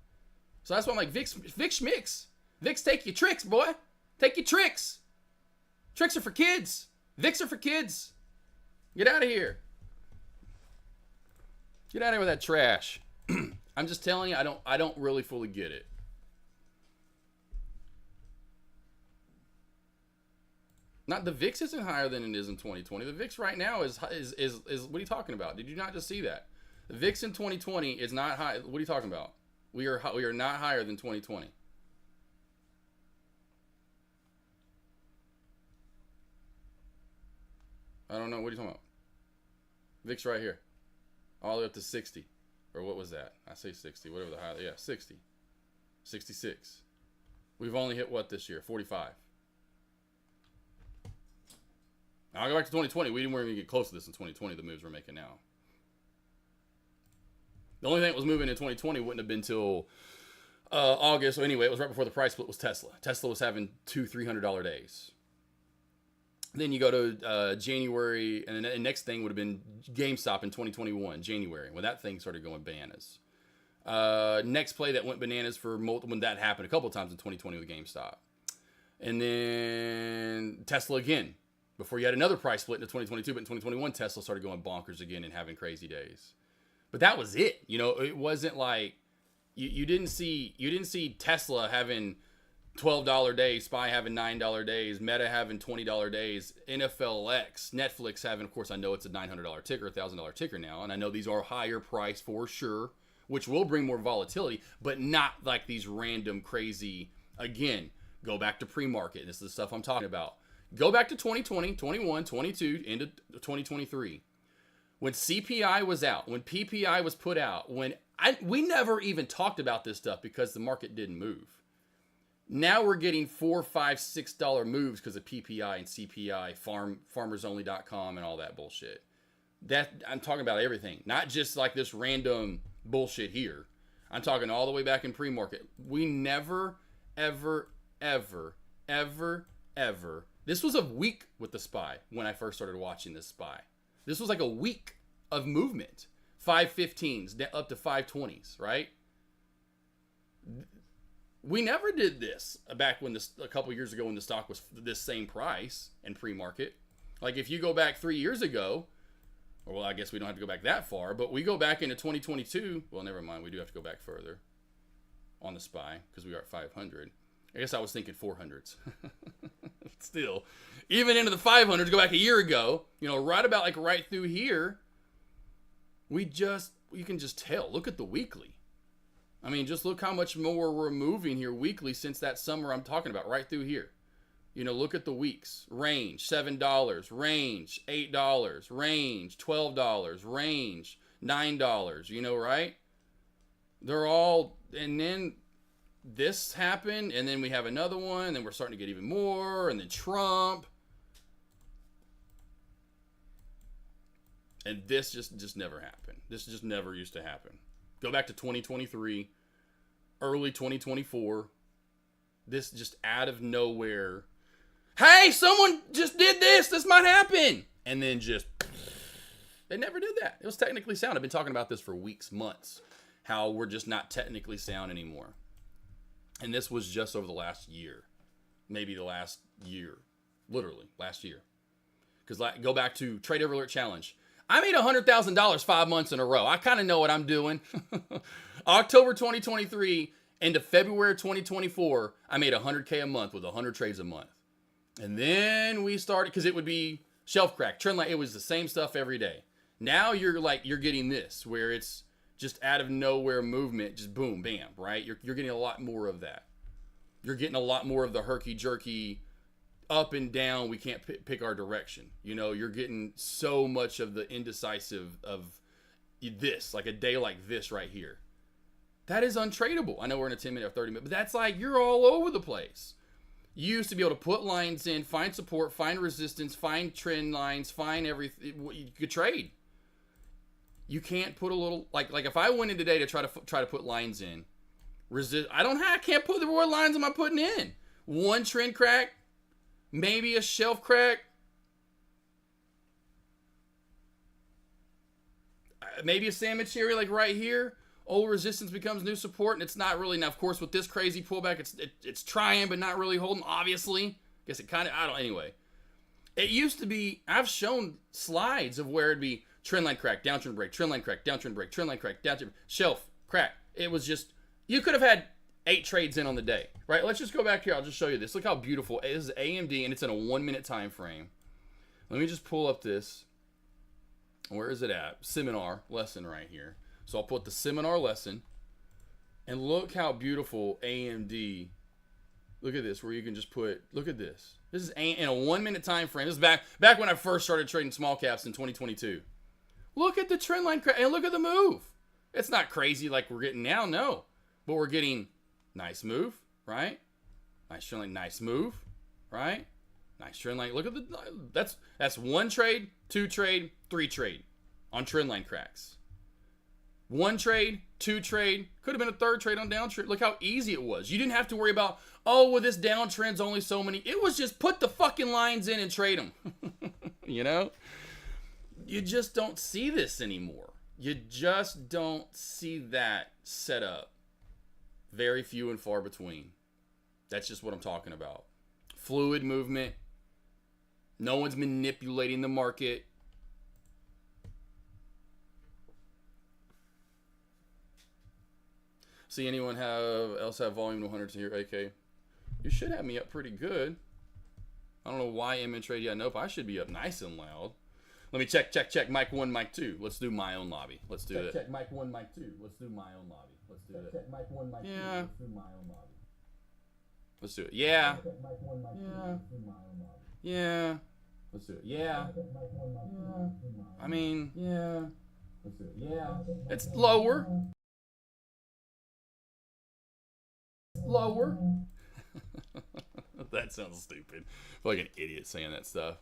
So that's why I'm like, VIX schmicks. VIX, take your tricks, boy. Take your tricks. Tricks are for kids. VIX are for kids. Get out of here. Get out of here with that trash. I'm just telling you, I don't really fully get it. Not the VIX isn't higher than it is in 2020. The VIX right now is what are you talking about? Did you not just see that? The VIX in 2020 is not high. What are you talking about? We are not higher than 2020. I don't know. What are you talking about? VIX right here. All the way up to 60. Or what was that? I say 60. Whatever the high. Yeah, 60. 66. We've only hit what this year? 45. I'll go back to 2020. We didn't even get close to this in 2020, the moves we're making now. The only thing that was moving in 2020 wouldn't have been till August. So anyway, it was right before the price split was Tesla. Tesla was having $200-$300 days. Then you go to January, and the next thing would have been GameStop in 2021, January, when that thing started going bananas. Next play that went bananas for when that happened a couple of times in 2020 with GameStop. And then Tesla again. Before you had another price split into 2022, but in 2021, Tesla started going bonkers again and having crazy days. But that was it. You know, it wasn't like you didn't see Tesla having $12 days, SPY having $9 days, Meta having $20 days, NFLX, Netflix having, of course, I know it's a $900 ticker, $1,000 ticker now, and I know these are higher price for sure, which will bring more volatility, but not like these random crazy. Again, go back to pre-market. This is the stuff I'm talking about. Go back to 2020, 21, 22, into 2023. When CPI was out, when PPI was put out, we never even talked about this stuff because the market didn't move. Now we're getting $4, $5, $6 moves because of PPI and CPI, farmersonly.com and all that bullshit. That I'm talking about everything, not just like this random bullshit here. I'm talking all the way back in pre-market. We never, ever, ever, ever, ever. This was a week with the SPY when I first started watching this SPY. This was like a week of movement. 515s up to 520s, right? We never did this back when a couple years ago when the stock was this same price in pre-market. Like if you go back 3 years ago, or well, I guess we don't have to go back that far, but we go back into 2022. Well, never mind. We do have to go back further on the SPY because we are at 500. I guess I was thinking 400s. Still, even into the 500s, go back a year ago, you know, right about like right through here, you can just tell. Look at the weekly. I mean, just look how much more we're moving here weekly since that summer I'm talking about, right through here. You know, look at the weeks. Range, $7. Range, $8. Range, $12. Range, $9. You know, right? They're all, and then this happened, and then we have another one, and then we're starting to get even more, and then Trump. And this just never happened. This just never used to happen. Go back to 2023, early 2024. This just out of nowhere. Hey, someone just did this. This might happen. And then just, they never did that. It was technically sound. I've been talking about this for weeks, months, how we're just not technically sound anymore. And this was just over the last year. Maybe the last year. Literally, last year. Because go back to Trade Every Alert Challenge. I made $100,000 5 months in a row. I kind of know what I'm doing. October 2023 into February 2024, I made $100K a month with 100 trades a month. And then we started, because it would be shelf crack, trend line. It was the same stuff every day. Now you're getting this, where it's just out of nowhere movement, just boom, bam, right? You're getting a lot more of that. You're getting a lot more of the herky-jerky, up and down, we can't pick our direction. You know, you're getting so much of the indecisive of this, like a day like this right here. That is untradeable. I know we're in a 10-minute or 30-minute, but that's like, you're all over the place. You used to be able to put lines in, find support, find resistance, find trend lines, find everything. You could trade. You can't put a little, like if I went in today to try to put lines in, I can't put the what lines am I putting in? One trend crack, maybe a shelf crack, maybe a sandwich area like right here. Old resistance becomes new support, and it's not really. Now, of course, with this crazy pullback, it's trying, but not really holding. Obviously, guess it kind of. Anyway, it used to be. I've shown slides of where it'd be trendline crack, downtrend break, trendline crack, downtrend break, trendline crack, downtrend shelf crack. It was just, you could have had 8 trades in on the day, right? Let's just go back here. I'll just show you this. Look how beautiful. This is AMD, and it's in a 1-minute time frame. Let me just pull up this. Where is it at? Seminar lesson right here. So I'll put the seminar lesson, and look how beautiful AMD. Look at this, where you can just put, look at this. This is in a 1-minute time frame. This is back when I first started trading small caps in 2022. Look at the trend line, and look at the move. It's not crazy like we're getting now, no. But we're getting nice move, right? Nice trend line, nice move, right? Nice trend line. Look at that's 1 trade, 2 trade, 3 trade on trend line cracks. 1 trade, 2 trade, could have been a 3rd trade on downtrend. Look how easy it was. You didn't have to worry about, oh, well, this downtrend's only so many. It was just put the fucking lines in and trade them. You know? You just don't see this anymore. You just don't see that set up. Very few and far between. That's just what I'm talking about. Fluid movement. No one's manipulating the market. See anyone else have volume 100 to your AK? You should have me up pretty good. I don't know why I'm in trade. Yeah, nope. I should be up nice and loud. Let me check. Mic 1, mic 2. Let's do my own lobby. Let's do it. Check. Mic 1, mic 2. Let's do my own lobby. Let's do it. Check. Mic 1, mic 2. Let's do my own lobby. Let's do it. Yeah. Mic 1, mic 2. Let's do my own lobby. Yeah. Let's do it. Yeah. I mean, yeah. Let's do it. Yeah. It's lower. Lower. That sounds stupid. I feel like an idiot saying that stuff.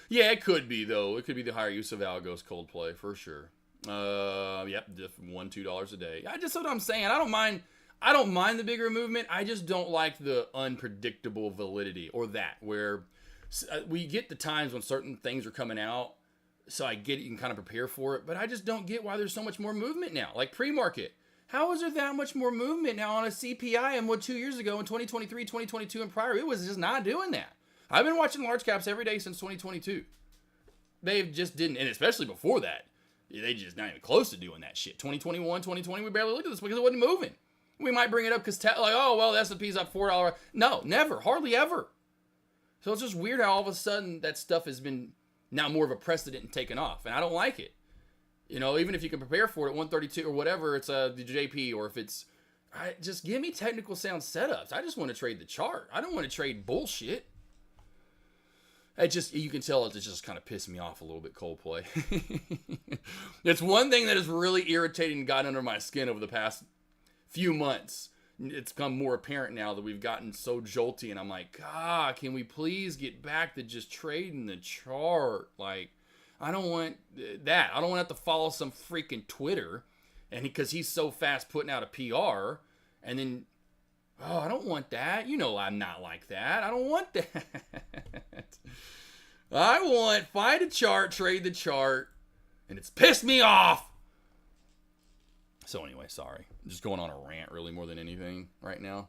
Yeah, it could be, though. It could be the higher use of algos Coldplay, for sure. Yep, $1-2 a day. That's what I'm saying. I don't mind the bigger movement. I just don't like the unpredictable validity, or that, where we get the times when certain things are coming out, so I get it, you can kind of prepare for it, but I just don't get why there's so much more movement now. Like pre-market. How is there that much more movement now on a CPI and what 2 years ago in 2023, 2022, and prior? It was just not doing that. I've been watching large caps every day since 2022. They just didn't, and especially before that, they just not even close to doing that shit. 2021, 2020, we barely looked at this because it wasn't moving. We might bring it up because, like, oh, well, the S&P's up $4. No, never, hardly ever. So it's just weird how all of a sudden that stuff has been now more of a precedent and taken off, and I don't like it. You know, even if you can prepare for it at 132 or whatever, it's the JP, or if it's, just give me technical sound setups. I just want to trade the chart. I don't want to trade bullshit. You can tell it's just kind of pissed me off a little bit, Coldplay. It's one thing that is really irritating and got under my skin over the past few months. It's become more apparent now that we've gotten so jolty, and I'm like, God, can we please get back to just trading the chart? Like, I don't want that. I don't want to have to follow some freaking Twitter, and because he's so fast putting out a PR, and then, I don't want that. You know I'm not like that. I don't want that. I want find a chart, trade the chart, and it's pissed me off. So anyway, sorry. I'm just going on a rant really more than anything right now.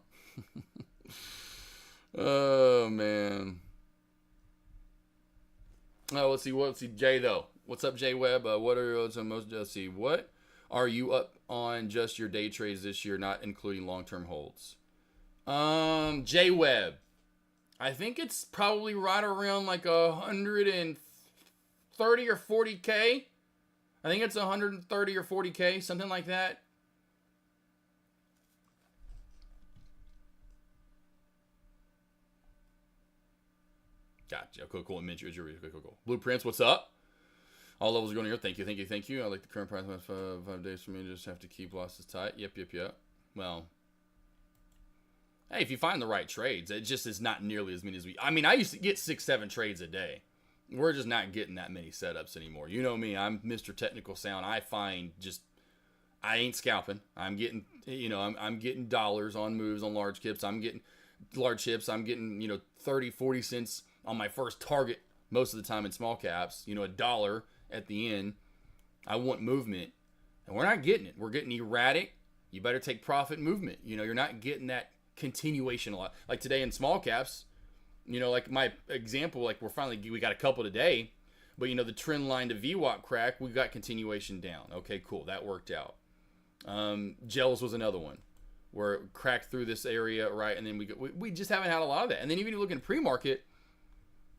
Oh, man. Oh, let's see. Jay, though. What's up, Jay Webb? What are some most, let's see. What are you up on just your day trades this year, not including long-term holds? Jay Webb. I think it's probably right around like 130 or 40K. I think it's 130 or 40K, something like that. Gotcha. Cool. Cool. Blueprints, what's up? All levels are going here. Thank you. I like the current price. 5 days for me. Just have to keep losses tight. Yep. Well, hey, if you find the right trades, it just is not nearly as many as I used to get 6-7 trades a day. We're just not getting that many setups anymore. You know me, I'm Mr. Technical Sound. I ain't scalping. I'm getting, I'm getting dollars on moves on large chips. I'm getting 30, 40 cents on my first target most of the time in small caps. $1 at the end. I want movement, and we're not getting it. We're getting erratic. You better take profit movement. You're not getting that continuation a lot. Like today in small caps, like my example, like we got a couple today, but the trend line to VWAP crack, we got continuation down. Okay, cool. That worked out. Gels was another one where it cracked through this area, right? And then we just haven't had a lot of that. And then even if you look in pre-market,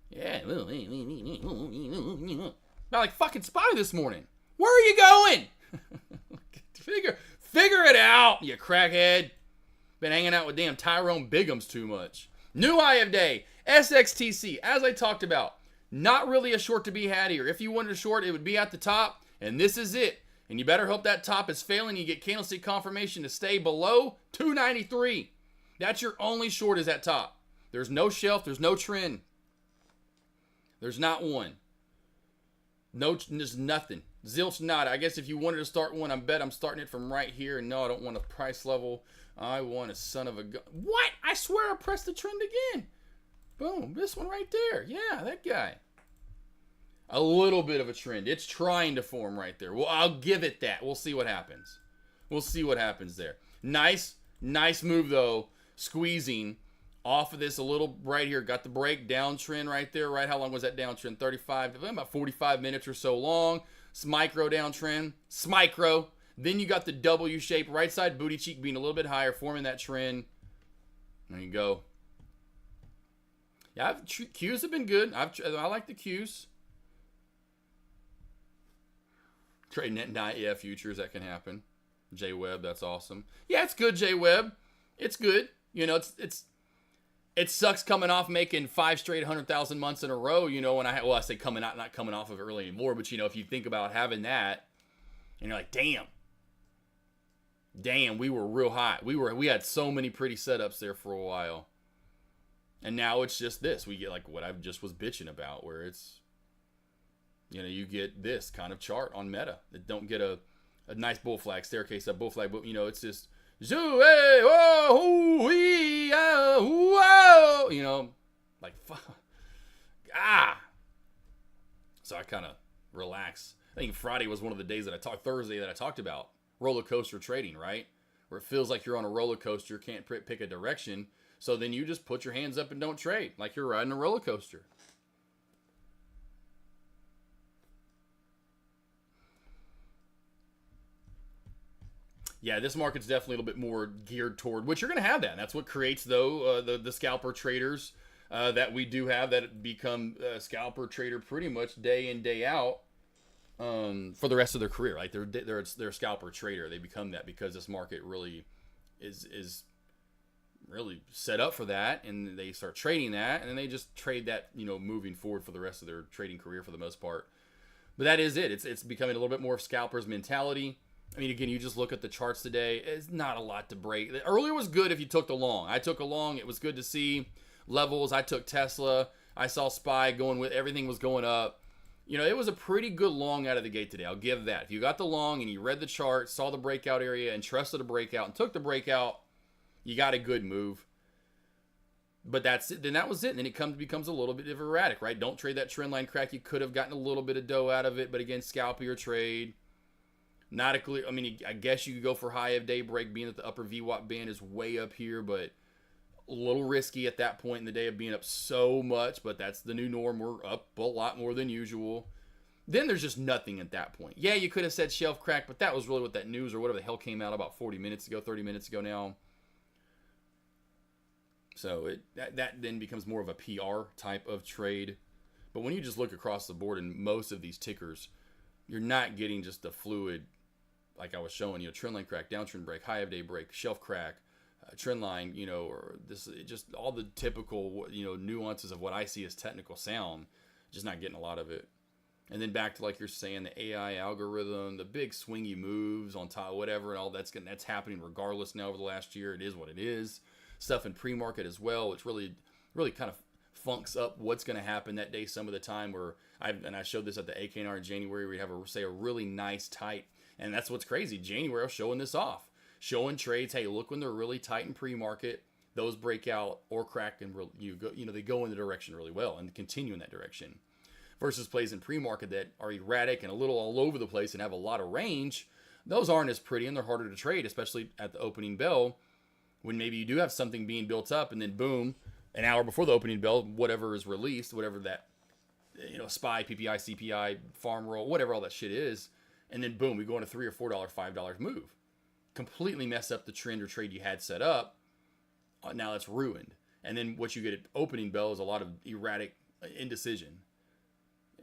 yeah, not like fucking SPY this morning. Where are you going? Figure it out, you crackhead. Been hanging out with damn Tyrone Biggums too much. New high of day, SXTC. As I talked about, not really a short to be had here. If you wanted a short, it would be at the top, and this is it. And you better hope that top is failing. You get candlestick confirmation to stay below 293. That's your only short is at top. There's no shelf. There's no trend. There's not one. No, there's nothing. Zilch nada. I guess if you wanted to start one, I bet I'm starting it from right here. And no, I don't want a price level. I want a son of a gun. What? I swear I pressed the trend again. Boom. This one right there. Yeah, that guy. A little bit of a trend. It's trying to form right there. Well, I'll give it that. We'll see what happens. We'll see what happens there. Nice move, though. Squeezing off of this a little right here. Got the break downtrend right there, right? How long was that downtrend? 35, about 45 minutes or so long. Micro downtrend. Smicro. Then you got the W shape, right side booty cheek being a little bit higher, forming that trend. There you go. Yeah, Qs have been good. I like the Qs. Trading at night, yeah, futures, that can happen. J Webb, that's awesome. Yeah, it's good, J Webb. It's good. It sucks coming off making 5 straight 100,000 months in a row. When I say coming out, not coming off of it early anymore, but if you think about having that, and you're like, damn, we were real hot. We had so many pretty setups there for a while, and now it's just this. We get like what I just was bitching about, where it's. You get this kind of chart on Meta. That don't get a nice bull flag, staircase up bull flag, but it's just zoo, hey, whoa, wee, whoa, like So I kind of relax. I think Friday was one of the days Thursday that I talked about roller coaster trading, right? Where it feels like you're on a roller coaster, can't pick a direction, so then you just put your hands up and don't trade, like you're riding a roller coaster. Yeah, this market's definitely a little bit more geared toward, which you're going to have that. And that's what creates, though, the scalper traders that we do have that become scalper trader pretty much day in, day out. for the rest of their career. Like they're a scalper trader. They become that because this market really is really set up for that, and they start trading that, and then they just trade that, you know, moving forward for the rest of their trading career for the most part. But that is it. It's becoming a little bit more of scalpers mentality. I mean, again, you just look at the charts today. It's not a lot to break. Earlier was good if you took the long. I took a long. It was good to see levels. I took Tesla. I saw SPY going with everything was going up. You know, it was a pretty good long out of the gate today. I'll give that. If you got the long and you read the chart, saw the breakout area, and trusted the breakout and took the breakout, you got a good move. But that's it. Then that was it. And then it becomes a little bit erratic, right? Don't trade that trend line crack. You could have gotten a little bit of dough out of it, but again, scalp your trade. Not a clear. I mean, I guess you could go for high of daybreak, being that the upper VWAP band is way up here, but a little risky at that point in the day of being up so much. But that's the new norm. We're up a lot more than usual. Then there's just nothing at that point. Yeah, you could have said shelf crack, but that was really what that news or whatever the hell came out about 40 minutes ago, 30 minutes ago now. So that then becomes more of a PR type of trade. But when you just look across the board in most of these tickers, you're not getting just the fluid, like I was showing you, trend line crack, downtrend break, high of day break, shelf crack, trend line, you know, or this, just all the typical, you know, nuances of what I see as technical sound, just not getting a lot of it. And then back to, like you're saying, the AI algorithm, the big swingy moves on top, whatever, and all that's happening regardless now over the last year. It is what it is. Stuff in pre-market as well, which really kind of funks up what's going to happen that day some of the time. Where I showed this at the AKNR in January, we have a really nice tight, and that's what's crazy. January I was showing this off, showing trades. Hey, look when they're really tight in pre-market, those break out or crack, and they go in the direction really well and continue in that direction. Versus plays in pre-market that are erratic and a little all over the place and have a lot of range. Those aren't as pretty and they're harder to trade, especially at the opening bell. When maybe you do have something being built up and then boom, an hour before the opening bell, whatever is released, whatever that, you know, SPY, PPI, CPI, farm roll, whatever all that shit is, and then boom, we go on a $3 or $4, $5 move. Completely mess up the trend or trade you had set up. Now it's ruined. And then what you get at opening bell is a lot of erratic indecision.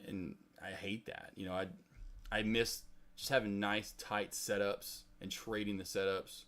And I hate that. You know, I miss just having nice, tight setups and trading the setups.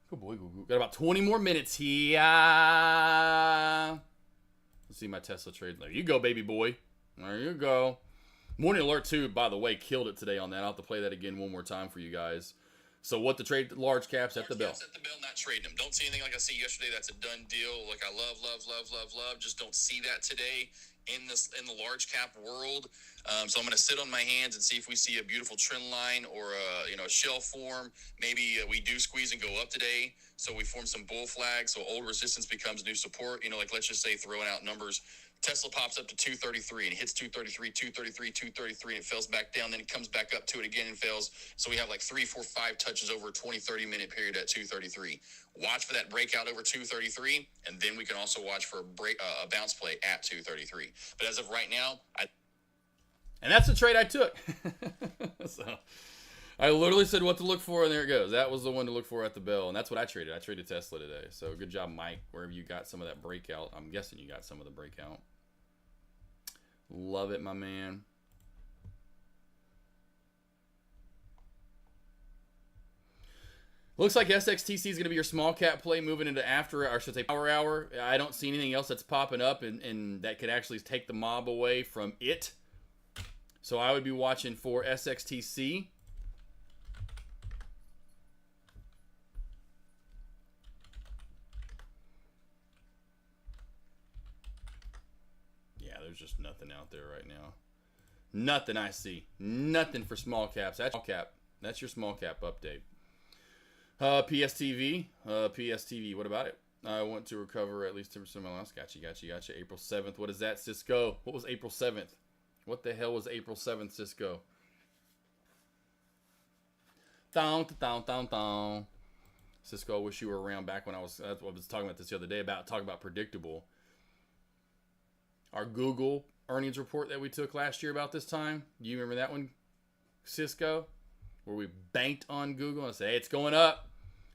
Good boy, got about 20 more minutes here. Let's see my Tesla trade. There you go, baby boy. There you go. Morning Alert 2, by the way, killed it today on that. I'll have to play that again one more time for you guys. So what the trade, large caps at the bell. Large caps at the bell, not trading them. Don't see anything like I see yesterday. That's a done deal. Like I love. Just don't see that today in the large cap world. So I'm going to sit on my hands and see if we see a beautiful trend line or a shelf form. Maybe we do squeeze and go up today. So we form some bull flags. So old resistance becomes new support. You know, like let's just say throwing out numbers. Tesla pops up to 233 and hits 233, 233, 233, and it fails back down. Then it comes back up to it again and fails. So we have like 3, 4, 5 touches over a 20, 30-minute period at 233. Watch for that breakout over 233, and then we can also watch for a bounce play at 233. But as of right now, and that's the trade I took. So I literally said what to look for, and there it goes. That was the one to look for at the bell, and that's what I traded. I traded Tesla today. So good job, Mike, wherever you got some of that breakout. I'm guessing you got some of the breakout. Love it, my man. Looks like SXTC is going to be your small cap play moving into after, or I should say power hour. I don't see anything else that's popping up and that could actually take the mob away from it. So I would be watching for SXTC. there's just nothing out there right now. Nothing I see. Nothing for small caps. That's small cap. That's your small cap update. PSTV. PSTV. What about it? I want to recover at least 10% of my loss. Gotcha. April 7th. What is that, Cisco? What was April 7th? What the hell was April 7th, Cisco? Thong. Cisco, I wish you were around back when I was talking about this the other day talking about predictable. Our Google earnings report that we took last year about this time. Do you remember that one, Cisco? Where we banked on Google and say, hey, it's going up.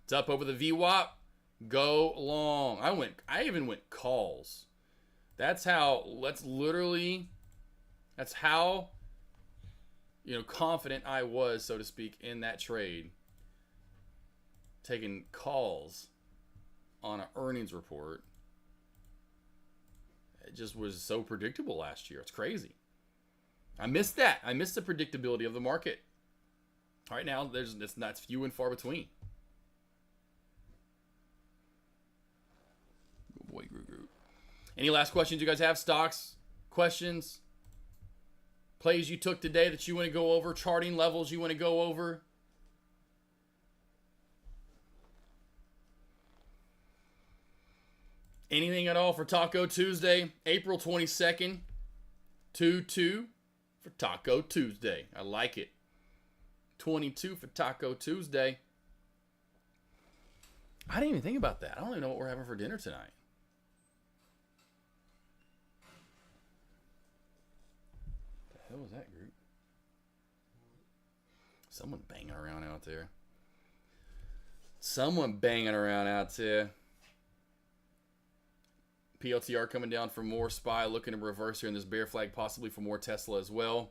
It's up over the VWAP. Go long. I even went calls. That's how confident I was, so to speak, in that trade. Taking calls on an earnings report. It just was so predictable last year. It's crazy. I missed that. I missed the predictability of the market. Right now, that's few and far between. Good boy, Groot. Any last questions you guys have? Stocks? Questions? Plays you took today that you want to go over? Charting levels you want to go over? Anything at all for Taco Tuesday? April 22nd. 2-2 for Taco Tuesday. I like it. 22 for Taco Tuesday. I didn't even think about that. I don't even know what we're having for dinner tonight. What the hell was that, group? Someone banging around out there. PLTR coming down for more. SPY looking to reverse here in this bear flag, possibly for more Tesla as well.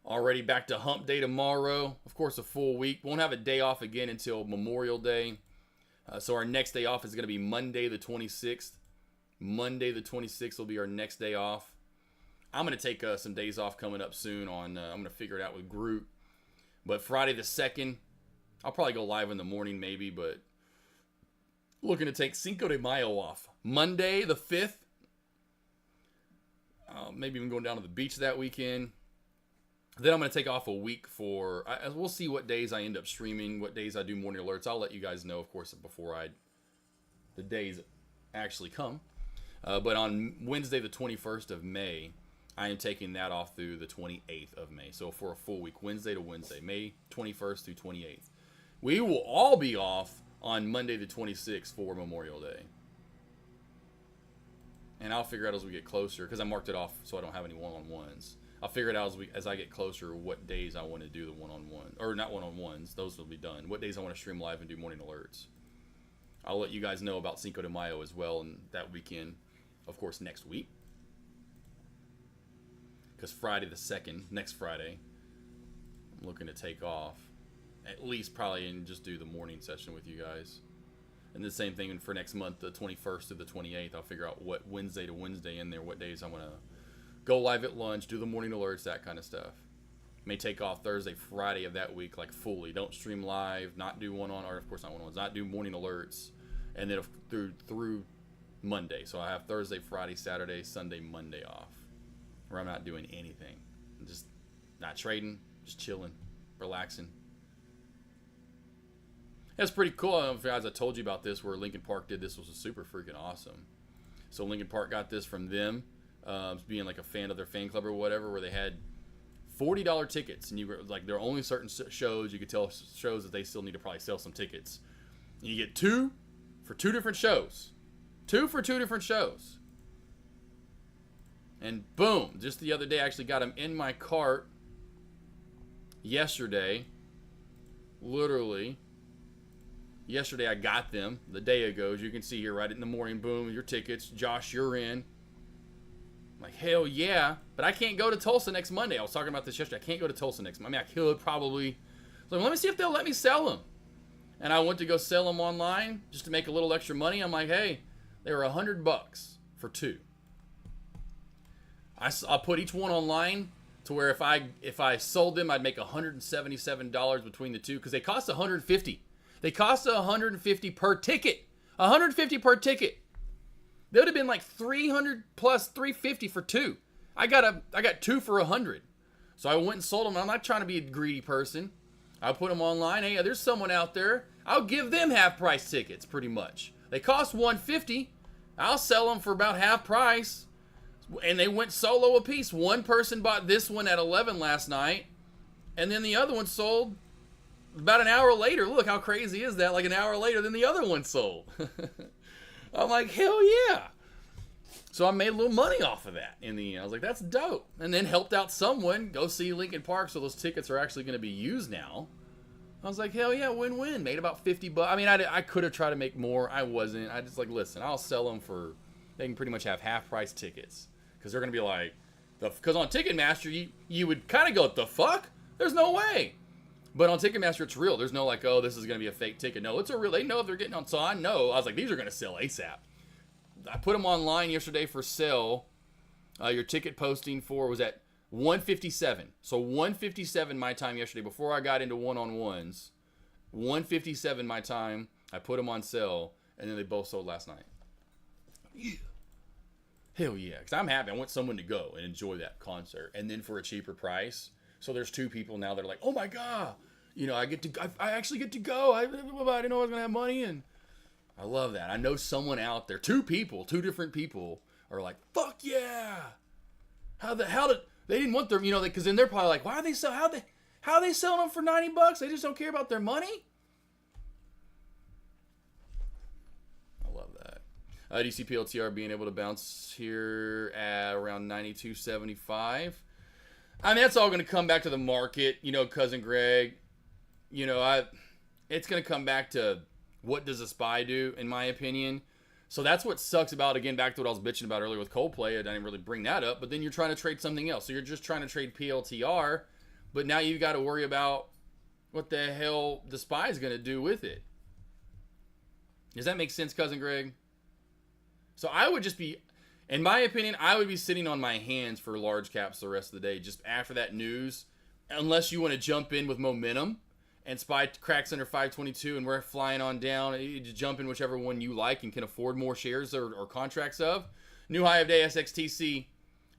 Already back to hump day tomorrow. Of course, a full week. Won't have a day off again until Memorial Day. So our next day off is going to be Monday the 26th. Monday the 26th will be our next day off. I'm going to take some days off coming up soon. I'm going to figure it out with Groot. But Friday the 2nd, I'll probably go live in the morning maybe, but looking to take Cinco de Mayo off. Monday the 5th. Maybe even going down to the beach that weekend. Then I'm going to take off a week for... we'll see what days I end up streaming, what days I do morning alerts. I'll let you guys know, of course, before the days actually come. But on Wednesday the 21st of May, I am taking that off through the 28th of May. So for a full week, Wednesday to Wednesday, May 21st through 28th. We will all be off on Monday the 26th for Memorial Day. And I'll figure out as we get closer, because I marked it off so I don't have any one-on-ones. I'll figure it out as I get closer what days I want to do the one-on-one. Or not one-on-ones, those will be done. What days I want to stream live and do morning alerts. I'll let you guys know about Cinco de Mayo as well, and that weekend, of course, next week. Because Friday the 2nd, next Friday, I'm looking to take off. At least probably and just do the morning session with you guys. And the same thing for next month, the 21st to the 28th. I'll figure out what Wednesday to Wednesday in there, what days I want to go live at lunch, do the morning alerts, that kind of stuff. May take off Thursday, Friday of that week, like fully. Don't stream live, not do or of course not one-on-ones, not do morning alerts, and then through Monday. So I have Thursday, Friday, Saturday, Sunday, Monday off, where I'm not doing anything. I'm just not trading, just chilling, relaxing. That's pretty cool. I don't know if guys, I told you about this, where Lincoln Park did this. Was super freaking awesome. So Lincoln Park got this from them, being like a fan of their fan club or whatever, where they had $40 tickets, and you were like, there are only certain shows you could tell shows that they still need to probably sell some tickets. And you get two for two different shows, and boom! Just the other day, I actually got them in my cart. Yesterday, literally. Yesterday I got them the day ago, as you can see here, right in the morning. Boom, your tickets. Josh, you're in. I'm like, hell yeah. But I can't go to Tulsa next Monday. I was talking about this yesterday. I can't go to Tulsa next Monday. I mean, I could probably. So let me see if they'll let me sell them. And I went to go sell them online just to make a little extra money. I'm like, hey, they were $100 for two. I put each one online to where if I sold them, I'd make $177 between the two, because they cost $150. They cost $150 per ticket. $150 per ticket. They would have been like 300 plus 350 for two. I got two for 100. So I went and sold them. I'm not trying to be a greedy person. I put them online. Hey, there's someone out there. I'll give them half price tickets, pretty much. They cost $150. I'll sell them for about half price. And they went solo a piece. One person bought this one at 11 last night, and then the other one sold about an hour later. Look, how crazy is that? Like an hour later, then the other one sold. I'm like, hell yeah. So I made a little money off of that in the end. I was like, that's dope. And then helped out someone go see Lincoln Park, so those tickets are actually going to be used now. I was like, hell yeah, win-win. Made about 50 bucks. I mean, I could have tried to make more. I wasn't. I just like, listen, I'll sell them for, they can pretty much have half-price tickets. Because they're going to be like, because on Ticketmaster, you would kind of go, the fuck? There's no way. But on Ticketmaster, it's real. There's no like, oh, this is going to be a fake ticket. No, it's a real, they know if they're getting on. So I know. I was like, these are going to sell ASAP. I put them online yesterday for sale. Your ticket posting for was at 157. So 157 my time yesterday before I got into one-on-ones. 157 my time. I put them on sale, and then they both sold last night. Yeah. Hell yeah, because I'm happy. I want someone to go and enjoy that concert, and then for a cheaper price. So there's two people now that are like, oh my god, you know, I actually get to go. I didn't know I was gonna have money, and I love that. I know someone out there, two different people are like, fuck yeah. How did they didn't want their, you know, because then they're probably like, why are they so how are they selling them for $90? They just don't care about their money. DC PLTR being able to bounce here at around 92.75. I mean, that's all going to come back to the market, you know, Cousin Greg. You know, it's going to come back to what does a SPY do, in my opinion. So that's what sucks about, again, back to what I was bitching about earlier with Coldplay. I didn't really bring that up, but then you're trying to trade something else. So you're just trying to trade PLTR, but now you've got to worry about what the hell the SPY is going to do with it. Does that make sense, Cousin Greg? So I would just be, in my opinion, I would be sitting on my hands for large caps the rest of the day, just after that news, unless you want to jump in with momentum and SPY cracks under 522 and we're flying on down. You just jump in whichever one you like and can afford more shares or contracts of. New high of day, SXTC.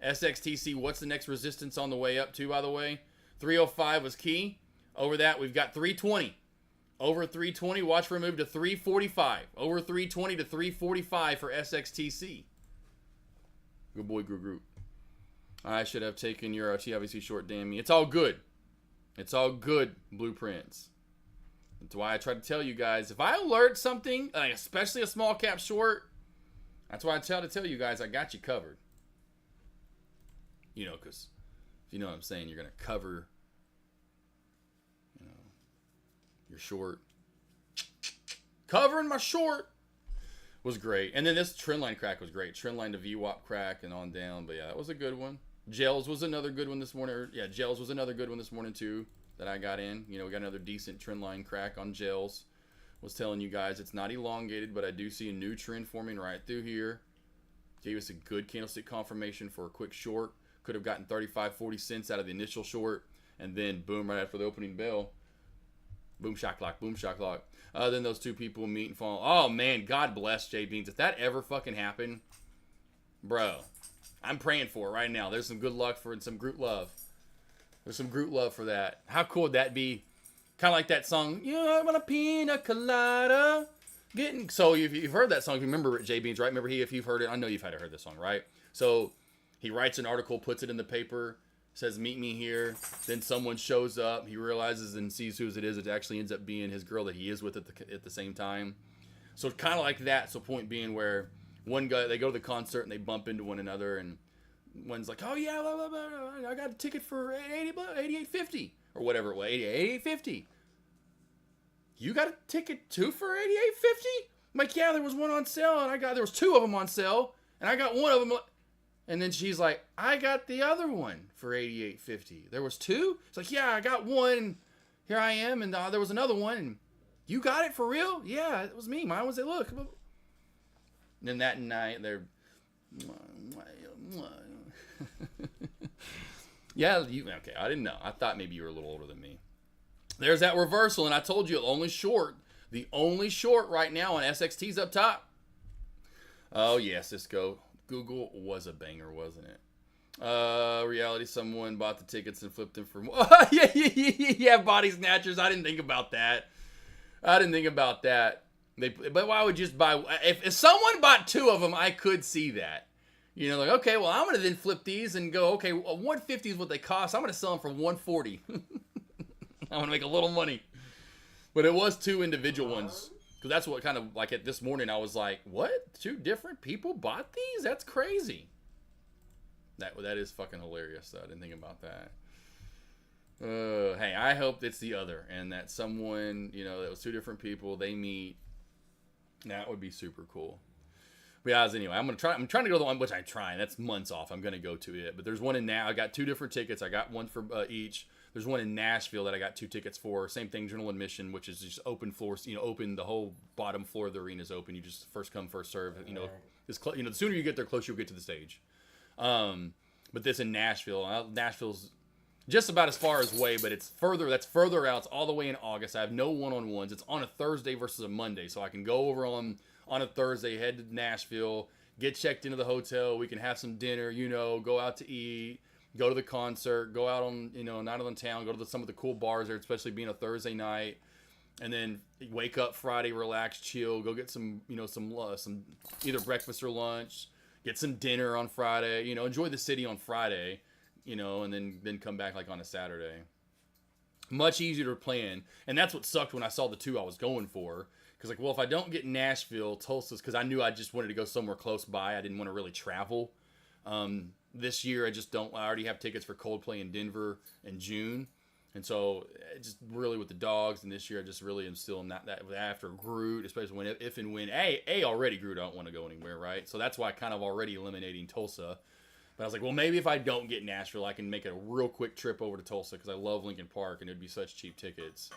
SXTC, what's the next resistance on the way up to, by the way? 305 was key. Over that, we've got 320. Over 320, watch for a move to 345. Over 320 to 345 for SXTC. Good boy, group. I should have taken your TIVC short, damn me. It's all good. It's all good, blueprints. That's why I try to tell you guys, if I alert something, like especially a small cap short, that's why I try to tell you guys I got you covered. You know, because if you know what I'm saying, you're going to cover your short. Covering my short was great. And then this trend line crack was great. Trend line to VWAP crack and on down. But yeah, that was a good one. Gels was another good one this morning. Yeah, Gels was another good one this morning too that I got in. You know, we got another decent trend line crack on Gels. Was telling you guys it's not elongated, but I do see a new trend forming right through here. Gave us a good candlestick confirmation for a quick short. Could have gotten 35-40 cents out of the initial short. And then boom, right after the opening bell. Boom, shock lock, boom, shock lock. Then those two people meet and fall. Oh, man, God bless Jay Beans. If that ever fucking happened, bro, I'm praying for it right now. There's some good luck for it and some Groot love. There's some Groot love for that. How cool would that be? Kind of like that song, yeah, I want a pina colada. So if you've heard that song, if you remember Jay Beans, right? Remember if you've heard it, I know you've had to heard this song, right? So he writes an article, puts it in the paper, says, meet me here. Then someone shows up. He realizes and sees whose it is. It actually ends up being his girl that he is with at the same time. So it's kind of like that. So point being where one guy, they go to the concert and they bump into one another. And one's like, oh, yeah, blah, blah, blah, I got a ticket for $88.50 or whatever it was, $88.50. You got a ticket too for $88.50? I'm like, yeah, there was one on sale. And there was two of them on sale. And I got one of them. And then she's like, I got the other one for $88.50. There was two? It's like, yeah, I got one. Here I am. And there was another one. And you got it for real? Yeah, it was me. Mine was it. Look. And then that night, they're... Yeah, okay, I didn't know. I thought maybe you were a little older than me. There's that reversal. And I told you, the only short right now on SXT's up top. Oh, yeah, Cisco. Google was a banger, wasn't it? Reality, someone bought the tickets and flipped them for more. Yeah, body snatchers. I didn't think about that. But why would you just buy? If someone bought 2 of them, I could see that. You know, like, okay, well, I'm going to then flip these and go, okay, 150 is what they cost. I'm going to sell them for 140. I want to make a little money. But it was 2 individual ones. Because that's what kind of, like, at this morning, I was like, what? 2 different people bought these? That's crazy. That is fucking hilarious, though. I didn't think about that. Hey, I hope it's the other. And that someone, you know, that was 2 different people, they meet. That would be super cool. But yeah, anyway, I'm trying to go to the one, which I'm trying. That's months off. I'm going to go to it. But there's one in now. I got 2 different tickets. I got one for each. There's one in Nashville that I got 2 tickets for. Same thing, general admission, which is just open floors. You know, open, the whole bottom floor of the arena is open. You just first come, first serve. You know, the sooner you get there, closer you'll get to the stage. But this in Nashville. Nashville's just about as far as way, but it's further. That's further out. It's all the way in August. I have no one-on-ones. It's on a Thursday versus a Monday, so I can go over on a Thursday, head to Nashville, get checked into the hotel. We can have some dinner, you know, go out to eat, go to the concert, go out on, you know, night on town, go to some of the cool bars there, especially being a Thursday night, and then wake up Friday, relax, chill, go get some, you know, some either breakfast or lunch, get some dinner on Friday, you know, enjoy the city on Friday, you know, and then come back like on a Saturday. Much easier to plan, and that's what sucked when I saw the 2 I was going for. Because, like, well, if I don't get Nashville, Tulsa's, because I knew I just wanted to go somewhere close by. I didn't want to really travel. This year, I already have tickets for Coldplay in Denver in June. And so, just really with the dogs, and this year, I just really am still not that after Groot, especially if and when already Groot, I don't want to go anywhere, right? So that's why I kind of already eliminating Tulsa. But I was like, well, maybe if I don't get Nashville, I can make a real quick trip over to Tulsa because I love Lincoln Park, and it'd be such cheap tickets.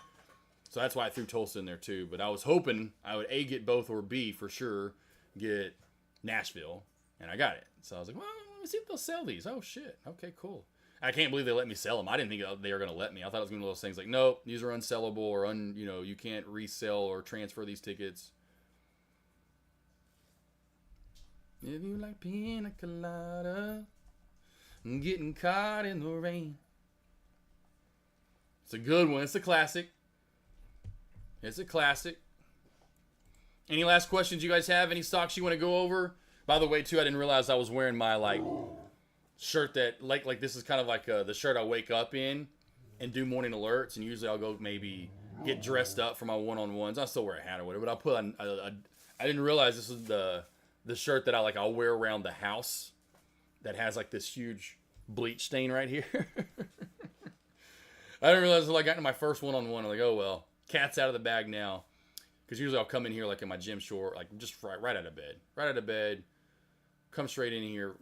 So that's why I threw Tulsa in there too. But I was hoping I would A, get both, or B, for sure, get Nashville. And I got it. So I was like, well, let me see if they'll sell these. Oh, shit. Okay, cool. I can't believe they let me sell them. I didn't think they were going to let me. I thought it was going to be one of those things like, nope, these are unsellable, or, you know, you can't resell or transfer these tickets. If you like pina colada, getting caught in the rain. It's a good one. It's a classic. It's a classic. Any last questions you guys have? Any stocks you want to go over? By the way, too, I didn't realize I was wearing my, like, shirt that, like this is kind of like the shirt I wake up in and do morning alerts. And usually I'll go maybe get dressed up for my one-on-ones. I still wear a hat or whatever, but I'll put on, I didn't realize this is the shirt that I'll wear around the house that has, like, this huge bleach stain right here. I didn't realize until I got into my first one-on-one. I'm like, oh, well. Cat's out of the bag now. Because usually I'll come in here like in my gym short, like just right out of bed. Right out of bed. Come straight in here,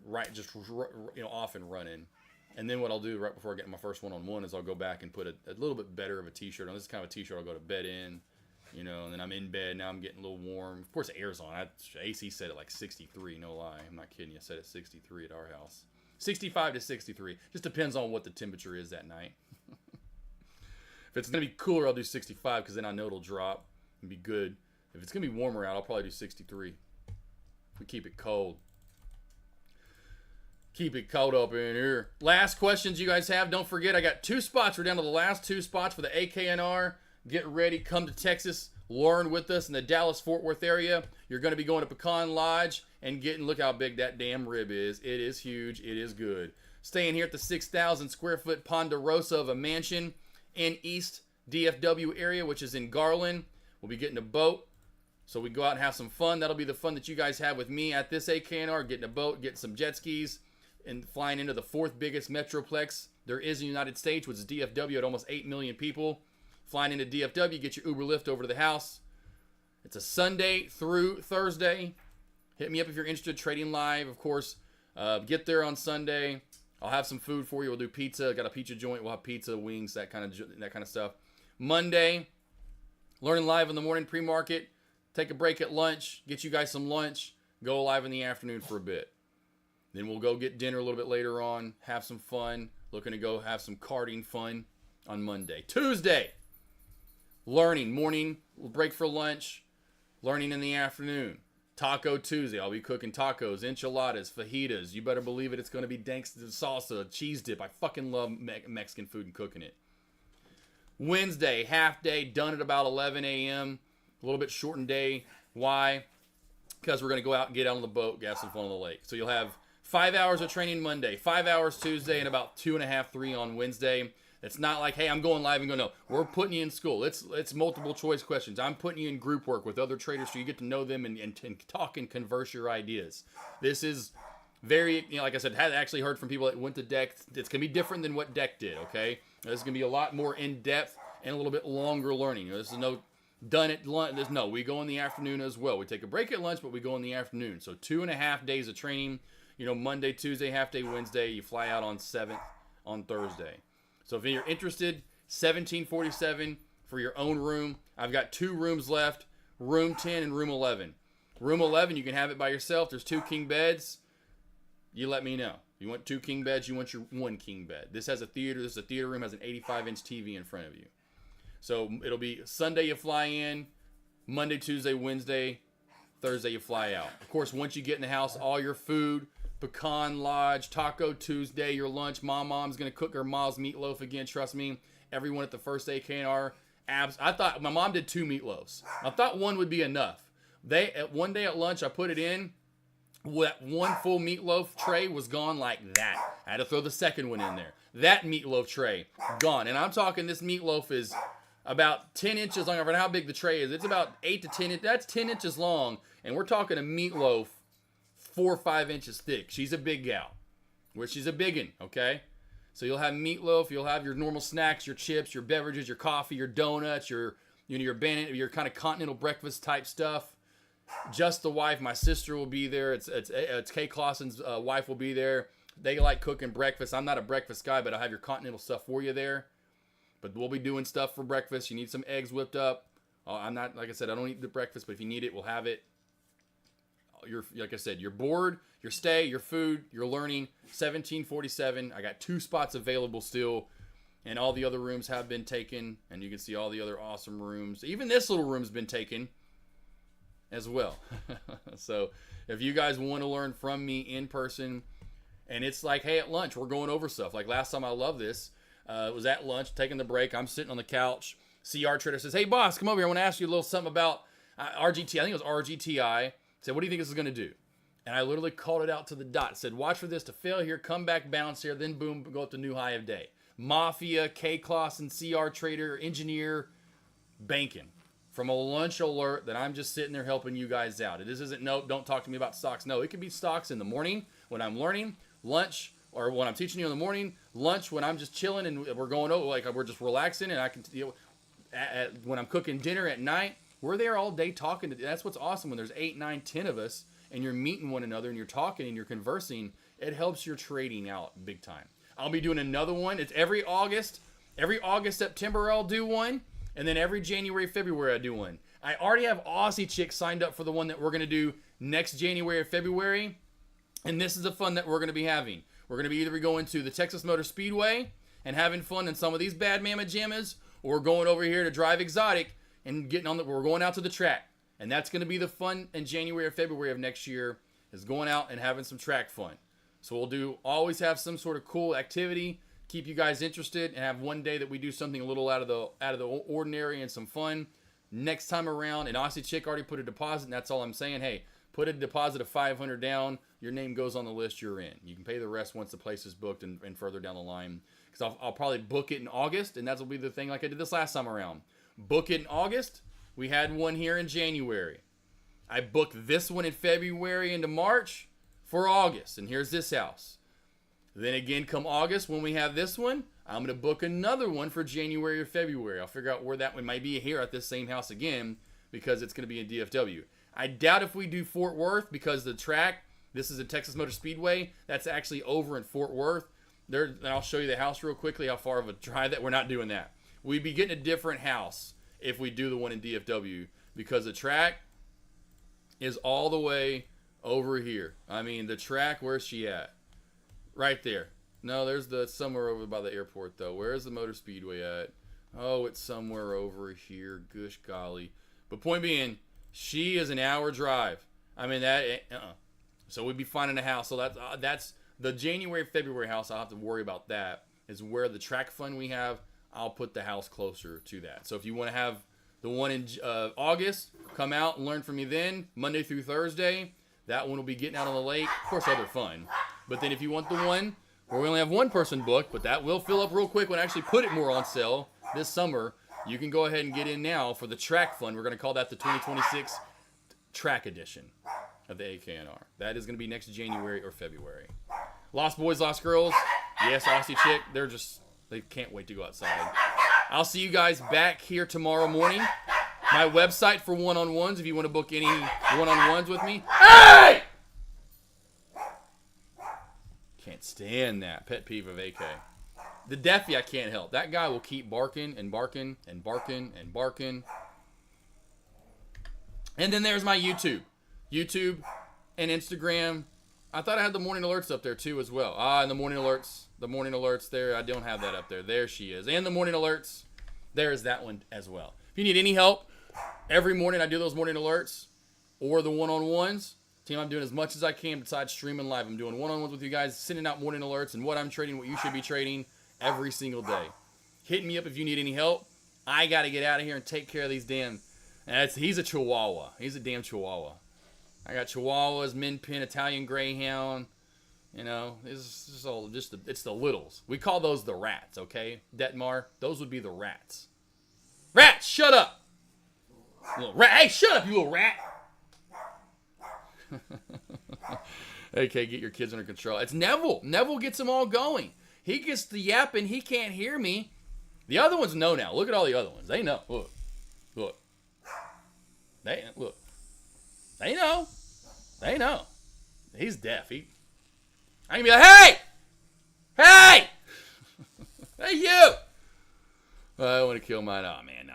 off and running. And then what I'll do right before I get my first one-on-one is I'll go back and put a little bit better of a t-shirt on. This is kind of a t-shirt I'll go to bed in. You know, and then I'm in bed. Now I'm getting a little warm. Of course, the air's on. AC set at like 63, no lie. I'm not kidding you. I set at 63 at our house. 65 to 63. Just depends on what the temperature is that night. If it's going to be cooler, I'll do 65 because then I know it'll drop and be good. If it's going to be warmer out, I'll probably do 63. We keep it cold. Keep it cold up in here. Last questions you guys have. Don't forget, I got 2 spots. We're down to the last 2 spots for the AKNR. Get ready. Come to Texas. Learn with us in the Dallas-Fort Worth area. You're going to be going to Pecan Lodge and look how big that damn rib is. It is huge. It is good. Staying here at the 6,000 square foot Ponderosa of a mansion in East DFW area, which is in Garland. We'll be getting a boat, so we go out and have some fun. That'll be the fun that you guys have with me at this AKNR, getting a boat, getting some jet skis, and flying into the 4th biggest metroplex there is in the United States, which is DFW at almost 8 million people. Flying into DFW, get your Uber Lyft over to the house. It's a Sunday through Thursday. Hit me up if you're interested. Trading live, of course. Get there on Sunday. I'll have some food for you. We'll do pizza. Got a pizza joint. We'll have pizza, wings, that kind of stuff. Monday, learning live in the morning, pre-market. Take a break at lunch. Get you guys some lunch. Go live in the afternoon for a bit. Then we'll go get dinner a little bit later on. Have some fun. Looking to go have some karting fun on Monday. Tuesday, learning morning. We'll break for lunch. Learning in the afternoon. Taco Tuesday, I'll be cooking tacos, enchiladas, fajitas. You better believe it. It's going to be dank salsa, cheese dip. I fucking love Mexican food and cooking it. Wednesday, half day, done at about 11 a.m. A little bit shortened day. Why? Because we're going to go out and get out on the boat, gas some fun on the lake. So you'll have 5 hours of training Monday, 5 hours Tuesday, and about 2.5, 3 on Wednesday. It's not like, hey, I'm going live and going, no, we're putting you in school. It's multiple choice questions. I'm putting you in group work with other traders so you get to know them and talk and converse your ideas. This is very, like I said, had actually heard from people that went to deck. It's going to be different than what deck did, okay? This is going to be a lot more in-depth and a little bit longer learning. This is no done at lunch. No, we go in the afternoon as well. We take a break at lunch, but we go in the afternoon. So 2.5 days of training, Monday, Tuesday, half day Wednesday. You fly out on 7th on Thursday. So if you're interested, $17.47 for your own room. I've got 2 rooms left, room 10 and room 11. Room 11, you can have it by yourself. There's 2 king beds. You let me know. You want 2 king beds, you want your 1 king bed. This has a theater. This is a theater room, has an 85-inch TV in front of you. So it'll be Sunday you fly in, Monday, Tuesday, Wednesday, Thursday you fly out. Of course, once you get in the house, all your food, Pecan Lodge, Taco Tuesday, your lunch. Mom's going to cook her Ma's meatloaf again. Trust me, everyone at the first AKNR, I thought my mom did 2 meatloafs. I thought 1 would be enough. One day at lunch, I put it in. That 1 full meatloaf tray was gone like that. I had to throw the second one in there. That meatloaf tray, gone. And I'm talking this meatloaf is about 10 inches long. I don't know how big the tray is. It's about 8 to 10 inches. That's 10 inches long. And we're talking a meatloaf 4 or 5 inches thick. She's a big gal. She's a biggin, okay? So you'll have meatloaf. You'll have your normal snacks, your chips, your beverages, your coffee, your donuts, your kind of continental breakfast type stuff. Just the wife, my sister will be there. It's Kay Clausen's wife will be there. They like cooking breakfast. I'm not a breakfast guy, but I'll have your continental stuff for you there. But we'll be doing stuff for breakfast. You need some eggs whipped up. I'm not, like I said, I don't eat the breakfast, but if you need it, we'll have it. Like I said, your board, your stay, your food, your learning, $17.47. I got 2 spots available still, and all the other rooms have been taken, and you can see all the other awesome rooms. Even this little room's been taken as well. So if you guys want to learn from me in person, and it's like, hey, at lunch, we're going over stuff. Like last time, I love this. It was at lunch, taking the break. I'm sitting on the couch. CR Trader says, hey, boss, come over here. I want to ask you a little something about RGT. I think it was RGTI. Said, what do you think this is going to do? And I literally called it out to the dot. Said, watch for this to fail here, come back, bounce here, then boom, go up to new high of day. Mafia, K Clausen, CR Trader, engineer, banking. From a lunch alert that I'm just sitting there helping you guys out. This isn't, nope, don't talk to me about stocks. No, it could be stocks in the morning when I'm learning, lunch, or when I'm teaching you in the morning, lunch when I'm just chilling and we're going over, like we're just relaxing, and I can, when I'm cooking dinner at night, we're there all day talking. That's what's awesome when there's 8, 9, 10 of us and you're meeting one another and you're talking and you're conversing. It helps your trading out big time. I'll be doing another one. It's every August, September I'll do one. And then every January, February I do one. I already have Aussie chicks signed up for the one that we're going to do next January or February. And this is the fun that we're going to be having. We're going to be either going to the Texas Motor Speedway and having fun in some of these bad mama jammas, or we're going over here to Drive Exotic and we're going out to the track. And that's going to be the fun in January or February of next year, is going out and having some track fun. So we'll always have some sort of cool activity, keep you guys interested, and have one day that we do something a little out of the ordinary and some fun. Next time around, an Aussie chick already put a deposit, and that's all I'm saying. Hey, put a deposit of $500 down. Your name goes on the list. You're in. You can pay the rest once the place is booked and further down the line. Because I'll probably book it in August, and that'll be the thing like I did this last time around. Book it in August. We had one here in January. I booked this one in February into March for August, and here's this house. Then again, come August, when we have this one, I'm going to book another one for January or February. I'll figure out where that one might be here at this same house again, because it's going to be in DFW. I doubt if we do Fort Worth, because the track, this is a Texas Motor Speedway, that's actually over in Fort Worth. And I'll show you the house real quickly, how far of a drive that. We're not doing that. We'd be getting a different house if we do the one in DFW, because the track is all the way over here. I mean, the track, where's she at? Right there. No, there's somewhere over by the airport, though. Where's the Motor Speedway at? Oh, it's somewhere over here. Gosh golly. But point being, she is an hour drive. I mean, that, So we'd be finding a house. So that's the January, February house. I'll have to worry about that. Is where the track fund we have, I'll put the house closer to that. So if you want to have the one in August, come out and learn from me then, Monday through Thursday. That one will be getting out on the lake. Of course, other fun. But then if you want the one where we only have one person booked, but that will fill up real quick when I actually put it more on sale this summer, you can go ahead and get in now for the track fund. We're going to call that the 2026 track edition of the AKNR. That is going to be next January or February. Lost Boys, Lost Girls. Yes, Aussie Chick. They can't wait to go outside. I'll see you guys back here tomorrow morning. My website for one-on-ones, if you want to book any one-on-ones with me. Hey! Can't stand that. Pet peeve of AK. The deafy I can't help. That guy will keep barking and barking and barking and barking. And then there's my YouTube. YouTube and Instagram. I thought I had the morning alerts up there too as well. And the morning alerts. The morning alerts there. I don't have that up there. There she is. And the morning alerts. There is that one as well. If you need any help, every morning I do those morning alerts or the one-on-ones. Team, I'm doing as much as I can besides streaming live. I'm doing one-on-ones with you guys, sending out morning alerts and what I'm trading, what you should be trading every single day. Hit me up if you need any help. I got to get out of here and take care of these damn... He's a Chihuahua. He's a damn Chihuahua. I got Chihuahuas, Min Pin, Italian Greyhound. You know, it's just all it's the littles. We call those the rats, okay? Detmar, those would be the rats. Rats, shut up! Little rat. Hey, shut up, you little rat! Okay, get your kids under control. It's Neville. Neville gets them all going. He gets the yapping. He can't hear me. The other ones know now. Look at all the other ones. They know. Look. Look. Look. They know. They know. He's deaf. I can be like, hey! Hey! Hey, you! I want to kill mine. Oh, man, no.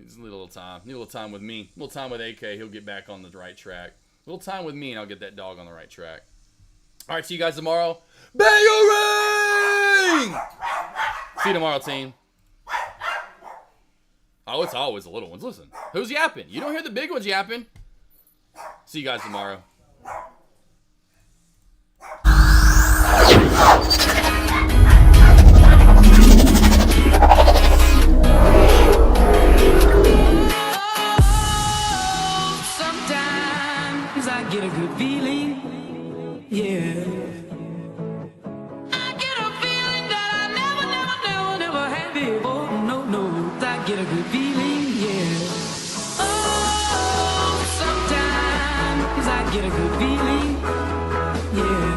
Just a little time. Need a little time with me. A little time with AK. He'll get back on the right track. A little time with me, and I'll get that dog on the right track. All right, see you guys tomorrow. Bangarang! See you tomorrow, team. Oh, it's always the little ones. Listen, who's yapping? You don't hear the big ones yapping. See you guys tomorrow. Sometimes I get a good feeling, yeah. I get a feeling that I never had before. No, I get a good feeling, yeah. Oh, sometimes I get a good feeling, yeah.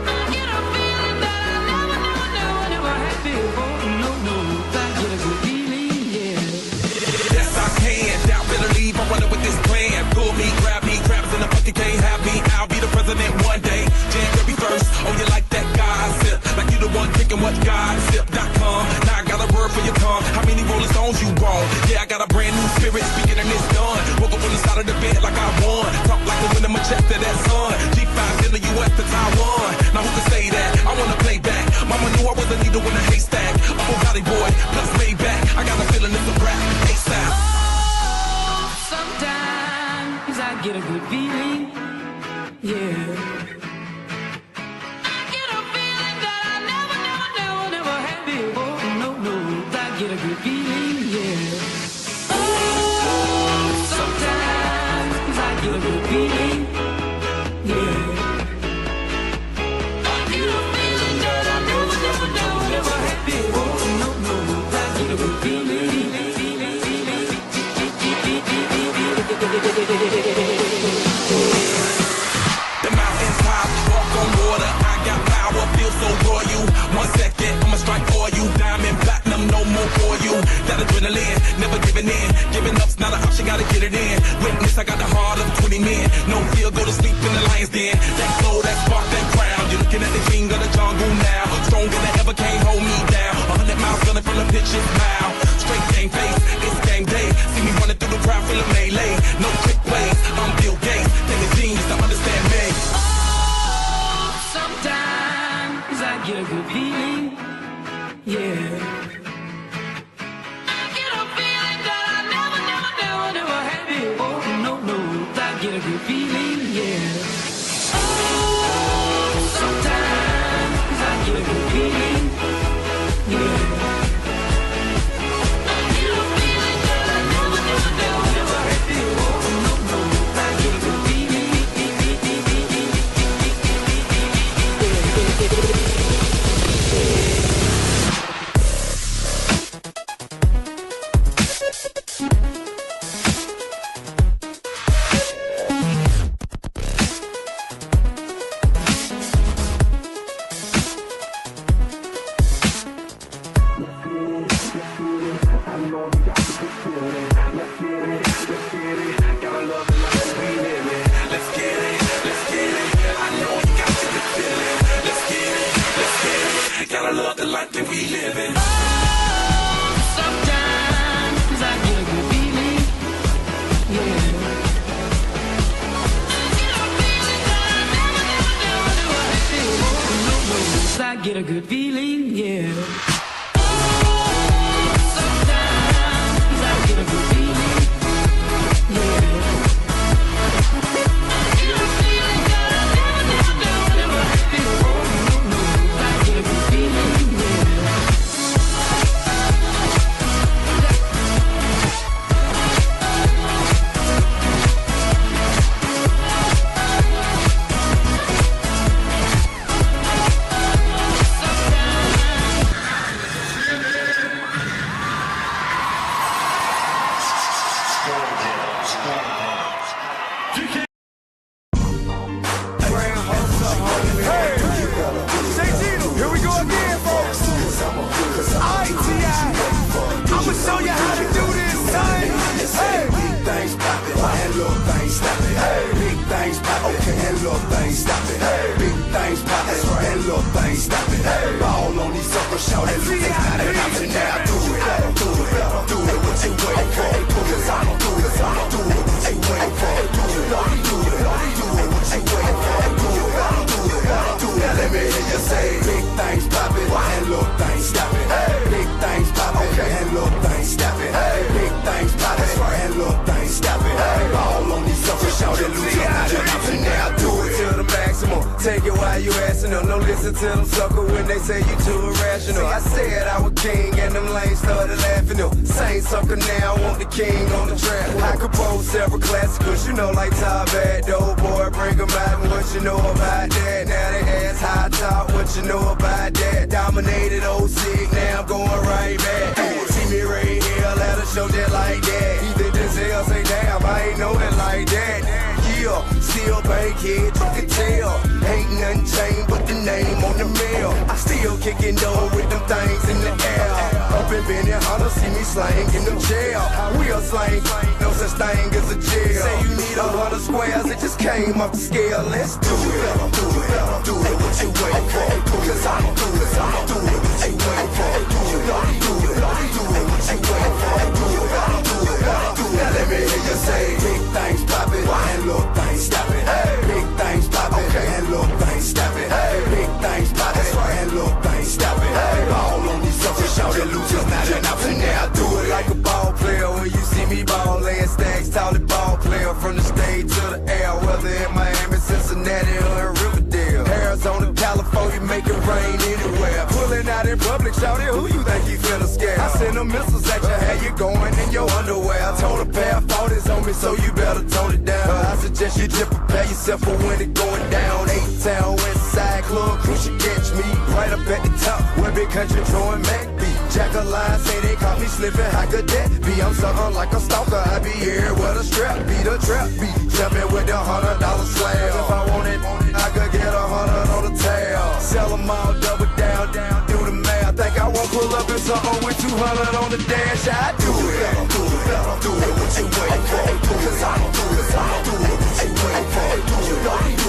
I get a feeling that I never had before. No, I get a good feeling, yeah. Yes, I can. Doubt, better leave. I'm running with this plan. Pull me, grab me, crabs in the bucket can't have me. I'll be the president one day. January 1st. Oh, you like that gossip? Like you the one picking what gossip.com. Now I got a word for your tongue. How many Rolling Stones you want? Yeah, I got a brand new spirit speaking and it's done. Woke up on the side of the bed like I won. Talk like the wind in my chest to that sun. G5 in the US to Taiwan. Now who can say that? I wanna play back. Mama knew I was a needle in a haystack. A Bugatti boy, plus Maybach. I got a feeling it's a rap. ASAP. Oh, sometimes I get a good feeling, yeah. I get a feeling that I never had before. No, I get a good feeling, yeah. Oh, sometimes I get a good feeling, yeah. I get a feeling that I never had before. No, I get a good feeling. The mountains top, walk on water. I got power, feel so royal. 1 second, I'ma strike for you. Diamond, platinum, no more for you. That adrenaline, never giving in. Giving up's not an option, gotta get it in. Witness, I got the heart of 20 men. No fear, go to sleep in the lion's den. That glow, that spark, that crown. You're looking at the king of the jungle now. Stronger than ever, can't hold me down. 100 miles gunning from the pitch's mouth. Straight game face, it's game day. See me running through the crowd, feeling melee. No trick plays, I'm Bill Gates. Take a genius to understand me. Oh, sometimes I get a good feeling, yeah. I get a feeling that I never had before. No, I gotta love the life that we live in. Sometimes I get a good feeling, yeah. I get a good feeling, yeah. Sometimes I get a good feeling, yeah. I get a feeling that I never feel. I get a good feeling, yeah. Show you how to do this, son. Hey, big things poppin', and little things stoppin'. Hey, big things poppin', and little things stoppin'. Hey, big things poppin', and little things stoppin'. Hey, ball on these suckers, shout it, look, it's not an option now. Do it, do it, do it, what you waiting for? Cause I don't do it, I don't do it, what you waiting for? Do it, do it, do it, what you waiting for? Do it, do it, do it. Now let me hear you say, big things poppin', and little things stoppin'. Hey, big things poppin', and little things stoppin'. Hey, big things poppin', and little things stoppin'. Hey, all on these suckers, shout it, lose your mind, and now do it to the maximum. Take it while you asking them. Don't listen to them sucker when they say you too irrational. I said I was king and them lanes started laughing them. Same sucker now, want the king on the track. I compose several classicals, you know, like Top Bad, Dope Boy, bring them out. And what you know about that? Now they ask high top, what you know about that? Dominated old sick, now I'm going right back. See me right here, let her show that like that. Even Denzel say, damn, I ain't know it like that. Yeah, still bankhead, you can tell. Ain't nothing changed but the name on the mail. I still kicking door with them things in the air. Up in Benny Hunter, see me slang in them jail. We a slang, no such thing as a jail. Say you need 100 squares, it just came off the scale. Let's do it, do it, do it, what you waiting for? Cause I don't do it, I don't do it, what you waiting for? Do it, do it, do it, what you waiting for? Do it, do it, do it. Now let me hear you say, big things poppin', and little things stoppin'. Hey, big things poppin', and little things stoppin'. Hey, big things poppin', and little things stoppin'. Hey, ball on these suckers, shout it, lose just not enough, and now do it like a ball player. When you see me ball, laying stacks, tall ball player from the stage to the air, whether in Miami, Cincinnati, or in Riverdale, Arizona, California, make it rain anywhere. Pulling out in public, shout it, who you think you finna scare? I send them missiles at you, how you going in your underwear? I told a pair of 40s on me, so you better tone it down. I suggest you just prepare yourself for when it going down. 8-Town, West Side Club, crew should catch me right up at the top, where big country throwing Mac beat. Jack a line, say they caught me slipping, how could that be? I'm something like a stalker, I be here where the strap be, the trap be. Jumping with the $100 slab. If I want it, I could get 100 on the tab. Sell them all, double down, do the math. Think I won't pull up in something with 200 on the dash? I do it, do it, do it, what you waiting for? Cause I don't do it, I don't do it, what you waiting for? Do it, do it,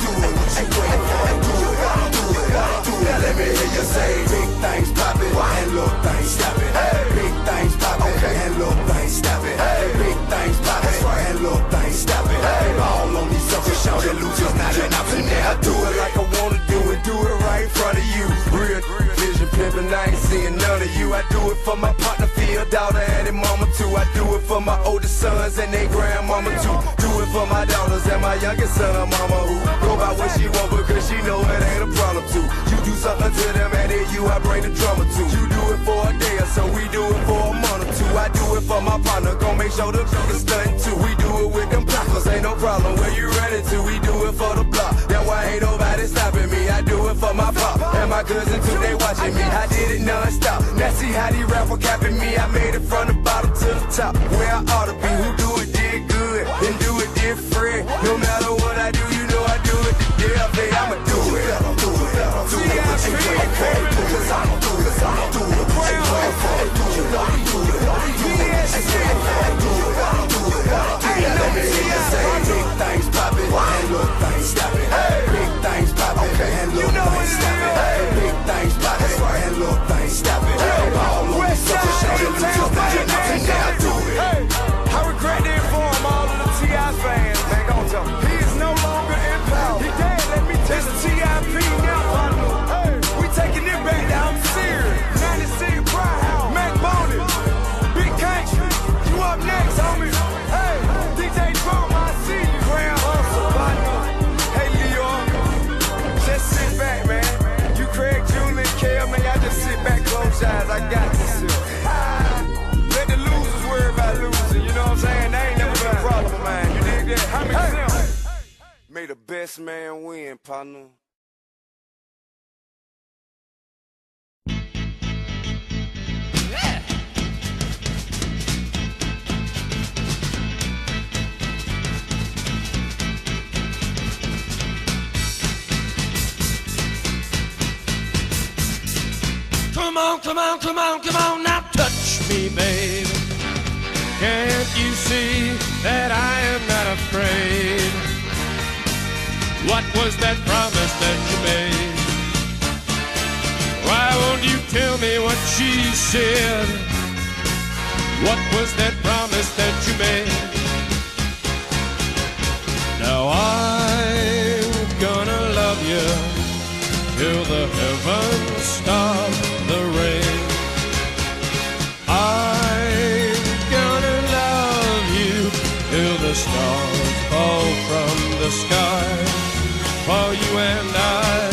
do it, what you waiting for? Do it, do it, do it. Now let me hear you say, big things poppin', and little things stoppin'. Hey, big things poppin', and little things stoppin'. Hey, big things poppin', and little things stoppin'. Hey, all on these suckers, shout it, lose just not enough, and now I do it like I wanna do it right in front of you. Real vision pimpin', I ain't seeing none of you. I do it for my partner, Phil, daughter, and his mama too. I do it for my oldest sons and their grandmama too. Do it for my daughters and my youngest son, mama, who go by what she want because she know it ain't a problem too. You do something to them and then you, I bring the drama to. You do it for a day or so, we do it for a month or two. I do it for my partner, gon' make sure the niggas stunt too. We do it with them blockers, ain't no problem where you running to. We do it for the block, that's why ain't nobody stopping me. I do it for my pop and my cousin too, they watching me. I did it non-stop, now see how these rappers capping me. I made it from the bottom to the top, where I ought to be. Who do it did good, and do it different. No matter what I do, you know I do it the damn day. I'ma do it, do it, do it, what you waiting for? Cause I don't do it, I don't do it, what you waiting for? Do it, do it, do it, what you waiting for? Do it, do it, do it. Let me hear you say, big things poppin', and little things stoppin'. Big things poppin', and little things stoppin'. Big things poppin', May the best man win, partner. Come on, come on, come on, come on, now touch me, baby. Can't you see that I am not afraid? What was that promise that you made? Why won't you tell me what she said? What was that promise that you made? Now I'm gonna love you till the heavens stop the rain. I'm gonna love you till the stars fall from the sky for you and I.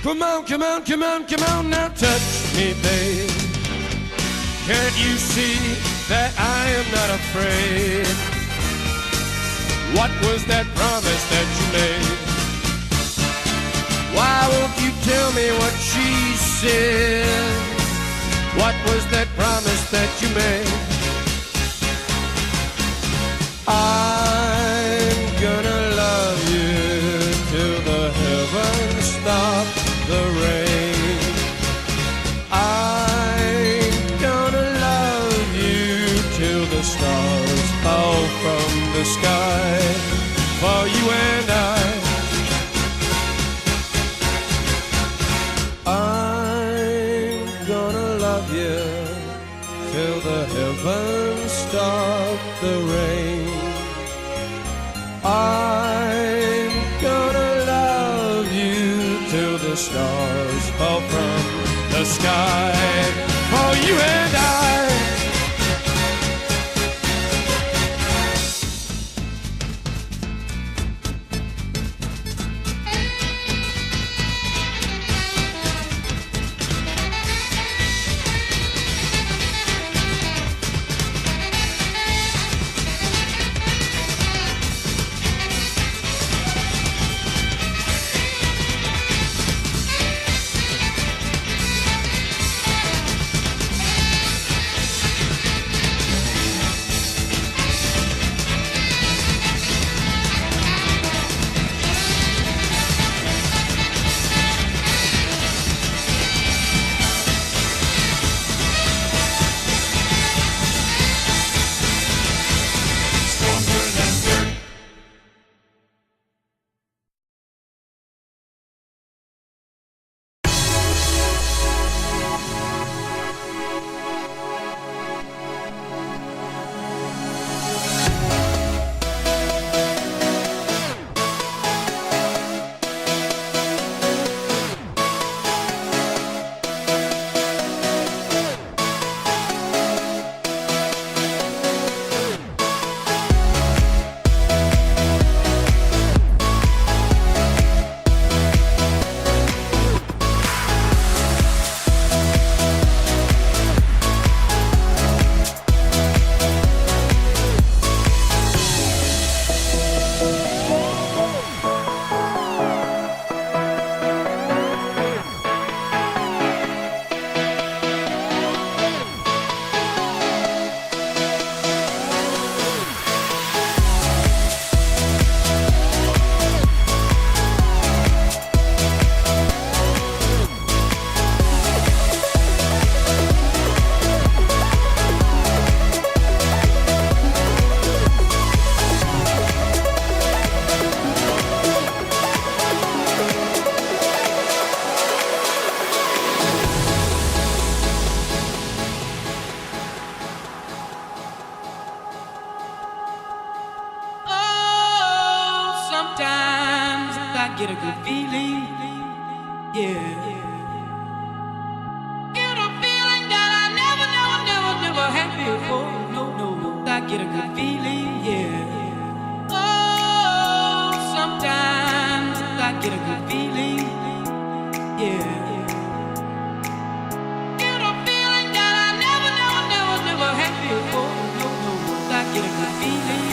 Come on, come on, come on, come on, now touch me, babe. Can't you see that I am not afraid? What was that promise that you made? Why won't you tell me what she said? What was that promise that you made? I'm gonna love you till the heavens stop the rain. I'm gonna love you till the stars fall from the sky for you and I'm gonna love you till the heavens stop the rain. I'm gonna love you till the stars fall from the sky for you and I. get a good feeling, yeah. Get a feeling that I never had before. No, I get a good feeling, yeah. Oh, get a good feeling. Yeah. Get a feeling that I never had before. No, I get a good feeling.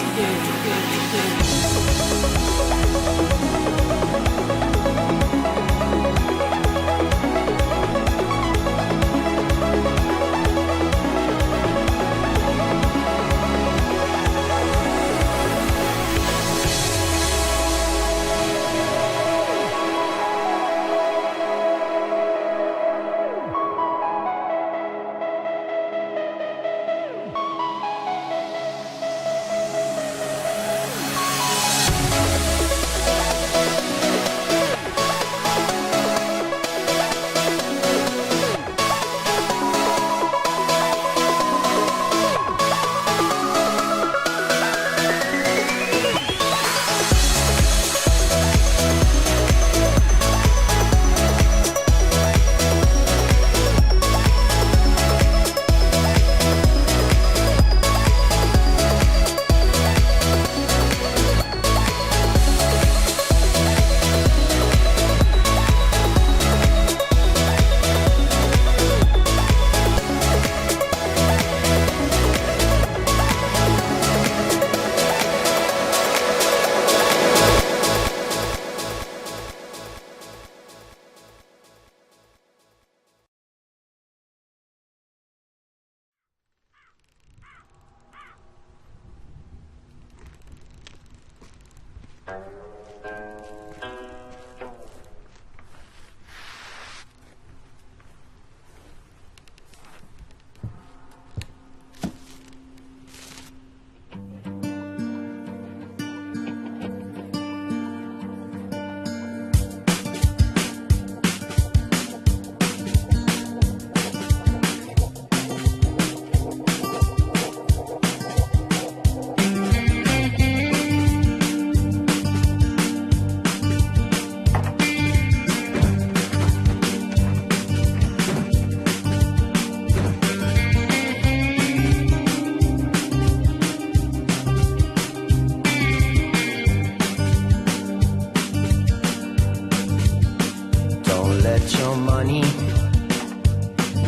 let your money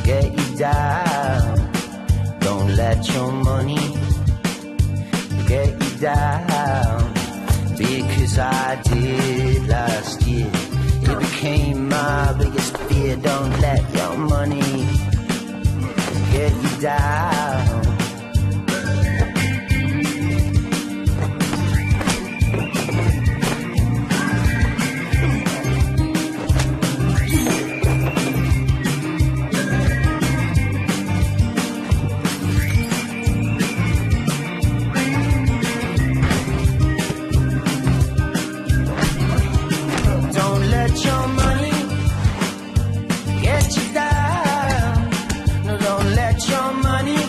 get you down. Don't let your money get you down. Because I did last year. It became my biggest fear. Don't let your money get you down. Money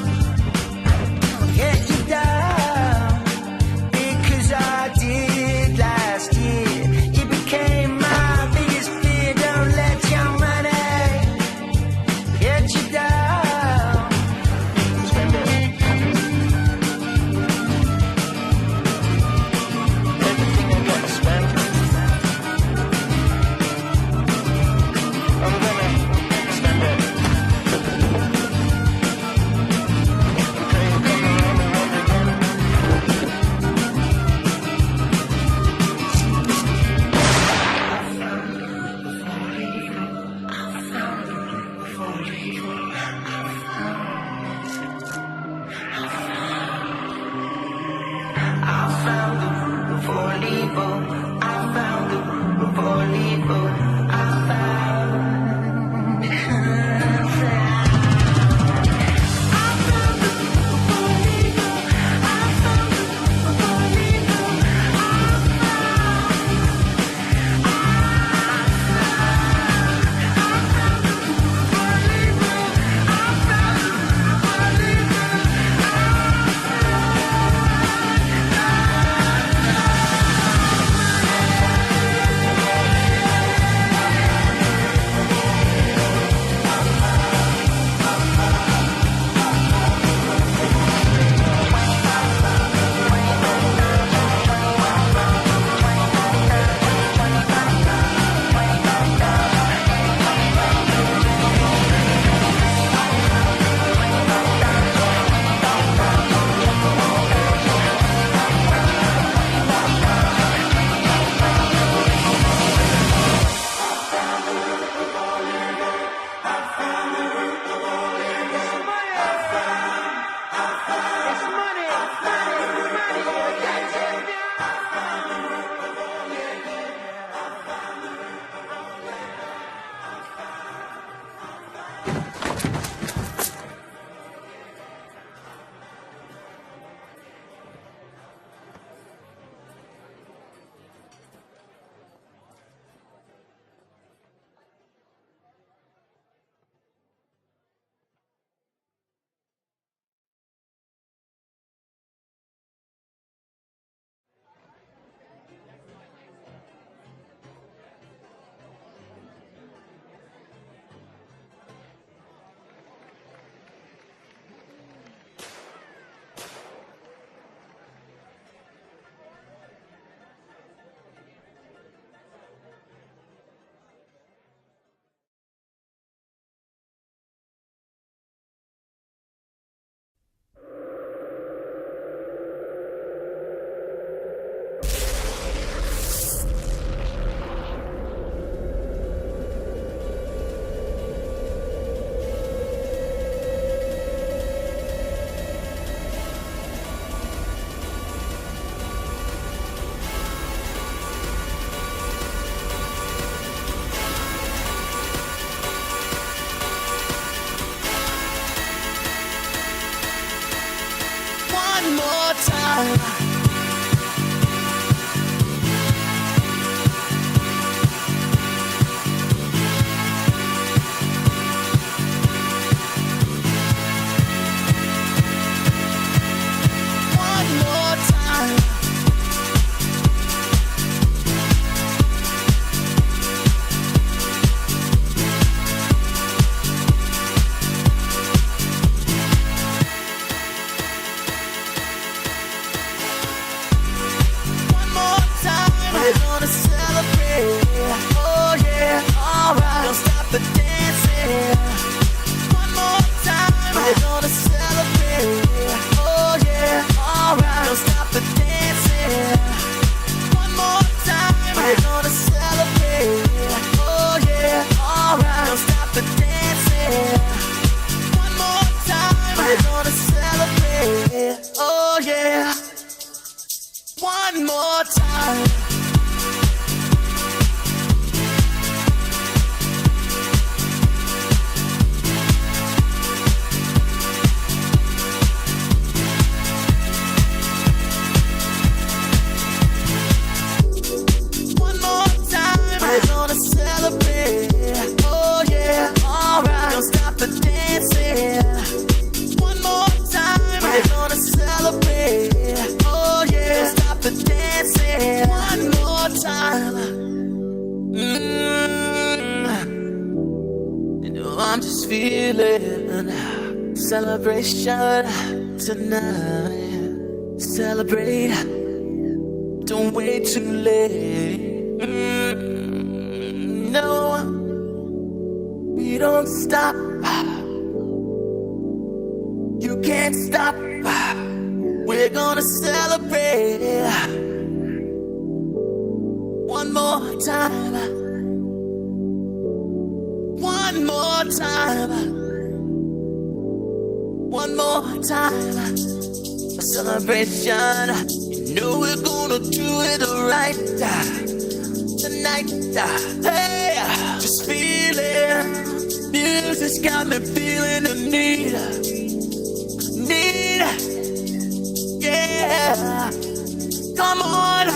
time. One more time. One more time. We're gonna celebrate. Oh yeah, alright. Don't stop the dancing. One more time. We're gonna celebrate. Oh yeah, alright. Don't stop the dancing. One more time. We're gonna celebrate. Oh yeah, alright. Don't stop the dancing. One more time. We're gonna celebrate. Oh yeah. One more time. One more time. We're gonna celebrate. Oh yeah, alright. Don't stop the dancing. One more time. We're gonna celebrate. Oh yeah, don't stop the dancing. One more time. You know I'm just feeling celebration tonight. Celebrate. Don't wait too late. No, we don't stop. You can't stop. We're gonna celebrate. One more time. One more time. One more time. A celebration. You know we're gonna do it right tonight. Hey, just feeling. Music's got me feeling the need. Yeah. Come on.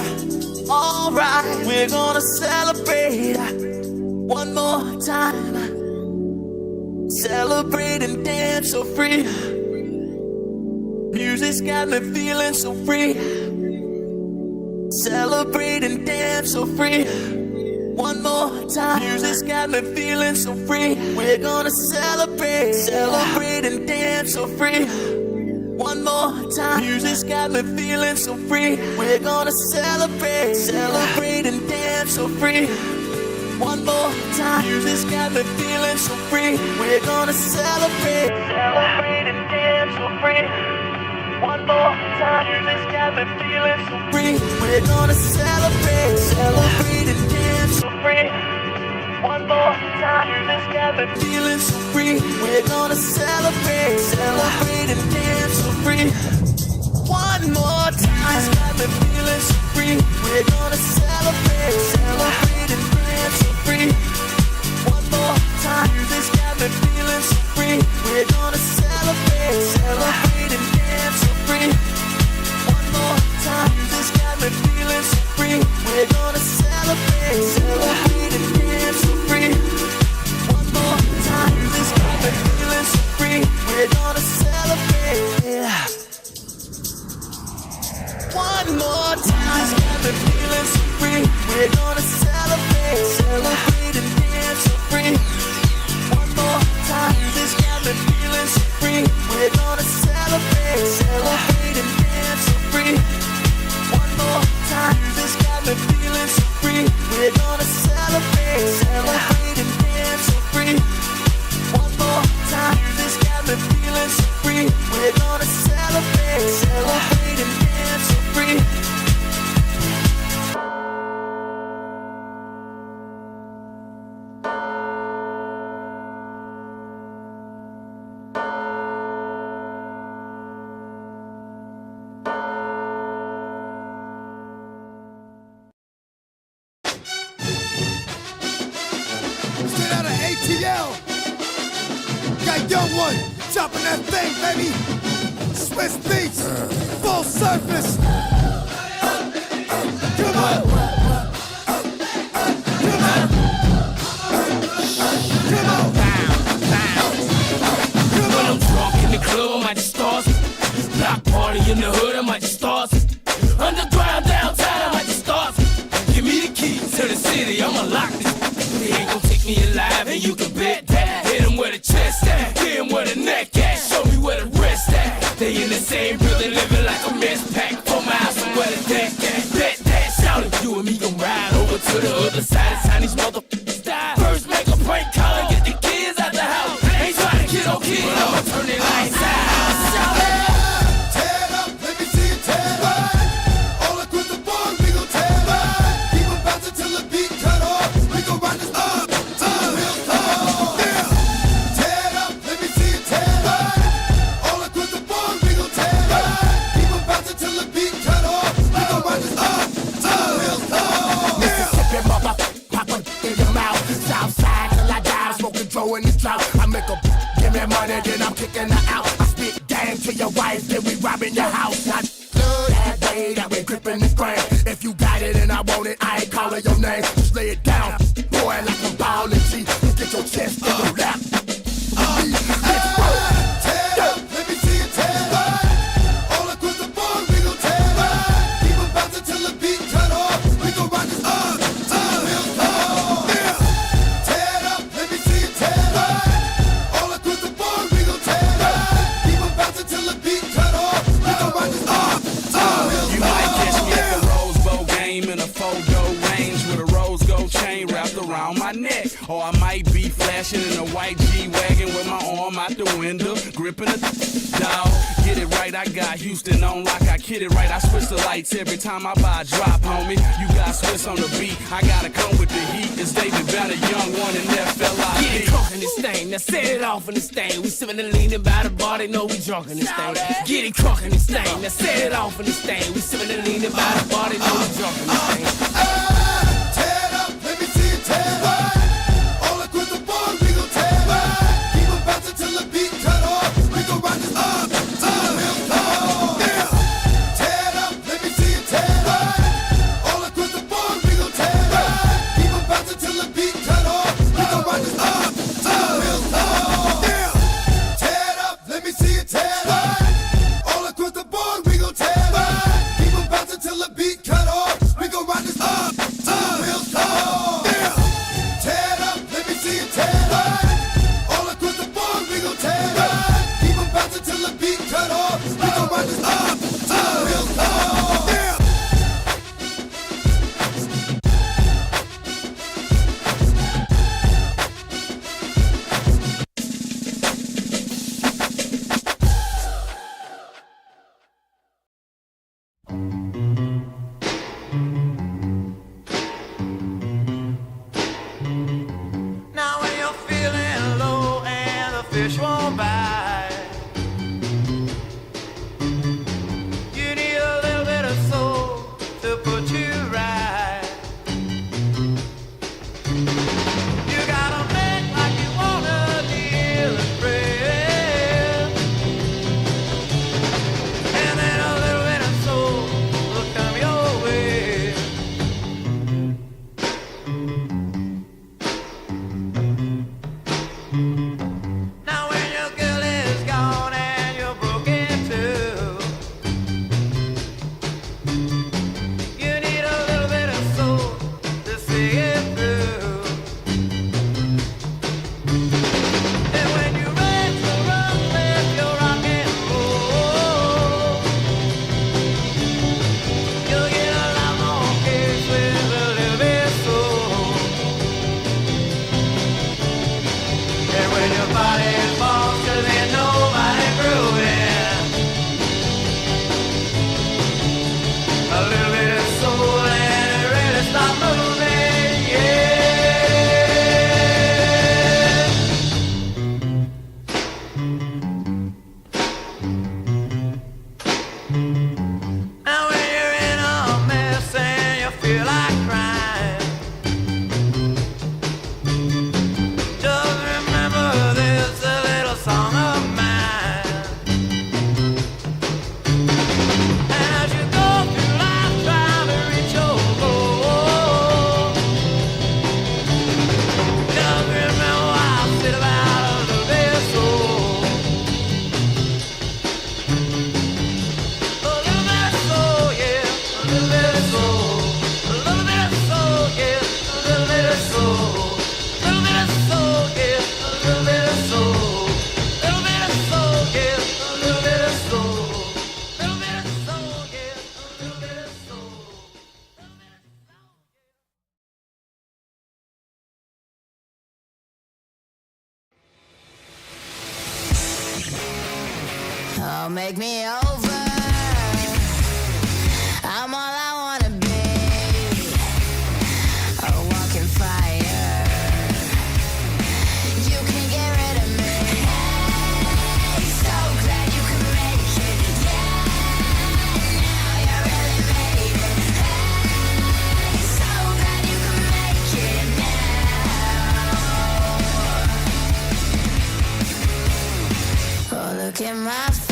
Alright, we're gonna celebrate. One more time. Celebrate and dance so free. Music's got me feeling so free. Celebrate and dance so free. One more time. Music's got me feeling so free. We're gonna celebrate. Celebrate and dance so free. One more time. Music's got me feeling so free. We're gonna celebrate. Celebrate and dance so free. One more time. Music's got me feeling so free. We're gonna celebrate. Celebrate and dance so free. One more time. Music's got me feeling so free. We're gonna celebrate. Celebrate and dance so free. One more time. Music's got me feeling so free. We're gonna celebrate. Celebrate and dance so free. One more time. Music's got me feeling so free. We're gonna celebrate. Celebrate and dance so free. One more time. Music's got me feeling so free. We're gonna celebrate. Celebrate and dance so free. One more time. Music's got me feeling so free. We're gonna celebrate. Celebrate and dance so free. One more time. Music's got me feeling so free. We're gonna celebrate. One more time. Music's got me feeling so free. We're gonna celebrate. Celebrate and dance so free. One more time. Music's got me feeling so free. We're gonna celebrate. Celebrate and dance so free. One more time. Music's got me feeling so free. We're gonna celebrate. Celebrate and dance so free. One more time. Music's got me feeling so free. We're gonna celebrate. Celebrate and dance so free. Straight out of ATL. Got young one chopping that thing, baby. Swiss beats, full surface. Come on. Come on. Come on. When I'm drunk in the club, I might just start. Block party in the hood, I might just start. Underground downtown, I might just start. Give me the key to the city, I'ma lock this. They ain't gon' take me alive, and you can bet that. Hit him where the chest at, hit him where the neck at. Show me where the rest at. They in the same building, living like a mess pack. 4 miles from where the deck at. Bet that, shout it. You and me gon' ride over to the other side. It's how these motherfuckers die. First make a prank call and get the kids out the house. Ain't trying to kid on kid, I'ma turn it lights out. Shout it. Tear it up, let me see you tear it up. All across the board, we gon' tear it up. Keep on bouncing till the beat cut off. We gon' ride this up till the hills come. Yeah. Tear it up, let me see you tear it up. All across the board, we gon' tear it up. Keep on bouncing till the beat cut off. We gon' ride this up till the hills come. Mississippi mother, pop a in your mouth. Southside till I die, smoking Joe in the drought. I make a give me money, then I'm kicking her out. I spit gang to your wife, then we robbing your house. I love that way that we gripping the grain. If you got it and I want it, I ain't calling your name. Just lay it down, boy, like a ball and G. You get your chest in the rap. Tear it up, let me see you tear it up. All across the board, we gon' tear it up. Keep on bouncing till the beat cut off. We gon' ride this up till the hills come. Yeah. Tear it up, let me see you tear it up. All across the board, we gon' tear it up. Keep on bouncing till the beat cut off. We gon' ride this up till the hills come. You might catch me at the Rose Bowl game in a 4-door range with a rose gold chain wrapped around my neck. Or I might be flashing in a white G-Wagon with my arm out the window, gripping a dog. Get it right, I got Houston on lock, I kid it right. I switch the lights every time I buy a drop, homie. You got Swiss on the beat, I gotta come with the heat. It's David Banner, young one, and FLIP. Get it crunk in this thing, now set it off in this thing. We sipping and leaning by the bar, they know we drunk in this thing. Get it crunk in this thing, now set it off in this thing. We sipping and leaning by the bar, they know we drunk in this thing. Tear it up, let me see you tear it up. All across the board, we gon' tear it up. Keep on bouncing till the beat cut off. We gon' ride this up till the hills come. Yeah. Tear it up, let me see you tear it up. All across the board, we gon' tear it up. Keep on bouncing till the beat cut off. We gon' ride this up till the hills come. Yeah. Tear it up, let me see you tear it up. All across the board, we gon' tear it up. Keep on bouncing till the beat cut off. We gon' ride this up till the hills come. Yeah. Tear it up, let me see you tear it up. All across the board, we gon' tear it up. Keep on bouncing till the beat cut off. We gon' ride this up till the hills come. Yeah. Now when you're feeling low and the fish won't bite, you need a little bit of soul to put you right. You gotta make like you wanna kneel and pray, and then a little bit of soul will come your way. Now when Oh, make me over. I'm all I wanna be. A walking fire. You can get rid of me. Hey, so glad you can make it. Yeah, now you really made it. Hey, so glad you can make it now. Oh, look at my face.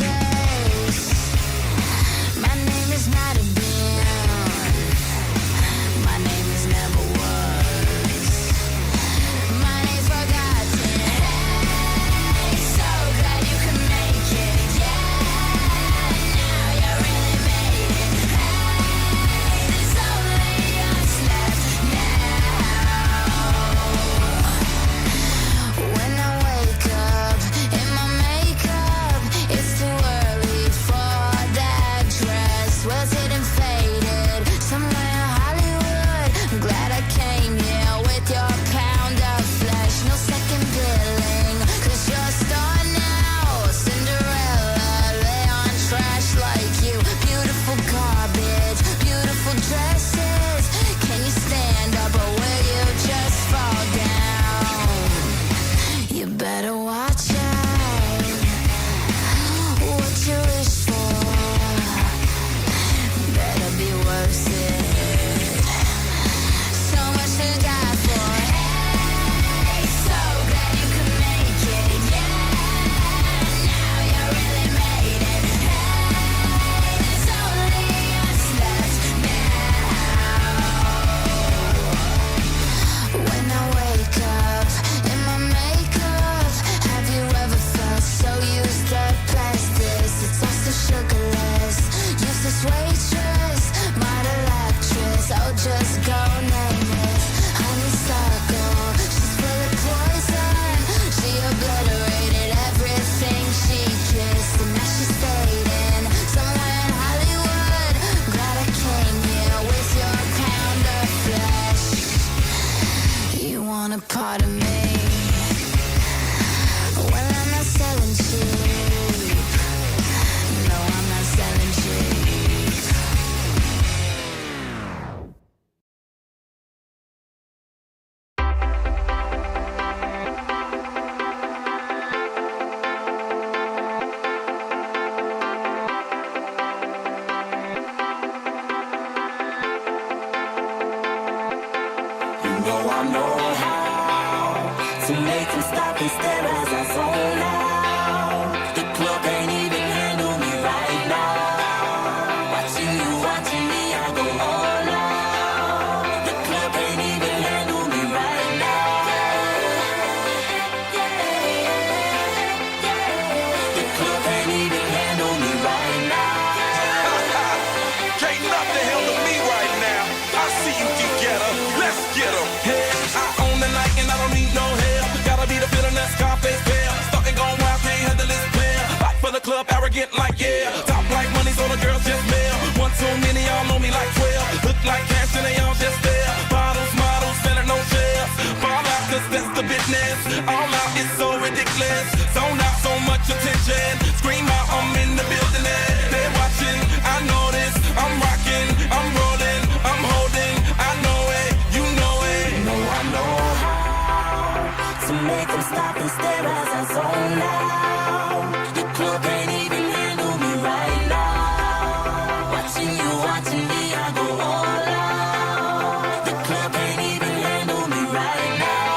My name is not a band. My name is never was. My name's forgotten. Hey, so glad you can make it. Yeah, now you really made it. Hey, there's only us left now. When I wake up in my makeup, it's too early for that dress. Was it and faded somewhere in Hollywood? I'm glad I came here with your pound of flesh. No second billing, 'cause you're a star now. Cinderella, lay on trash like you. Beautiful garbage, beautiful dresses. Can you stand up or will you just fall down? You better watch out what you wish for. Better be worth it. So much to die for. Hey, so glad you could make it. Yeah, now you really made it. Hey, there's only us left now. When I wake up in my makeup, have you ever felt so used up past this? It's all so sugarless. Useless waitress, model actress. Oh, just go nameless. Honeysuckle, she's full of poison. She obliterated everything she kissed, and now she's dating somewhere in Hollywood. Glad I came here with your pound of flesh. You want a part of me? Well, I'm not selling cheap. No, I'm not selling cheap. You know I know how to make them stop and stare as I zone out. The club can't even handle me right now. Watching you, watching me, I go all out. The club can't even handle me right now. The club can't even handle me right now. Can't nothing handle me right now. I see you together. Let's get 'em. Hey, I own the night and I don't need no help. Gotta be the feeling that's Scarface fair. Starting going wild, can't handle this player. Back for the club, arrogant like yeah. Top like money, so the girls just mail. One too many, y'all know me like 12. Look like cash and they all just there. Bottles, models, selling no shares. Fall out, 'cause that's the business. All out is so ridiculous. Zone out, so much attention. Scream out, I'm in the building. They're watching, I know this. I'm rocking, I'm rolling, I'm holding. I know it, you know it. You know I know how to make them stop and stare as I zone out. The club can't even handle me right now. Watching you, watching me, I go all out. The club can't even handle me right now.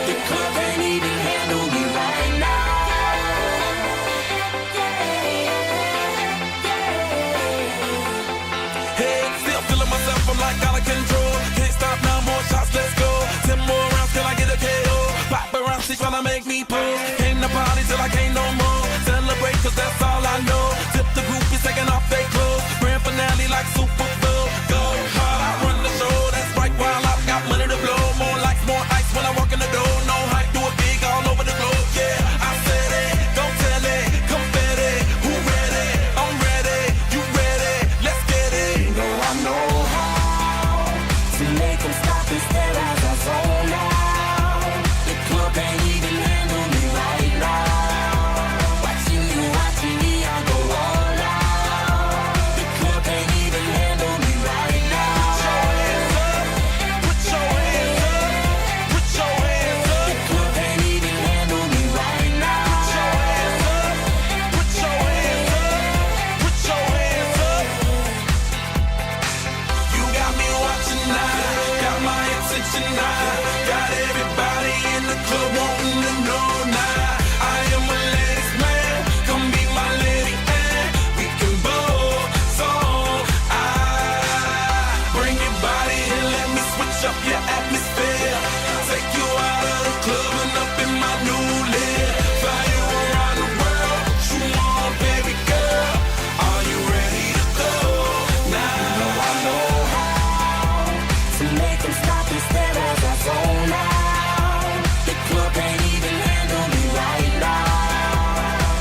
The club can't even handle me right now. Hey, still feeling myself, I'm like out of control. Can't stop now, more shots, let's go. 10 more rounds till I get a KO. Paparazzi tryna make me pose. Came to party till I can't no more. Celebrate, 'cause that's all I know. Tip the groupies taking off their clothes. Grand finale like Super Bowl. Go hard, I run the show. That's right, while I've got money to blow. More lights, more ice when I walk in the door. No hype, do it big all over the globe. Yeah, I said it, go tell it, confetti. Who ready? I'm ready, you ready? Let's get it. You know I know how to make them stop and stare as I zone out. The club can't even handle tonight. Got everybody in the club wanting to know now. I am a ladies man, come be my lady and we can both so bring your body and let me switch up your atmosphere. Take you out of the club and up in my new live. Fly you around the world, what you want, baby girl? Are you ready to go now? I know how to make them stop and stare as I zone out. The club can't even handle me right now.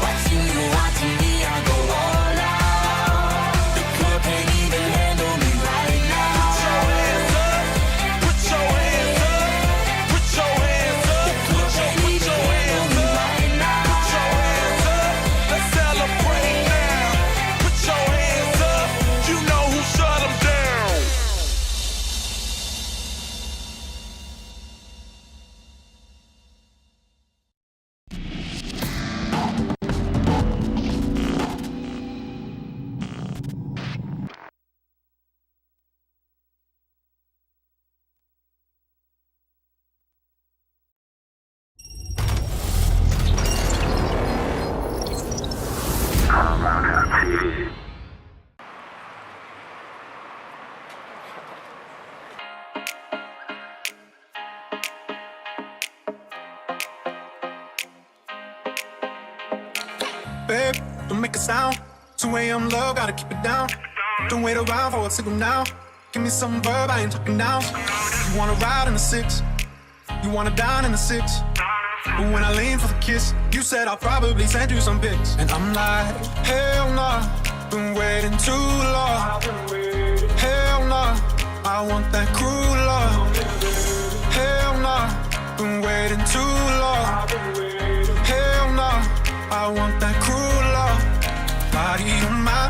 Watching you, watching me, I go all out. The club can't even handle me right now. Put your hands up, put your hands up, put your hands up, put your hands up, right now. Put your hands up, let's celebrate now. Put your hands up, you know who shut them down. Babe, don't make a sound. 2 a.m. love, gotta keep it down. Don't wait around for a signal now. Give me some verb, I ain't talking now. You wanna ride in the 6, you wanna dine in the 6. But when I lean for the kiss, you said I'll probably send you some pics. And I'm like, hell nah, been waiting too long. Hell nah, I want that cruel love. Hell nah, been waiting too long. Hell nah, I want that cruel love. Body on my,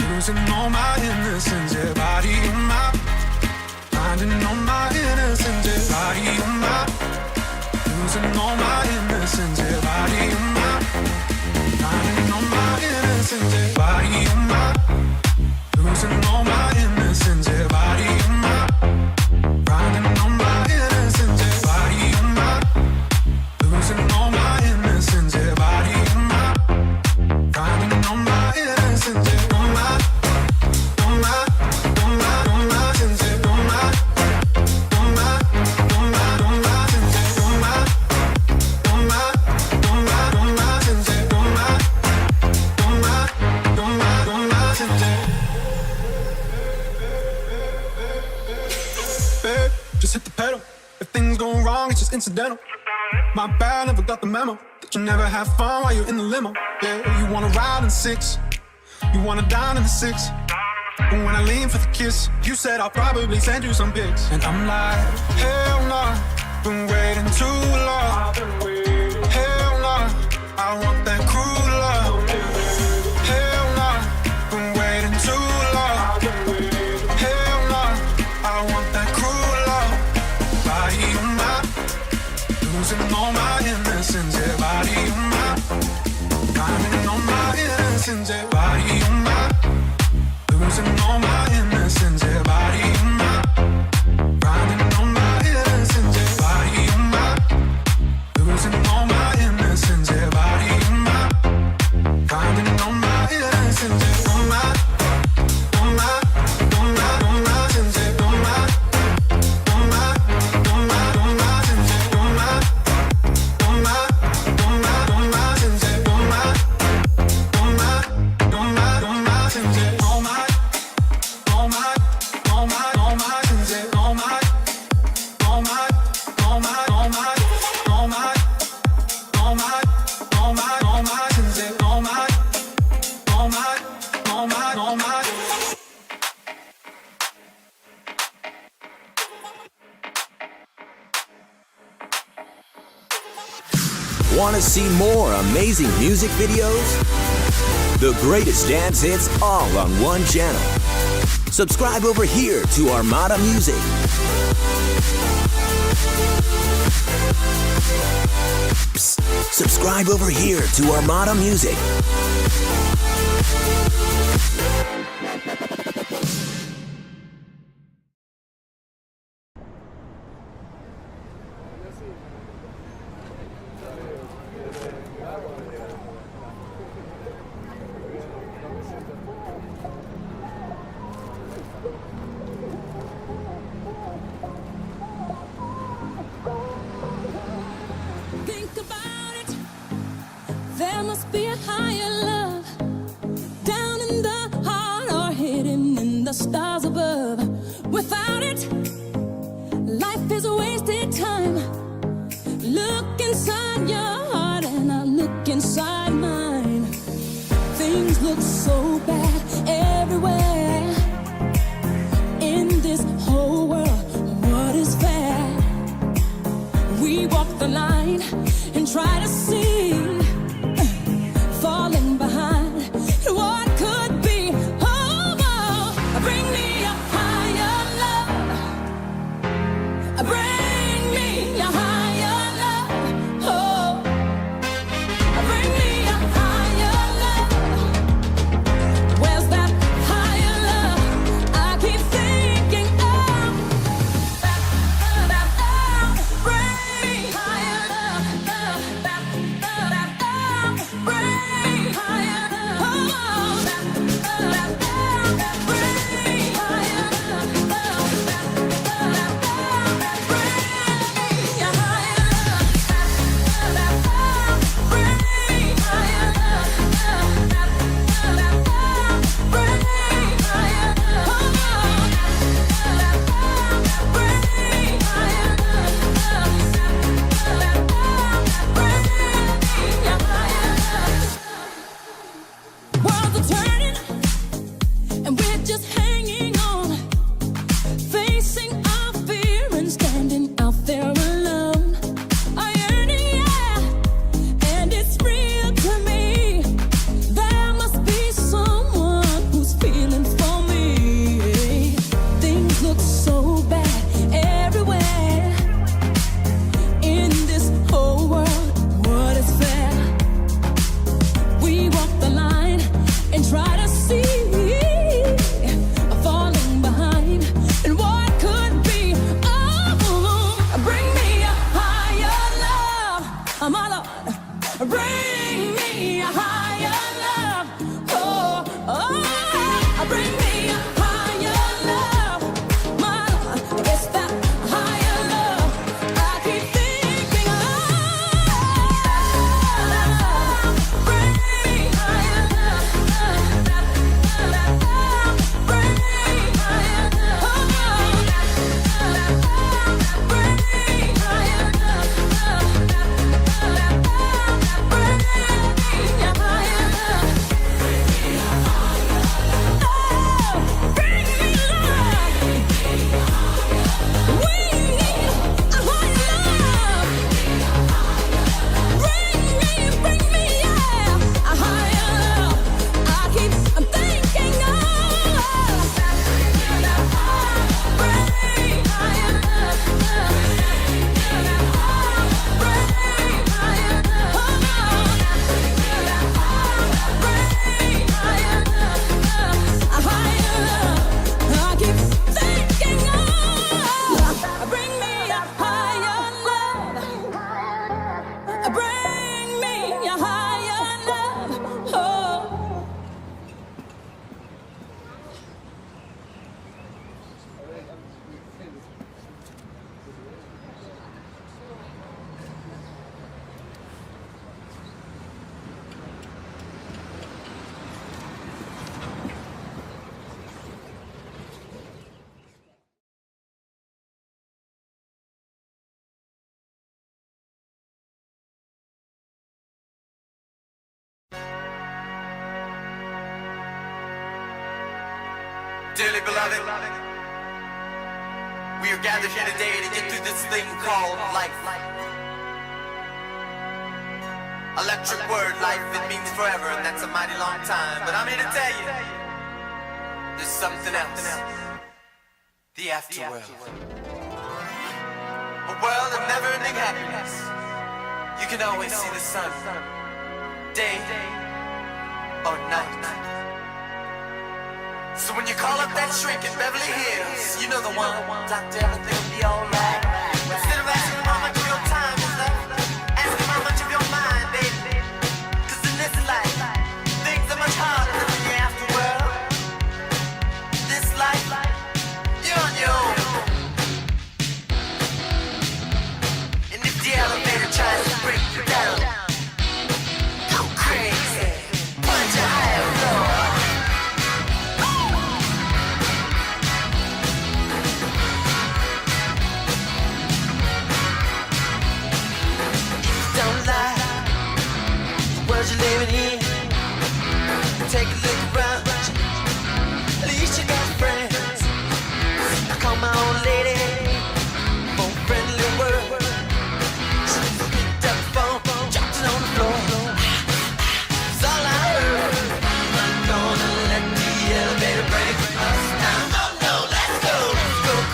losing all my innocence. Yeah, body on my, finding all my innocence. Yeah, body on my, losing all my innocence. Yeah, body on my, finding all my innocence. Yeah, body on my, losing all my innocence. Yeah, body on my, finding all my innocence. Yeah, body on my, losing all my innocence. Yeah, body on my, finding all my innocence. Yeah, on my, on my, on my, on my sins. Yeah, on my, on my, on my, on my sins. Yeah, on my, on my, on my, on my sins. Yeah, on my, on my, on my, on my sins. Yeah. Babe, just hit the pedal. If things go wrong, it's just incidental. My bad, never got the memo that you never have fun while you're in the limo. Yeah, you wanna ride in 6, you wanna dine in the 6. But when I lean for the kiss, you said I'll probably send you some pics. And I'm like, hell nah, been waiting too long. Hell nah, I want that cruel love. Hell nah, been waiting too long. Hell nah, I want that cruel love. Body on my, losing all my innocence. Yeah, body on my, finding all my innocence. Yeah, body on my, losing all my innocence. Yeah, body on my, finding all my innocence. Yeah, body on my, losing all my innocence. Yeah, body on my, finding all my innocence. Yeah, on my, on my, on my, on my sins. Yeah, on my, on my, on my, on my sins. Yeah, on my, on my, on my, on my sins. Yeah, on my, on my, on my, on my sins. Yeah, on my, on my, on my, on my sins. Yeah, on my, on my, on my, on my, on my, on my, on my, on my sins. Yeah, on my, on my, on my, on my. Want to see more amazing music videos? The greatest dance hits all on one channel. Subscribe over here to Armada Music. Psst, subscribe over here to Armada Music. Dearly beloved, we are gathered here today to get through this thing called life. Electric word, life, it means forever, and that's a mighty long time. But I'm here to tell you, there's something else. The afterworld. A world of never-ending happiness. You can always see the sun, day or night. So when you call up that shrink in Beverly Hills, you know the one, doctor, everything will be alright. Instead of asking how much of your time is left, ask him how much of your mind, baby. Cause in this life, things are much harder than in the afterworld. This life, you're on your own. And if the elevator tries to break you down, go crazy, punch a higher floor. Don't lie, the world you're living in. Take a look around, at least you got friends. I call my old lady for a friendly word. She picked up the phone, dropped it on the floor. It's all I heard. I'm not gonna let the elevator break us down. Oh no, let's go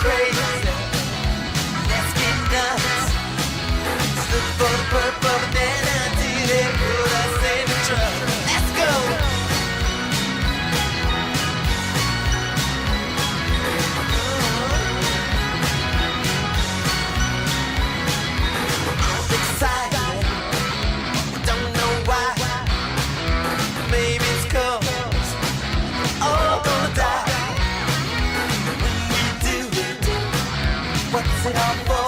crazy. Let's get nuts. Look for the purple banana till they put us in the truck. Let's go. I'm excited, don't know why. Maybe it's 'cause all gonna die. When we do, what's it all for?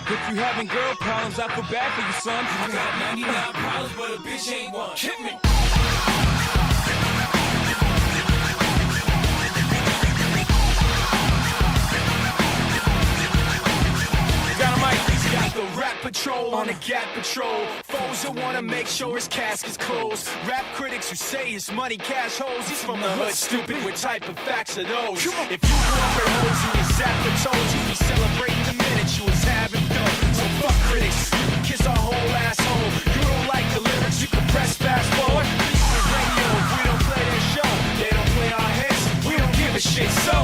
If you having girl problems, I feel bad for you, son. I got 99 problems, but a bitch ain't one. Hit me. a rap patrol on a Gap patrol. Foes that wanna make sure his casket's closed. Rap critics who say his money cash holes. He's from the hood, stupid. What type of facts are those? If you grew up in hoes and your zapper told you, be celebrating the minute you was having dough. So fuck critics, you can kiss our whole asshole. You don't like the lyrics, you can press fast forward. Beat the radio if we don't play their show. They don't play our hits, we don't give a shit. So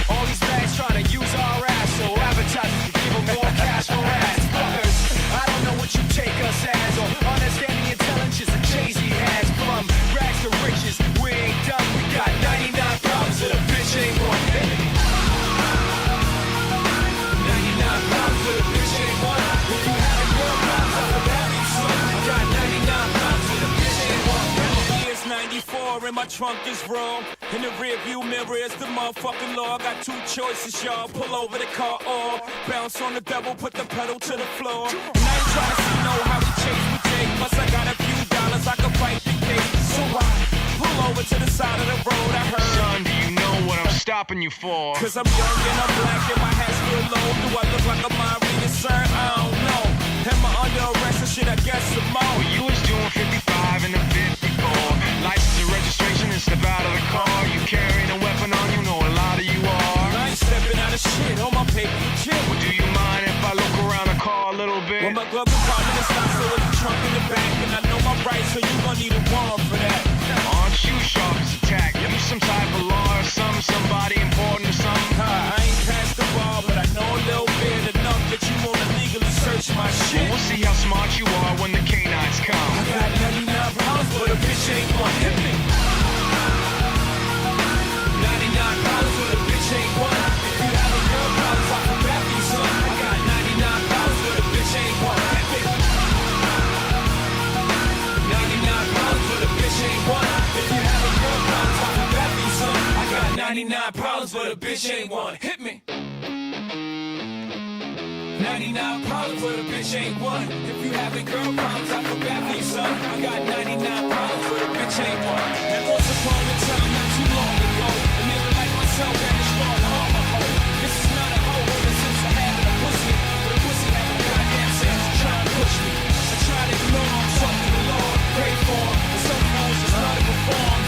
all these bags trying to use our ass, so advertisers can give them more cash for ass. Fuckers, I don't know what you take us as, or understand the intelligence that Jay-Z has. From rags to riches, we ain't done. We got 99 problems that a bitch ain't one. 99 problems that a bitch ain't one. If you having girl problems, I'm the happy son. I got 99 problems that a bitch ain't one. Year's 94 and my trunk is wrong. In the rear view mirror is the motherfucking law. Got two choices, y'all. Pull over the car or bounce on the double, put the pedal to the floor. And I ain't trying to see no how we chase with Jake. Plus I got a few dollars, I can fight the case. So I pull over to the side of the road. I heard, Son, do you know what I'm stopping you for? Cause I'm young and I'm black and my hat's real low. Do I look like a mind reading, sir? I don't know. Am I under arrest or shit? I guess some more. Well, you was doing 55 and a 54. License and registration and step out of the car. You carrying a weapon on you, know a lot of you are. I ain't stepping out of shit on my paper legit. Well, do you mind if I look around the car a little bit? Well, my glove compartment is locked, so it's the trunk in the back. And I know my rights, so you gon' need a warrant for that. Aren't you sharp as a tack? You some type of law or somebody important or something? I ain't past the ball, but I know a little bit enough that you wanna legally search my shit. Well, we'll see how smart you are when the canines come. I got 99 problems, but a bitch ain't one. Hit me. 99 problems, but a bitch ain't one. If you have a girl problems, I can rap you, son. I got 99 problems, but a bitch ain't one. Hit me. 99 problems, but a bitch ain't one. If you have a girl problems, I can rap you, son. I got 99 problems, but a bitch ain't one. Hit me. 99 problems, but a bitch ain't one. If you having girl problems, I feel bad for you, son. I got 99 problems, but a bitch ain't one. And once upon a time, not too long ago, a nigga like myself had a strong heart, my hoe. This is not a hoe, ever since I had a pussy. But a pussy had a goddamn sense to try and push me. I tried to ignore him, talk to the Lord, pray for him. But some hoes just not to perform.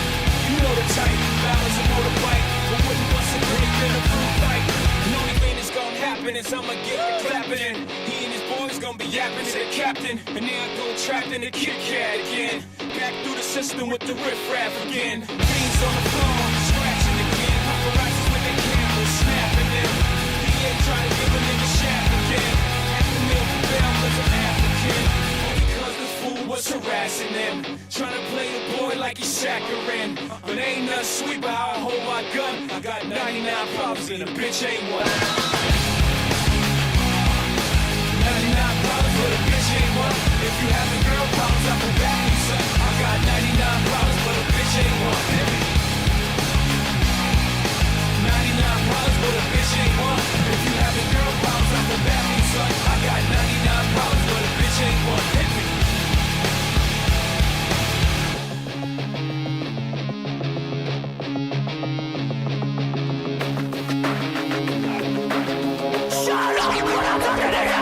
You know the type, balance a motorbike, but wouldn't bust a grape in a fruit fight. The only thing that's gonna happen is I'ma get the clapping in. He and his boys gonna be yapping to the captain. And then I go trapped in the Kit Kat again. Back through the system with the riff-raff again. Beans on the floor, scratching again. Paparazzis with their cameras snapping them. He ain't trying to give a nigga shaft again. Half a meal for bail was an African. All because the fool was harassing them. Trying to play the boy like he's saccharine. But ain't nothing sweet but how I hold my gun. I got 99 problems and a bitch ain't one. 99 problems, but a bitch ain't one. If you having girl problems, I can back you, son. I got 99 problems, but a bitch ain't one. 99 problems, but a bitch ain't one. If you having girl problems, I can back you, son. I got 99 problems, but a bitch ain't one. Hit me. Shut up when I'm talking to you!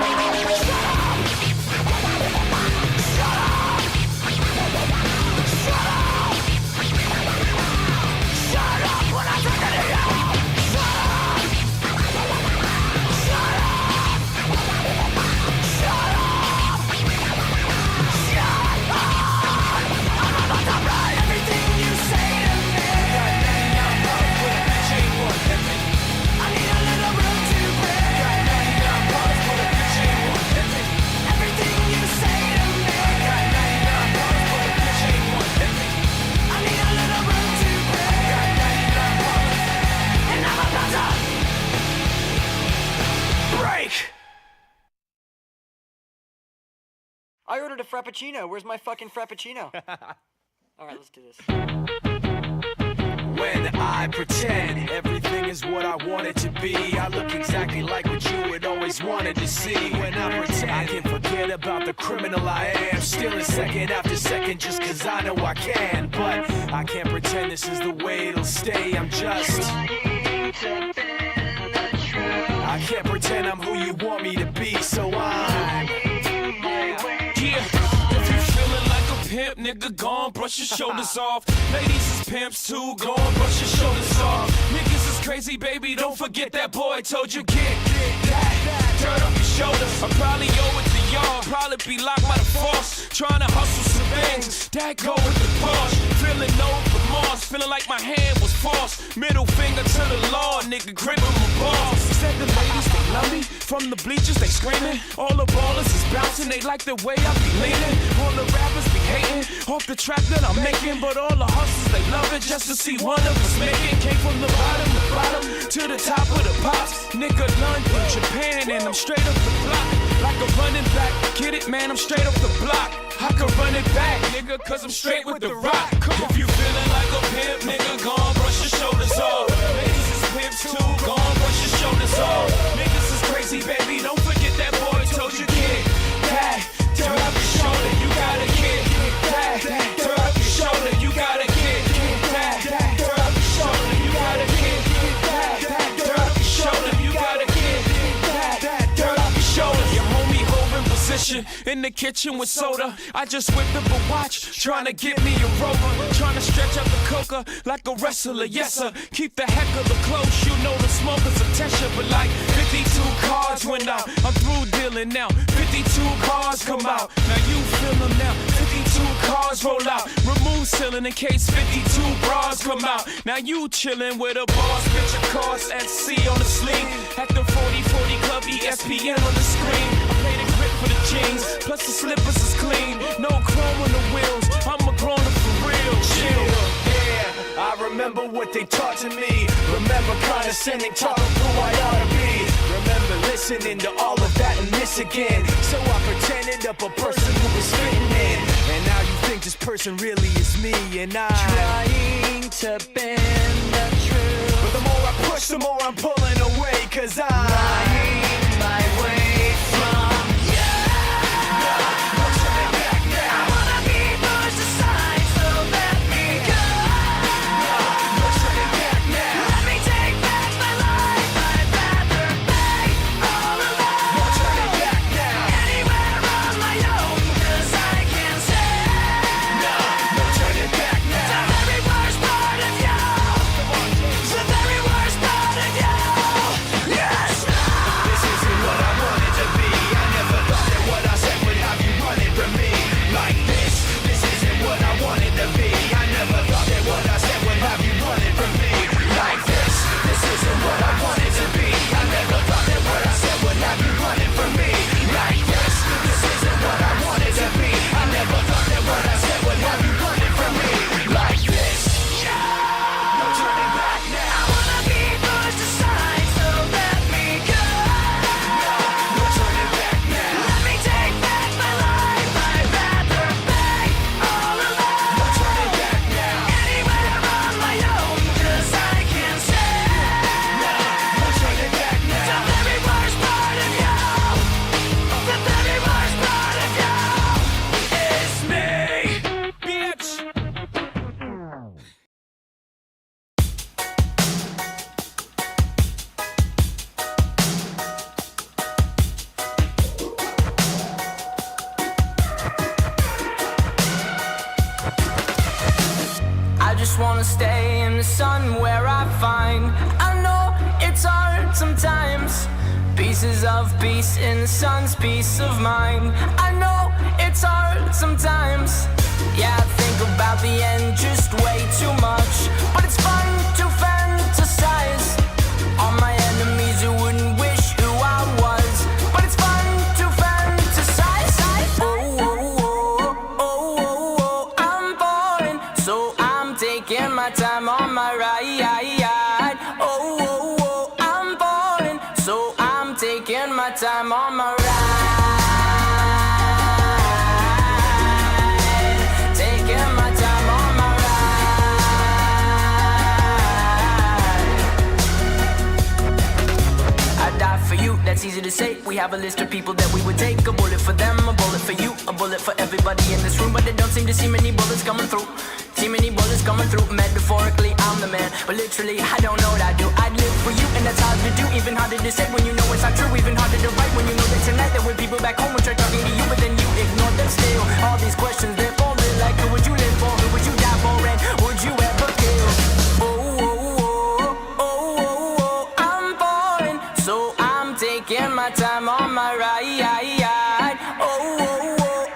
I ordered a Frappuccino. Where's my fucking Frappuccino? Alright, let's do this. When I pretend everything is what I want it to be, I look exactly like what you had always wanted to see. When I pretend I can forget about the criminal I am, stealing second after second just cause I know I can. But I can't pretend this is the way it'll stay. I'm just I can't pretend I'm who you want me to be, so I'm. Yeah, if you feeling like a pimp, nigga, go on, brush your shoulders off. Ladies is pimps too, go on, brush your shoulders off. Niggas is crazy, baby, don't forget that boy told you get that dirt off your shoulders. I probably owe it to y'all, probably be locked by the force. Trying to hustle some things, that go with the Porsche. Feeling no remorse, feeling like my hand was forced. Middle finger to the law, nigga, gripping my balls. Said the ladies, they love me, from the bleachers, they screaming. All the ballers is bouncing, they like the way I be leaning. All the rappers be hating, off the track that I'm making. But all the hustlers, they love it, just to see one of us make it. Came from the bottom to the top of the pops. Nigga, London, Japan, and I'm straight up the block. Like a running back, get it, man, I'm straight up the block. I can run it back, nigga, cause I'm straight with the rock. If you feeling like a pimp, nigga, go on, brush your shoulders off. Ladies is pimps too, go on, brush your shoulders off. Niggas is crazy, baby, don't forget that boy told you get that dirt off your shoulder, you gotta get that dirt off your shoulder, you gotta get that dirt off your shoulder, you gotta get that dirt off your shoulder, you gotta get that dirt off your shoulder. Your homie holding position in the kitchen with soda. I just whipped up a watch, trying to get me a rover. Trying to stretch out the coca like a wrestler, yes sir. Keep the heck of the close, you know the smoker's a tester. But like 52 cars went out, I'm through dealing now. 52 cars come out, now you feel them now. 52 cars roll out, remove ceiling in case 52 bras come out. Now you chillin' with a boss, bitch of course, at sea on the sleeve. At the 4040 Club, ESPN on the screen. I play the grip for the jeans, plus the slippers is clean. No chrome on the wheels, I'm a grown-up for real. Chill. Yeah, I remember what they taught to me. Remember condescending, talk of who I ought to be. Remember listening to all of that and this again. So I pretended up a person who was fitting in. And now you think this person really is me, and I'm trying to bend the truth. But the more I push, the more I'm pulling away, cause I'm lying my way from stay in the sun where I find. I know it's hard sometimes. Pieces of peace in the sun's peace of mind. I know it's hard sometimes. Yeah, I think about the end just way too much. But it's fun to fantasize on my enemies who wouldn't wish who I was. But it's fun to fantasize. Oh, oh, oh, oh, oh, oh, I'm boring, so I'm taking my time on my ride. Oh, oh, oh, I'm boring, so I'm taking my time on my ride. Taking my time on my ride. I die for you, that's easy to say. We have a list of people that we would take. A bullet for them, a bullet for you, a bullet for everybody in this room. But they don't seem to see many bullets coming through. Too many bullets coming through. Metaphorically, I'm the man, but literally, I don't know what I do. I'd live for you, and that's hard to do. Even harder to say when you know it's not true. Even harder to write when you know that tonight there were people back home who tried talking to you, but then you ignored them still. All these questions, they're falling like, who would you live for? Who would you die for? And would you ever kill? I'm falling, so I'm taking my time on my ride.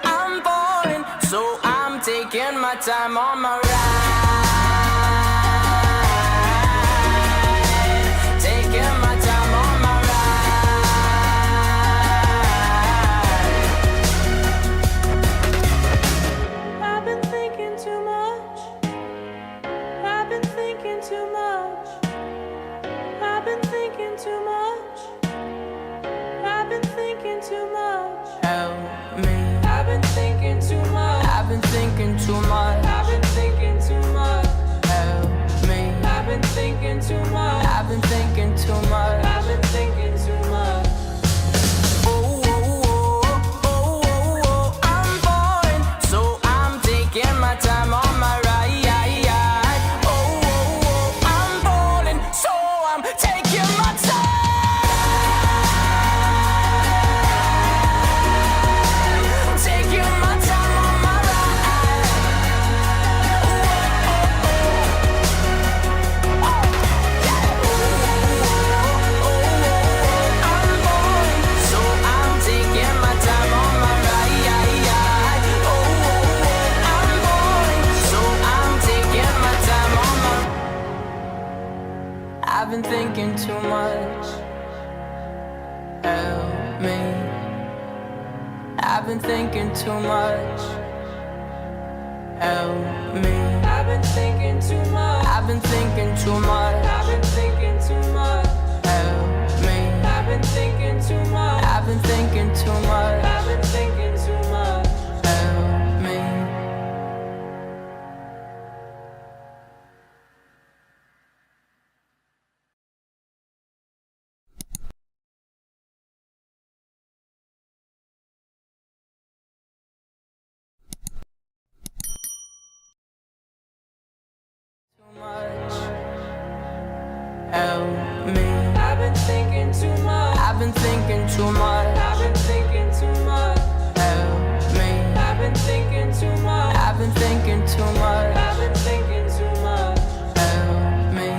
I'm falling, so I'm taking my time on my ride. Taking my time on my ride. I've been thinking too much. I've been thinking too much. I've been thinking too much. I've been thinking too much. Help me. I've been thinking too much. I've been thinking too much. I've been thinking too much. Help me. I've been thinking too much. I've been thinking too much. I've been thinking too much. I'm falling, so I'm taking my time on my ride. I'm falling, so I'm taking my time. Taking my time on my ride. I'm falling, so I'm taking my time on my ride. I'm falling, so I'm taking my time on my. I've been thinking too much. Help me. I've been thinking too much. Help me. I've been thinking too much. I've been thinking too much. I've been thinking too much. Help me. I've been thinking too much. I've been thinking too much. I've been thinking too much. Help me. Help me. I've been thinking too much. I've been thinking too much. I've been thinking too much. Help me. I've been thinking too much. I've been thinking too much. I've been thinking too much. Help me.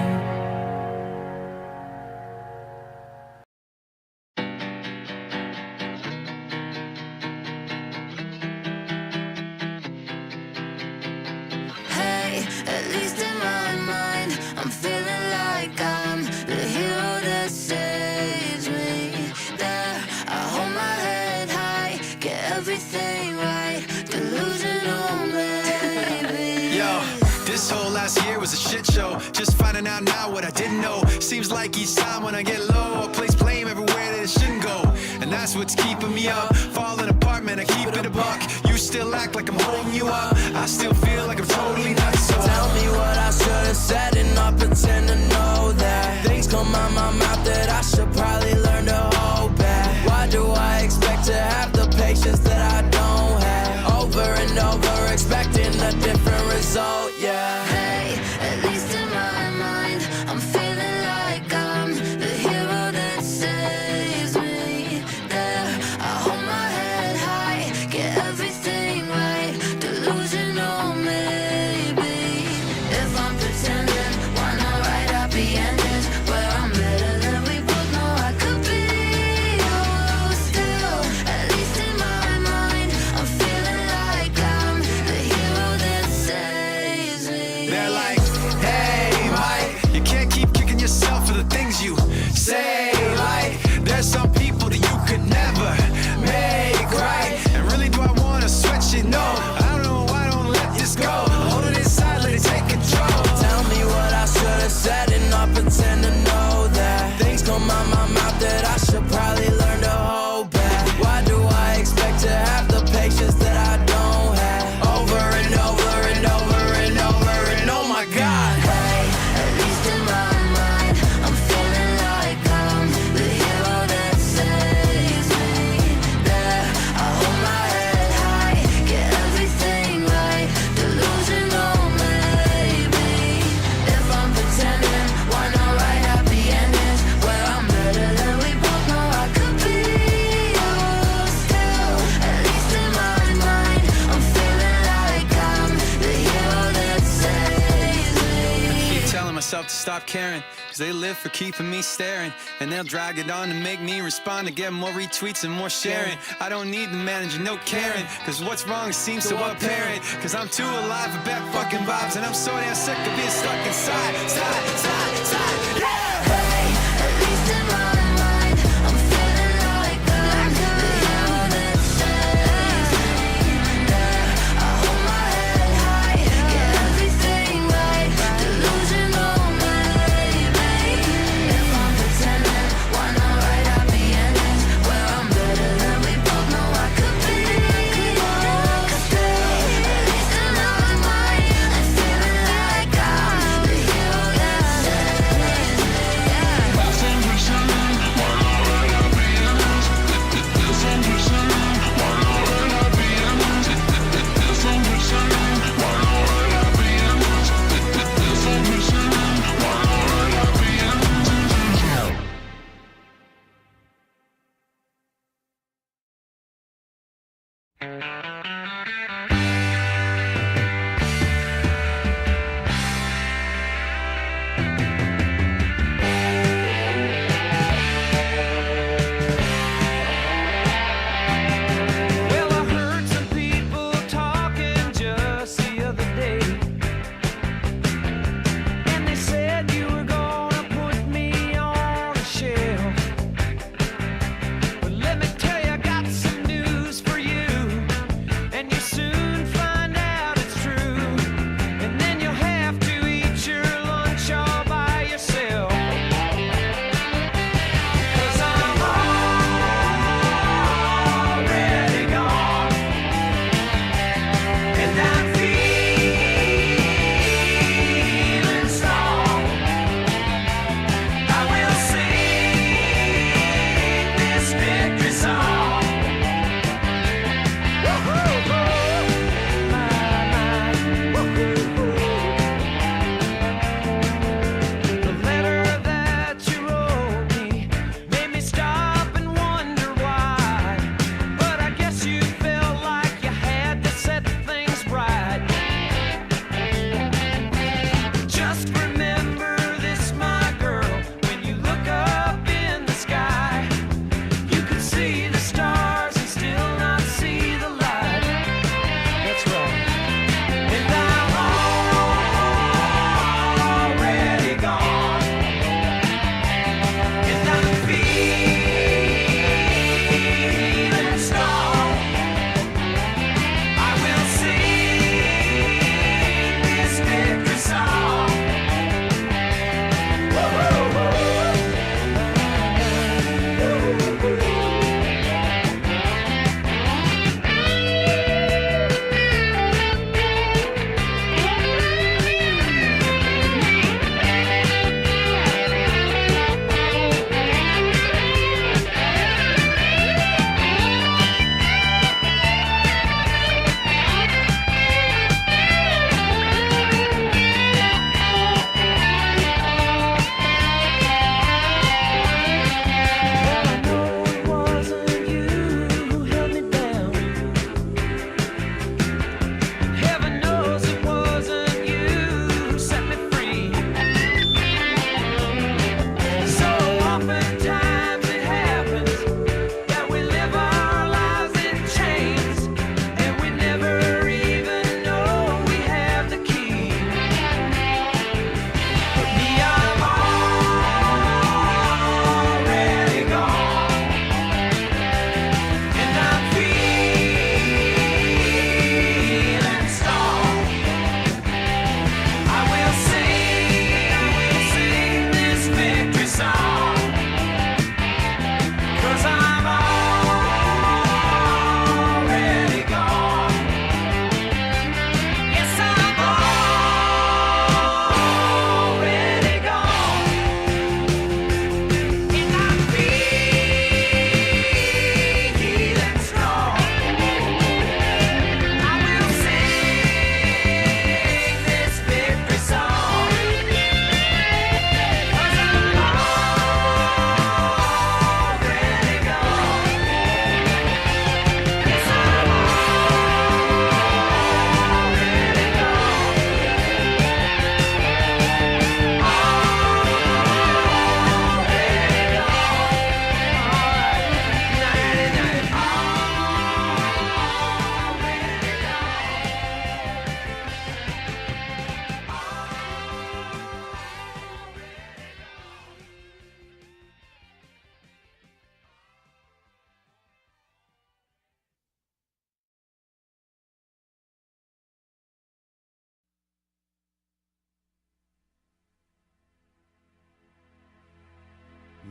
Hey, at least in my mind, I'm feeling like I'm the hero that saves me. There, I hold my head high, get everything right, delusional maybe. Yo, this whole last year was a shit show. Just finding out now what I didn't know. Seems like each time when I get low, I place blame everywhere that it shouldn't go. And that's what's keeping me up. Falling apart, man, I keep it a buck. You still act like I'm holding you up. I still feel like I'm totally nuts. So Tell me what I should have said and not pretend to know that things come out my mouth that I should probably learn to hold back. Why do I expect to have the patience that I don't have? Over and over, expecting a different result, yeah. Hey, at least in my mind, I'm feeling like I'm the hero that saves me. There, I hold my head high, get everything right, delusional maybe. If I'm pretending, why not write happy endings where I'm better than we both know I could be? Oh, still, at least in my mind, I'm feeling like I'm the hero that saves myself to stop caring, cause they live for keeping me staring. And they'll drag it on to make me respond, to get more retweets and more sharing. I don't need the manager, no caring, cause what's wrong seems so apparent. Cause I'm too alive for bad fucking vibes, and I'm so damn sick of being stuck inside, side, yeah!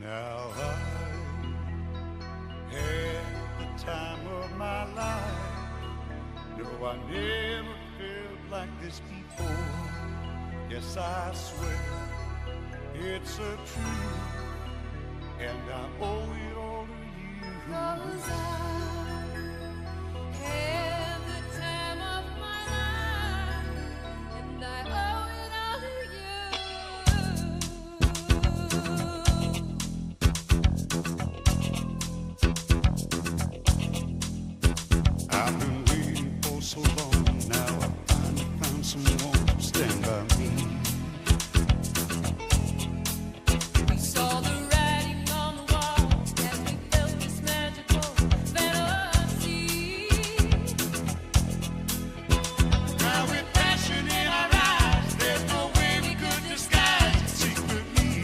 Now I had the time of my life. No, I never felt like this before. Yes, I swear it's a truth, and I owe it all to you. 'Cause I had the time of my life, and I owe it all to you. I've been waiting for so long. Now I finally found someone to stand by me. We saw the writing on the wall as we felt this magical fantasy. Now with passion in our eyes, there's no way we could disguise it secretly.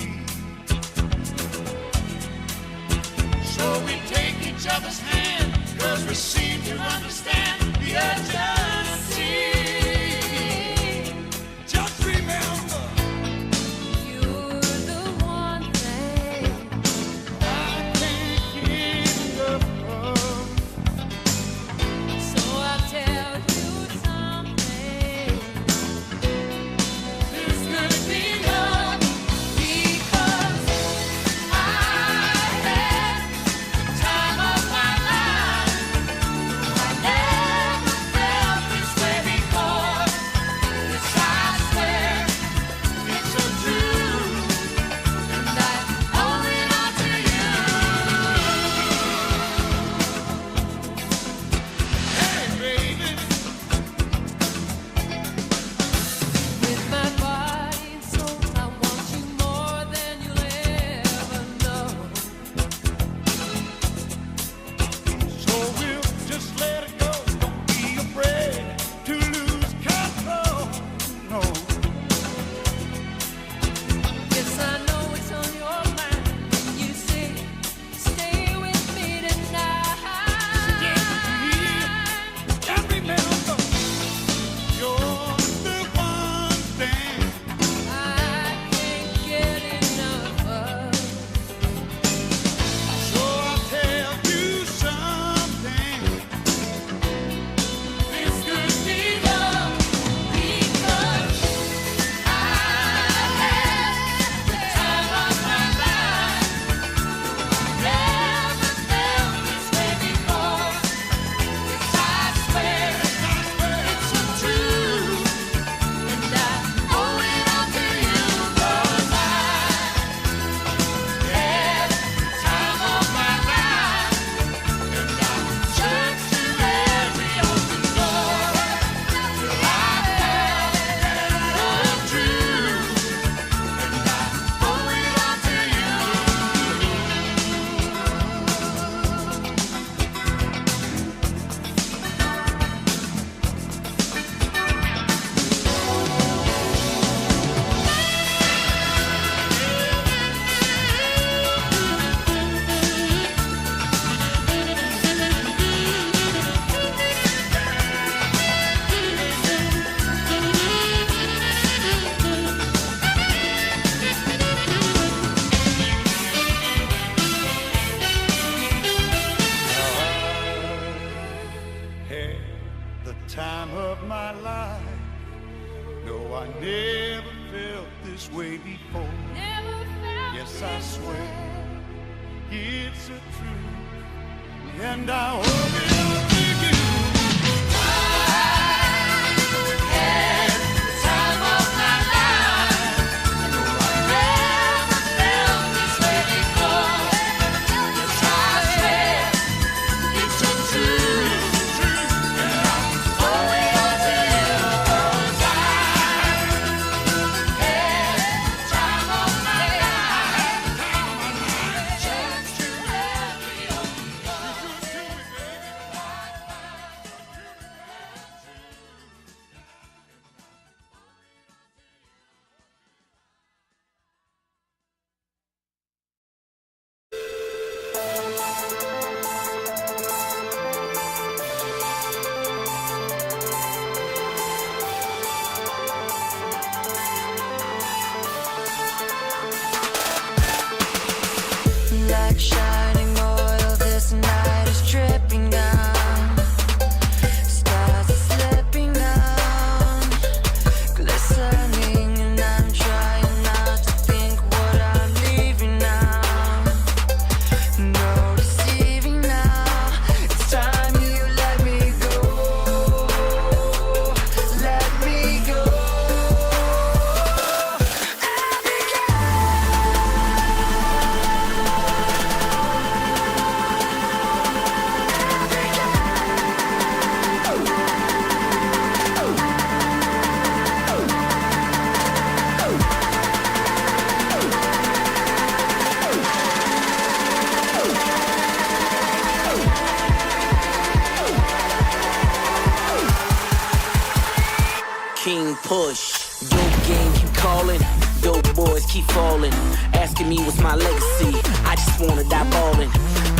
So we take each other's hand, 'cause we seem to understand the urgency. Just remember, You're the one thing I can't get enough of. So I'll tell you something. This could be love, Because I had the time of my life. I never felt this way before. Yes, I swear it's a truth. and I owe it all to you. Hey, baby. With my body and soul, I want you more than you'll ever know. So we'll just let it go. Don't be afraid to lose control. No, Yes, I know it's on your mind when you say, stay with me tonight. and remember, you're the one thing I can't get enough of. So I'll tell you something. This could be love, Because I had the time of my life. Never felt this way before. Yes, I swear it's a truth, and I owe it all to you. 'Cause I had the time of my life, and I searched through every open door till I found the truth, and I owe it all to you. had the time of my life. No, I never felt this way before. Never felt Yes, I swear it's a truth, and I owe it all to you. had the time of my life. I never felt this way before. Yes, I swear it's a truth, and I owe it all to you. 'Cause I had the time of my life. Just to every open door. king push. Dope game keep calling, dope boys keep falling. Asking me what's my legacy. I just wanna die ballin'.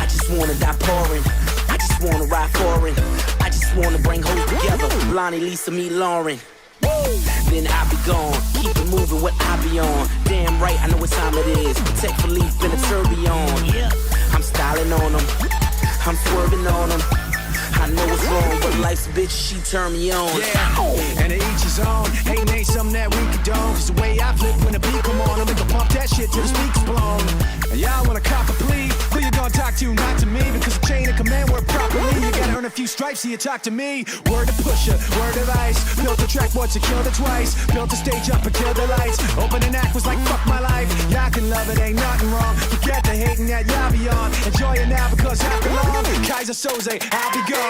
I just wanna die pouring. I just wanna ride foreign. I just wanna bring hoes together. Lonnie, Lisa, me, Lauren. Then I be gone. Keep it moving, what I be on. Damn right, I know what time it is. Protect Philippe in a tourbillon. Yeah, I'm styling on them. I'm swerving on them. I know it's wrong, but life's a bitch, she turn me on. Yeah, and to each his own. Ain't ain't something that we condone. Cause the way I flip when the beat come on, I make a pump that shit till the speakers blown. And y'all wanna cop a plea? Who you gonna talk to? Not to me, because the chain of command work properly. You gotta earn a few stripes so you talk to me. Word to pusher, word of ice. Built a track once, you killed it twice. Built a stage up and killed the lights. Opening act was like fuck my life. Y'all can love it, ain't nothing wrong. Forget the hating that y'all be on. Enjoy it now because after long, Kaiser Soze, I'll be gone.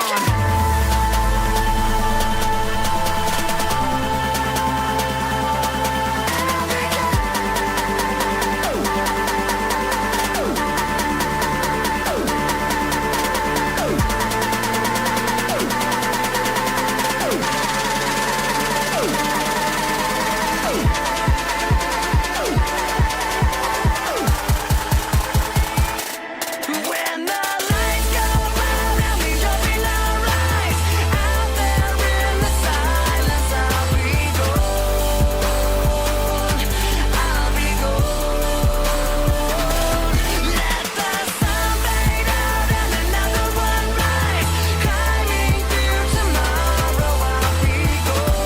When the lights go out and we jump in our rise, out there in the silence, I'll be gone. I'll be gone. Let the sun fade out and another one rise, climbing through tomorrow. I'll be gone.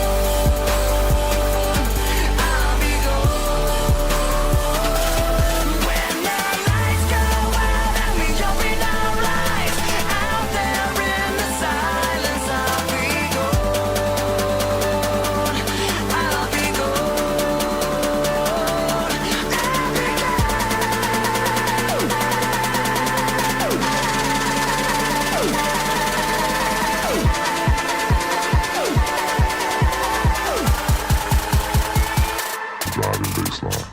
I'll be gone. When the lights go out and we jump in our rise, out there in the silence, I'll be gone. I'll be Driving baseline.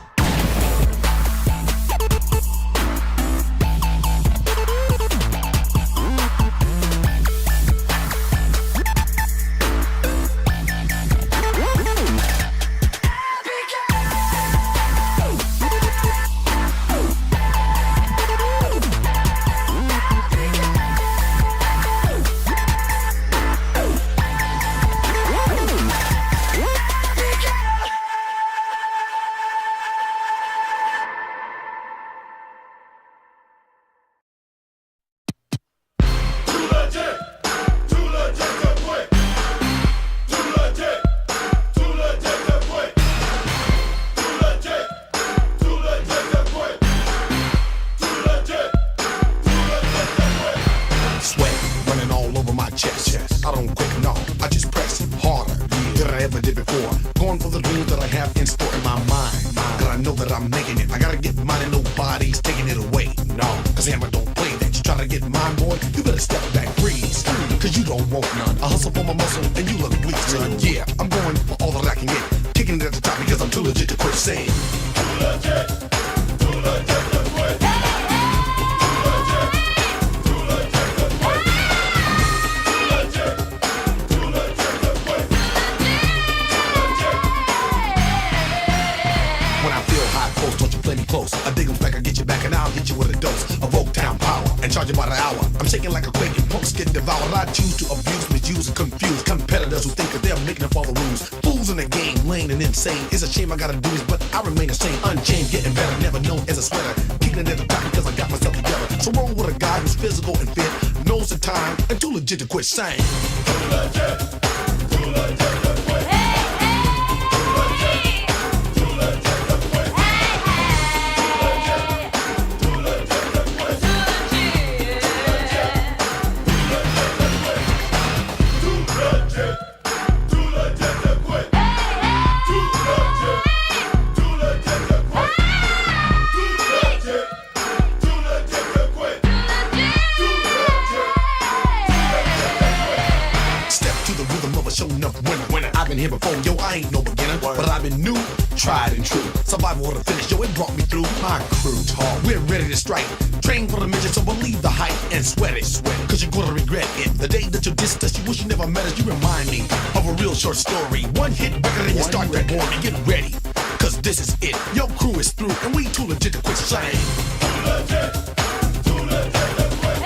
Sweat running all over my chest. I don't quit, no, I just press harder than I ever did before. Going for the dreams that I have in store in my mind. Cause I know that I'm making it. I gotta get mine and nobody's taking it away. No, cause Hammer don't play that. You try to get mine, boy, you better step back, freeze. Cause you don't want none. I hustle for my muscle and you look weak, son. Yeah, I'm going for all that I can get. Kicking it at the top because I'm too legit to quit saying. Too legit to quit. When I feel high close, don't you play me close. I dig 'em back, I get you back, and I'll hit you with a dose of Oak Town power and charge you by the hour. I'm shaking like a quake and punks get devoured. I choose to abuse, misuse, and confuse competitors who think that they're making up all the rules. Fools in the game, lame and insane. It's a shame I gotta do this, but I remain the same, unchained, getting better, never known as a sweater. Kicking it at the top because I got myself together. So roll with a guy who's physical and fit, knows the time, and too legit to quit saying. Too legit to quit. enough winner. I've been here before, yo, I ain't no beginner. But I've been new, tried and true. Survival of the finish, yo, it brought me through. My crew talk, we're ready to strike. Train for the mission, so believe the hype and sweat it. Cause you're gonna regret it. The day that you dissed us, you wish you never met us. You remind me of a real short story. One hit record and you start to bore me. Get ready, cause this is it. Your crew is through, and we too legit to quit saying. Too legit, too legit to quit.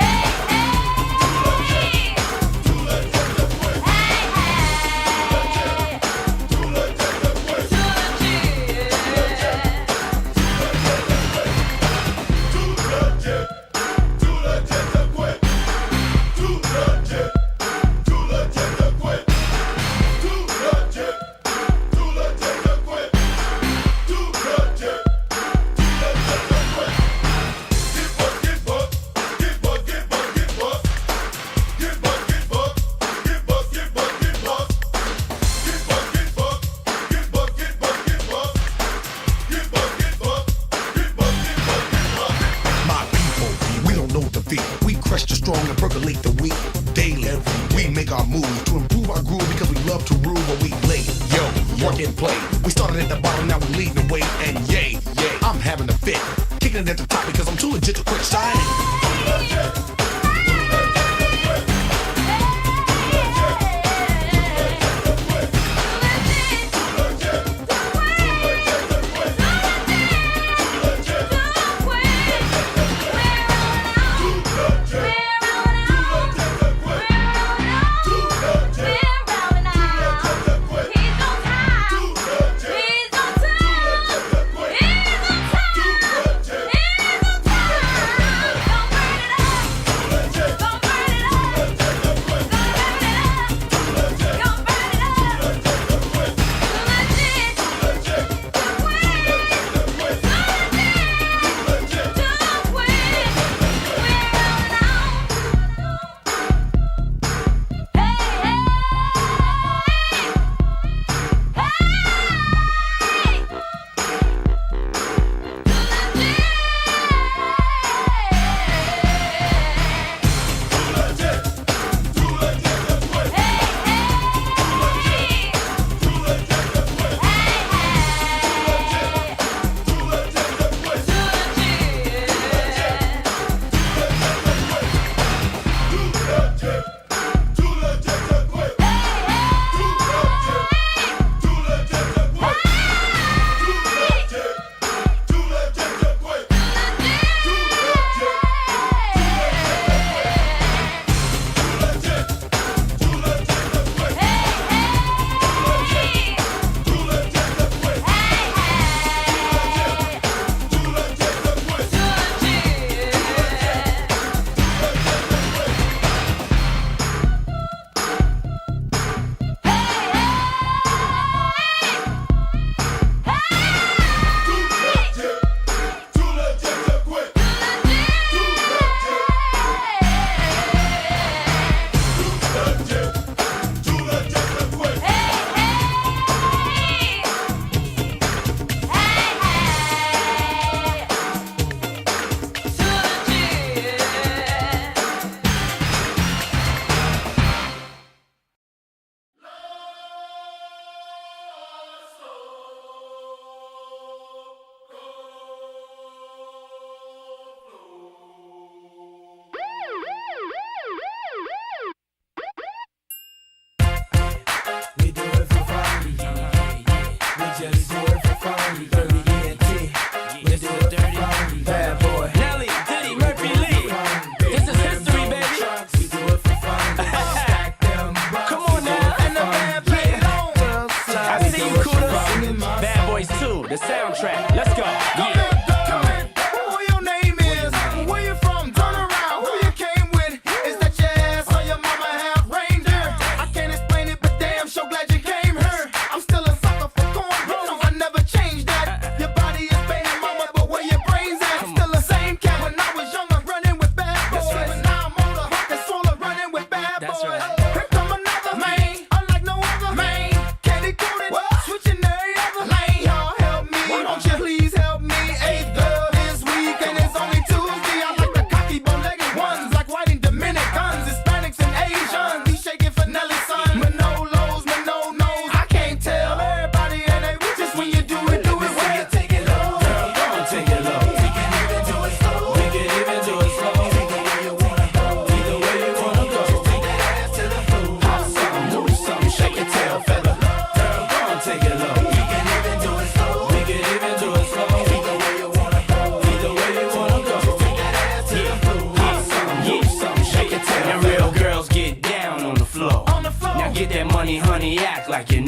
Please help me.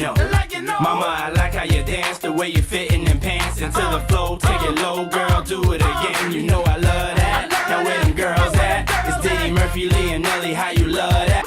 know. Mama, I like how you dance, the way you fit in them pants into the flow. Take it low, girl, do it again. You know I love that. Now where them girls at? It's Diddy, Murphy, Lee, and Nelly. How you love that?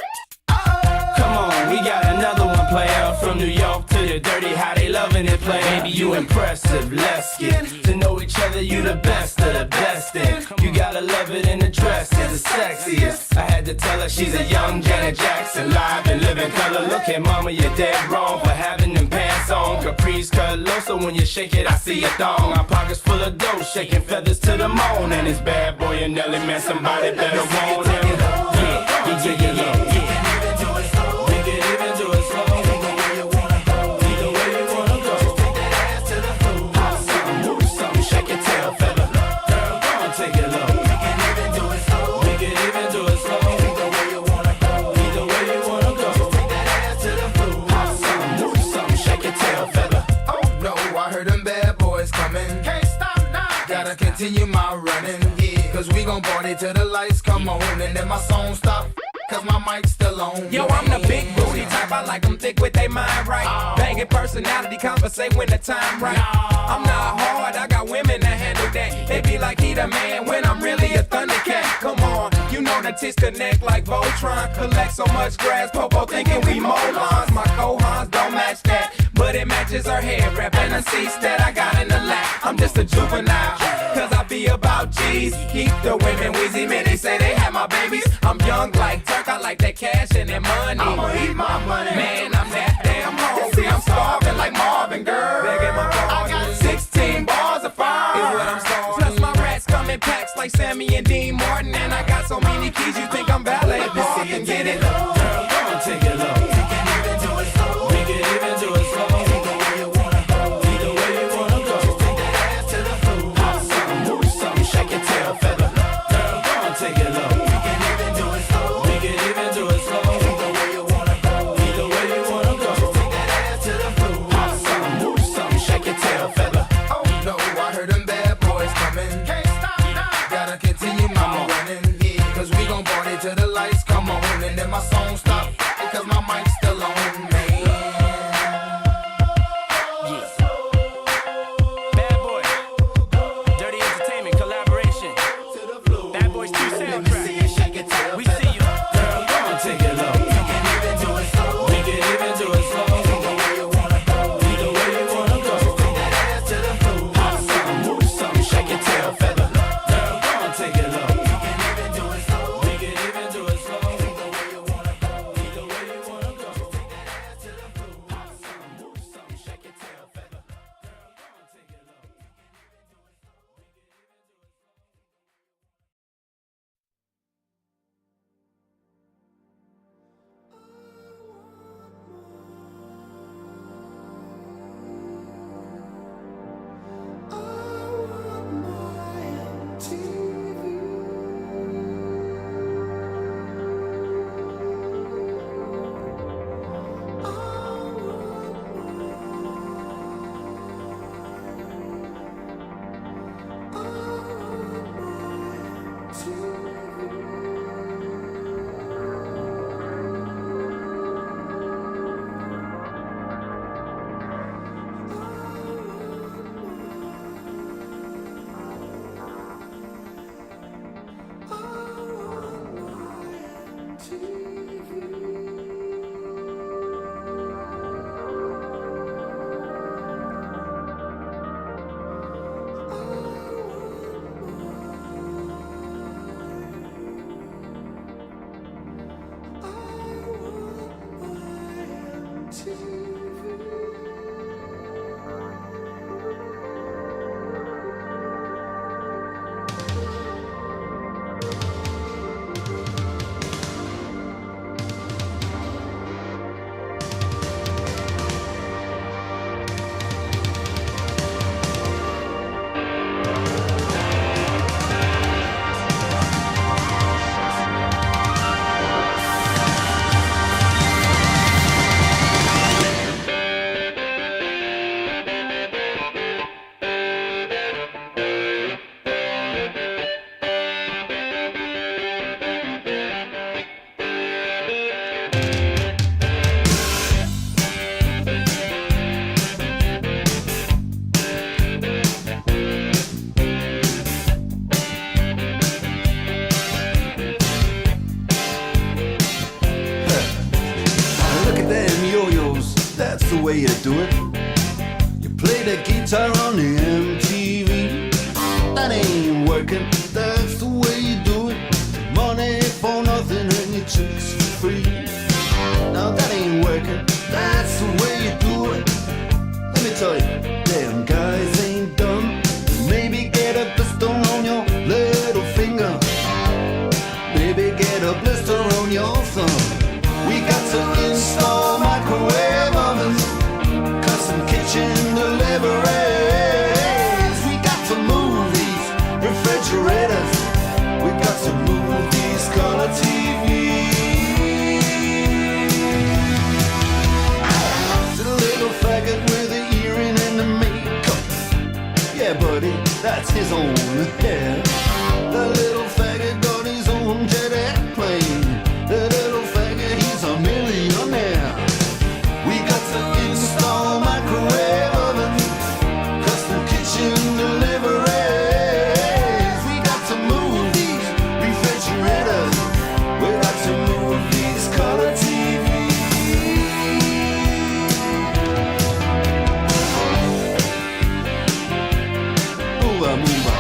Come on, we got another one, player. From New York to the dirty, how they loving it, play. Baby, you impressive. Let's get to know each other. You the best of the best. And you gotta love it in the dress. It's the sexiest. I had to tell her she's a young Janet Jackson, live and living color. Look at mama, you're dead wrong for having them pants on. Caprice cut low, so when you shake it, I see a thong. Our pockets full of dough, shaking feathers to the moon. And it's bad boy and Nelly, man, somebody better want him. Yeah. Continue my running, yeah. Cause we gon' party till the lights come on. And then my song stop, cause my mic's still on. Yo, I'm the big booty type, I like them thick with they mind right. Banging personality, conversate when the time right. I'm not hard, I got women that handle that. They be like, he the man, when I'm really a thundercat. Come on, you know the tits connect like Voltron. Collect so much grass, Popo thinking we molons. My cohons don't match that, but it matches her hair wrap and the seats that I got in the lap. I'm just a juvenile, cause I be about G's. Keep the women wheezy, man, they say they have my babies. I'm young like Turk, I like that cash and that money. I'ma eat my money. Man, I'm that damn hungry. I'm starving like Marvin, girl. Begging my phone. I got 16 bars of fire. Is what I'm starving. Plus my rats come in packs like Sammy and Dean Martin. And I got so many keys, you think I'm ballet park and get it. Girl, go and take it low. We can even do it slow. We can even do it slow. Either way you wanna go. Either way you wanna go. Just take that ass to the floor. Hop something, move something, shake your tail feather. Girl, go and take it low. We can even do it slow. We can even do it slow. Either way you wanna go. Either way you wanna go. Just take that ass to the floor. Hop something, move something, shake your tail feather. Oh no, I heard them bad boys coming. Can't stop now. Gotta continue my running, yeah. Cause we gon' party till the lights come on. And then my song do it. You play the guitar on the MTV. That ain't working, that's the way you do it. Money for nothing and your chicks for free. Now that ain't working, that's the way you do it. Let me tell you, damn guys ain't dumb. Maybe get a blister on your little finger. Maybe get a blister on your thumb. We got to install microwave ovens, custom kitchen deliveries. We got to move these refrigerators. We got to move these color TVs. To the little faggot with the earring and the makeup. Yeah, buddy, that's his own hair. The little faggot got his own jet airplane. The little faggot, he's a millionaire. We got to install microwave oven, custom kitchen deliveries. We got to move these refrigerators. We got to move these color TVs. Move on, move on.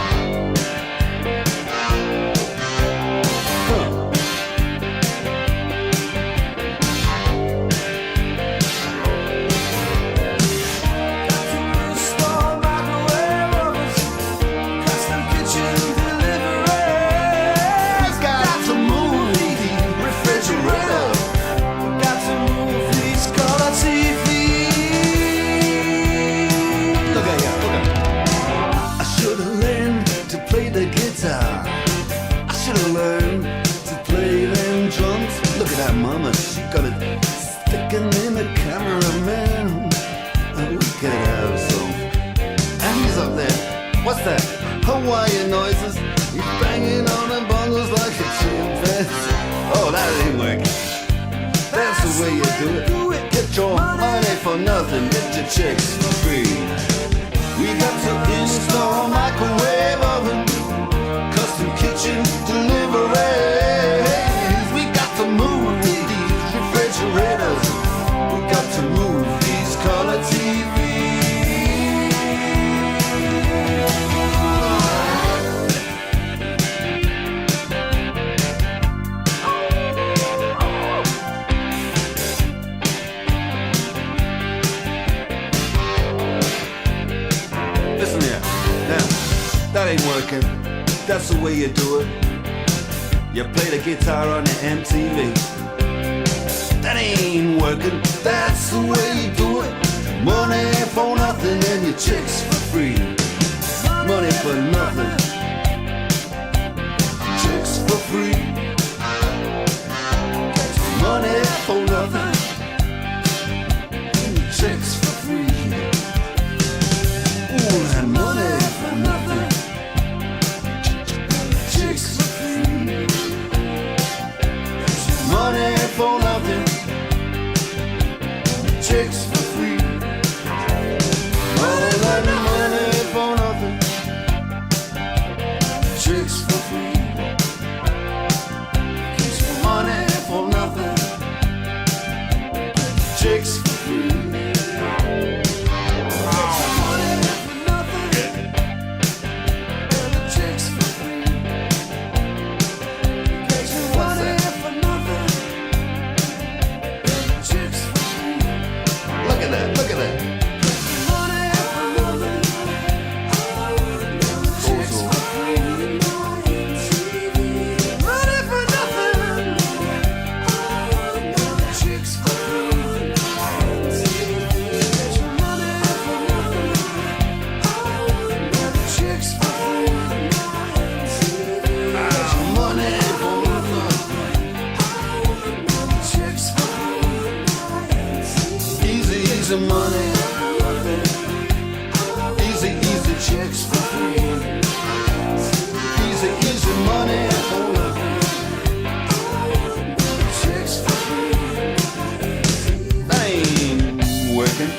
Mama, she got it sticking in the cameraman. We could have some. And he's up there. What's that? Hawaiian noises. He's banging on the bongos like a chimpanzee. Oh, that ain't working. That's the way you do it. Get your money for nothing. Get your chicks for free. We got to install microwave oven, custom kitchen deliveries. We got to move these refrigerators. We got to move these color TVs. Listen here, now, that ain't working. That's the way you do it. You play the guitar on the MTV. That ain't working. That's the way you do it. Money for nothing and your chicks for free. Money for nothing. Chicks for free. Money for nothing. Chicks for free. Ooh, and money for nothing. Chicks for free. Money for nothing. Chicks for free. All that money for nothing. Chicks for free. Money for nothing. Chicks for free. Look at that. Easy money, easy chicks for free. Easy money for nothing. Chicks for free. That ain't working.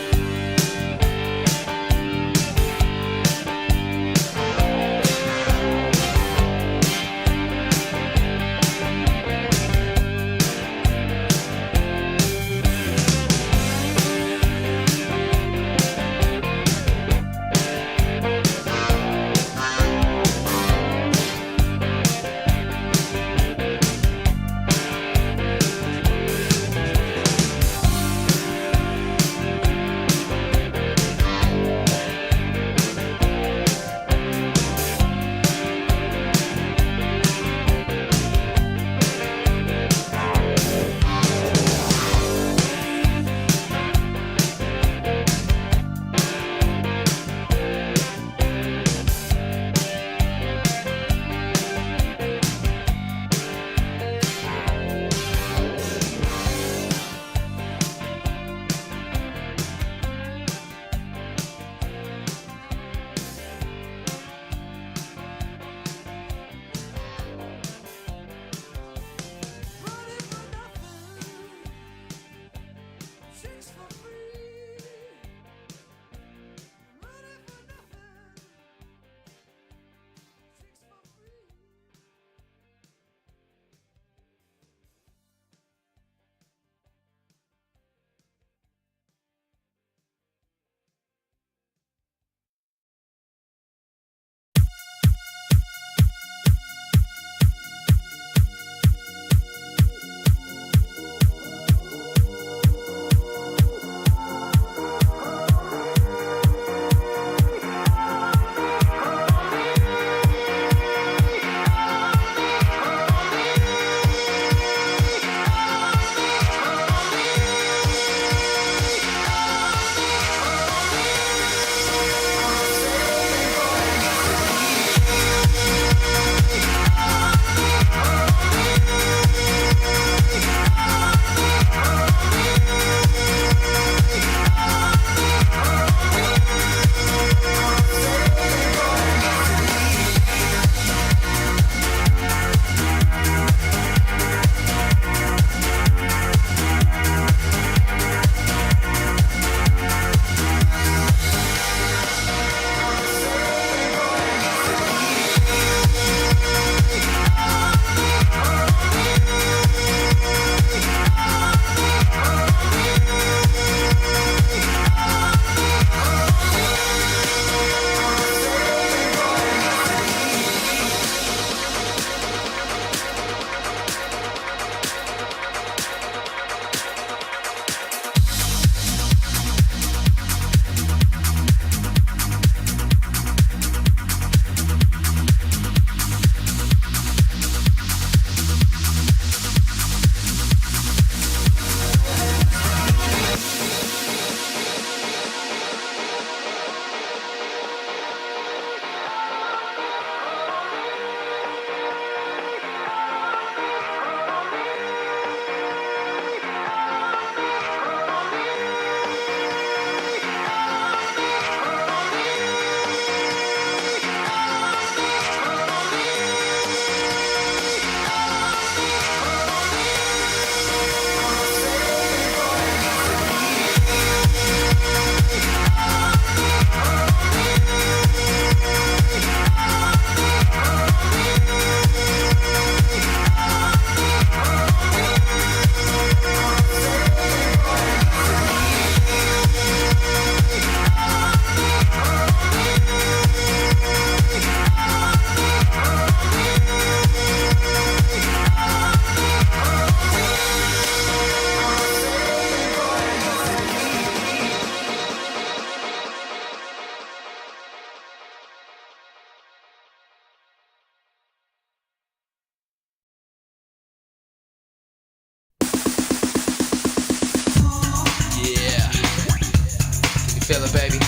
feel it, baby?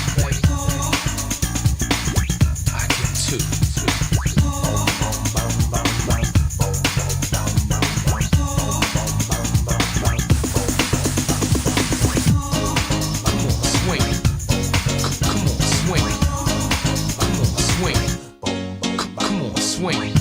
I can too. Swing.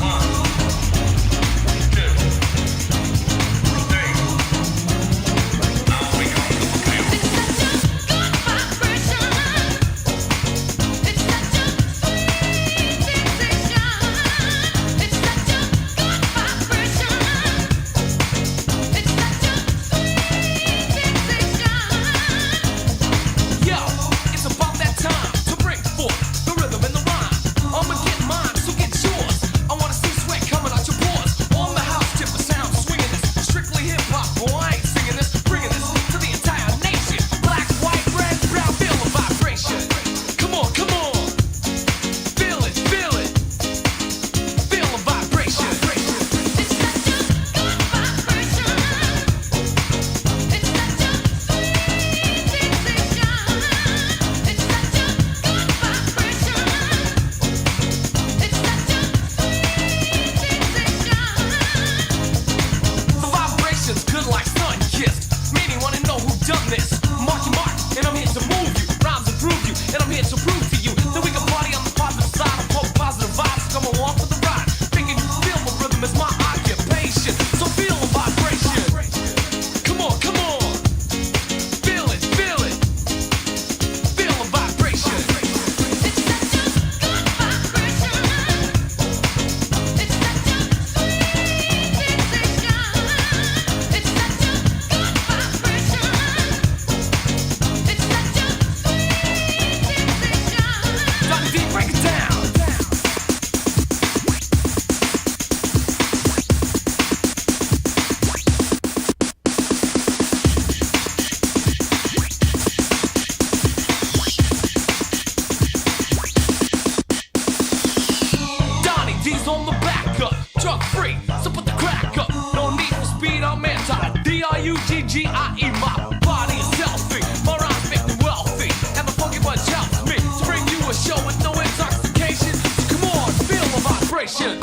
D-R-U-G-G-I-E, my body is healthy, my rhymes make me wealthy, and the funky bunch helps me to bring you a show with no intoxication. Come on, feel the vibration.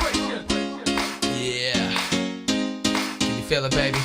Yeah. Can you feel it, baby?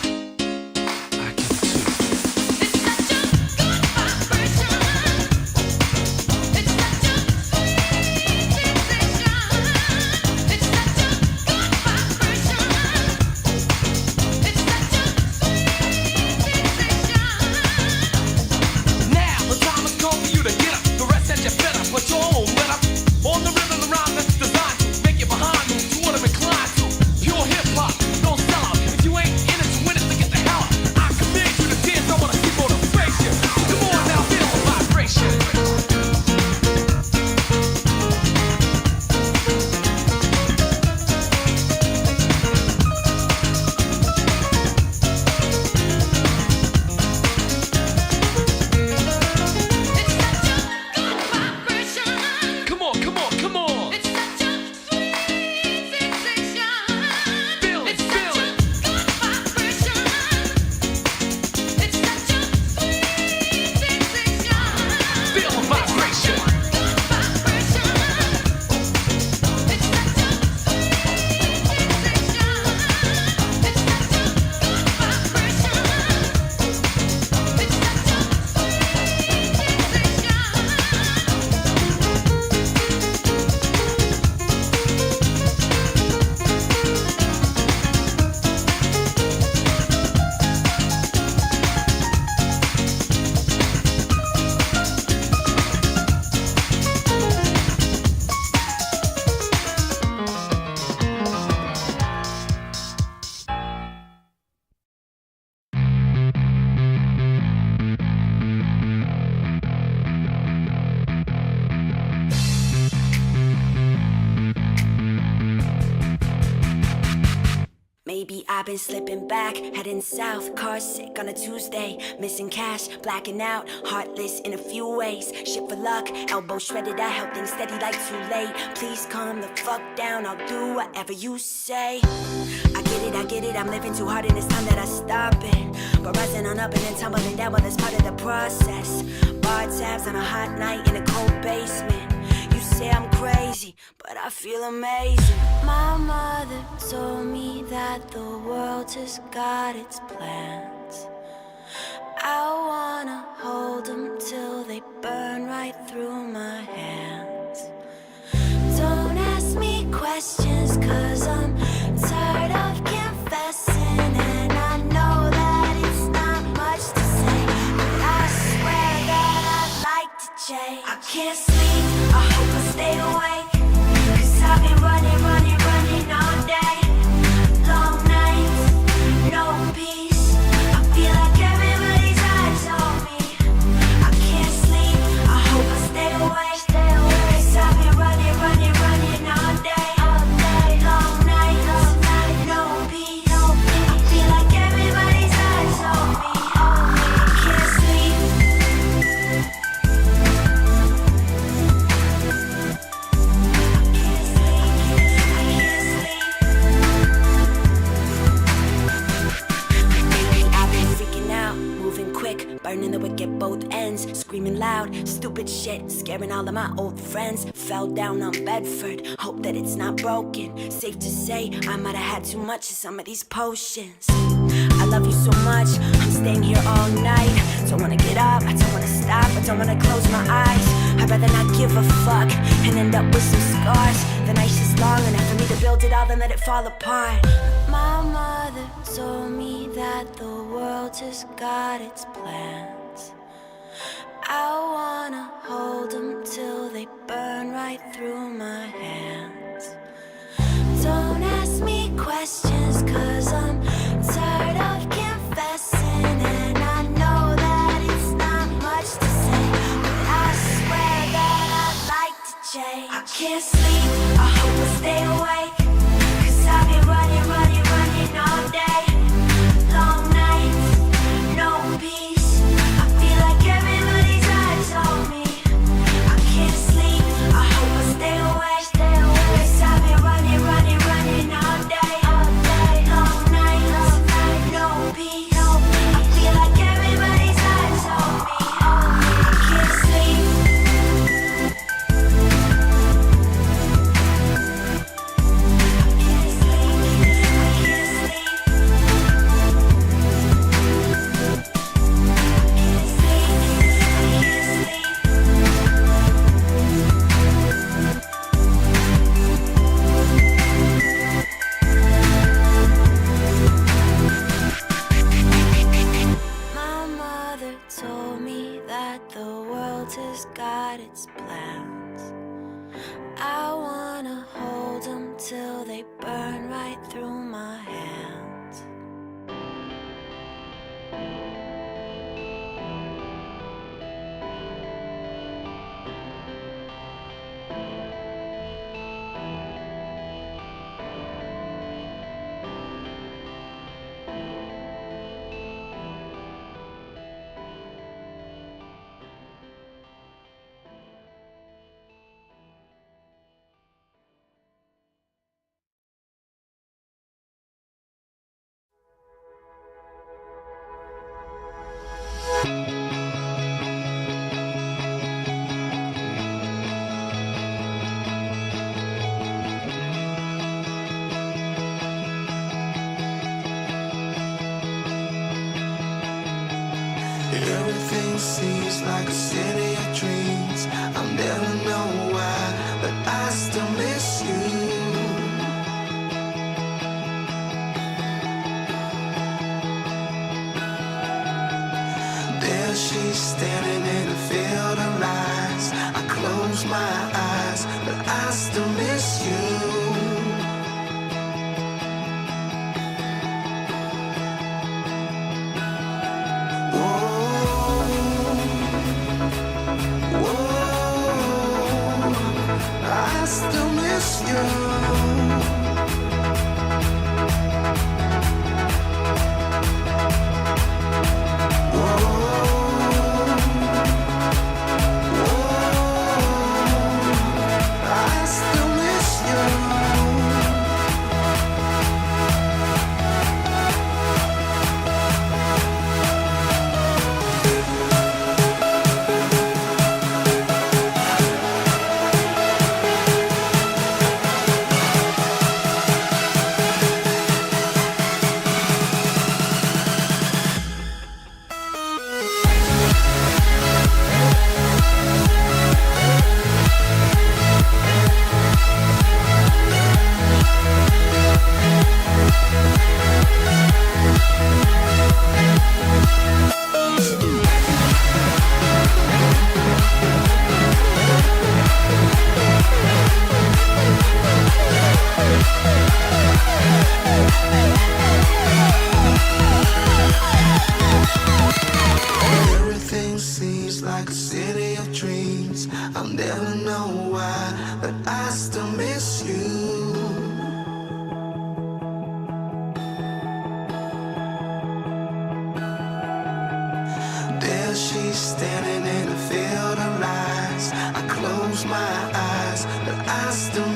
Maybe I've been slipping back, heading south, car sick on a Tuesday, missing cash, blacking out, heartless in a few ways, shit for luck, elbow shredded, I held things steady like too late, please calm the fuck down, I'll do whatever you say. I get it, I'm living too hard and it's time that I stop it, but rising on up and then tumbling down, well that's part of the process. bar tabs on a hot night in a cold basement. You say I'm crazy, but I feel amazing. My mother told me that the world has got its plans. I wanna hold them till they burn right through my hands. Don't ask me questions, cause I'm tired of confessing. And I know that it's not much to say, but I swear that I'd like to change. I can't sleep, I hope I stay awake, cause I've been running all day. Long nights, no peace, I feel like everybody's eyes on me. I can't sleep, I hope I stay awake, cause I've been running all day. Long nights, no peace, I feel like everybody's eyes on me. I can't sleep. Burning the wick at both ends, screaming loud, stupid shit, scaring all of my old friends. Fell down on Bedford, hope that it's not broken. Safe to say, I might have had too much of some of these potions. I love you so much, I'm staying here all night. Don't wanna get up, I don't wanna stop, I don't wanna close my eyes. I'd rather not give a fuck and end up with some scars. The night's just long enough for me to build it all, then let it fall apart. My mother told me that the world has got its plans. I wanna hold them till they burn right through my hands. Don't ask me questions, cause I'm tired of confessing. And I know that it's not much to say, but I swear that I'd like to change. I can't sleep, I hope I stay awake, cause I've been running all day. Long nights, no peace, I feel like everybody's eyes on me. I can't sleep, I hope I stay awake, cause I've been running all day. Long nights, no peace, I feel like everybody's eyes on me. I can't sleep. My mother told me that the world has got its plans. I wanna hold them till they burn right through my hands. Everything seems like a city of dreams. I'll never know why, but I still miss you. There she's standing in a field of lies. I close my eyes, but I still miss you. distance. I'll never know why, but I still miss you. There she's standing in a field of lights. I close my eyes, but I still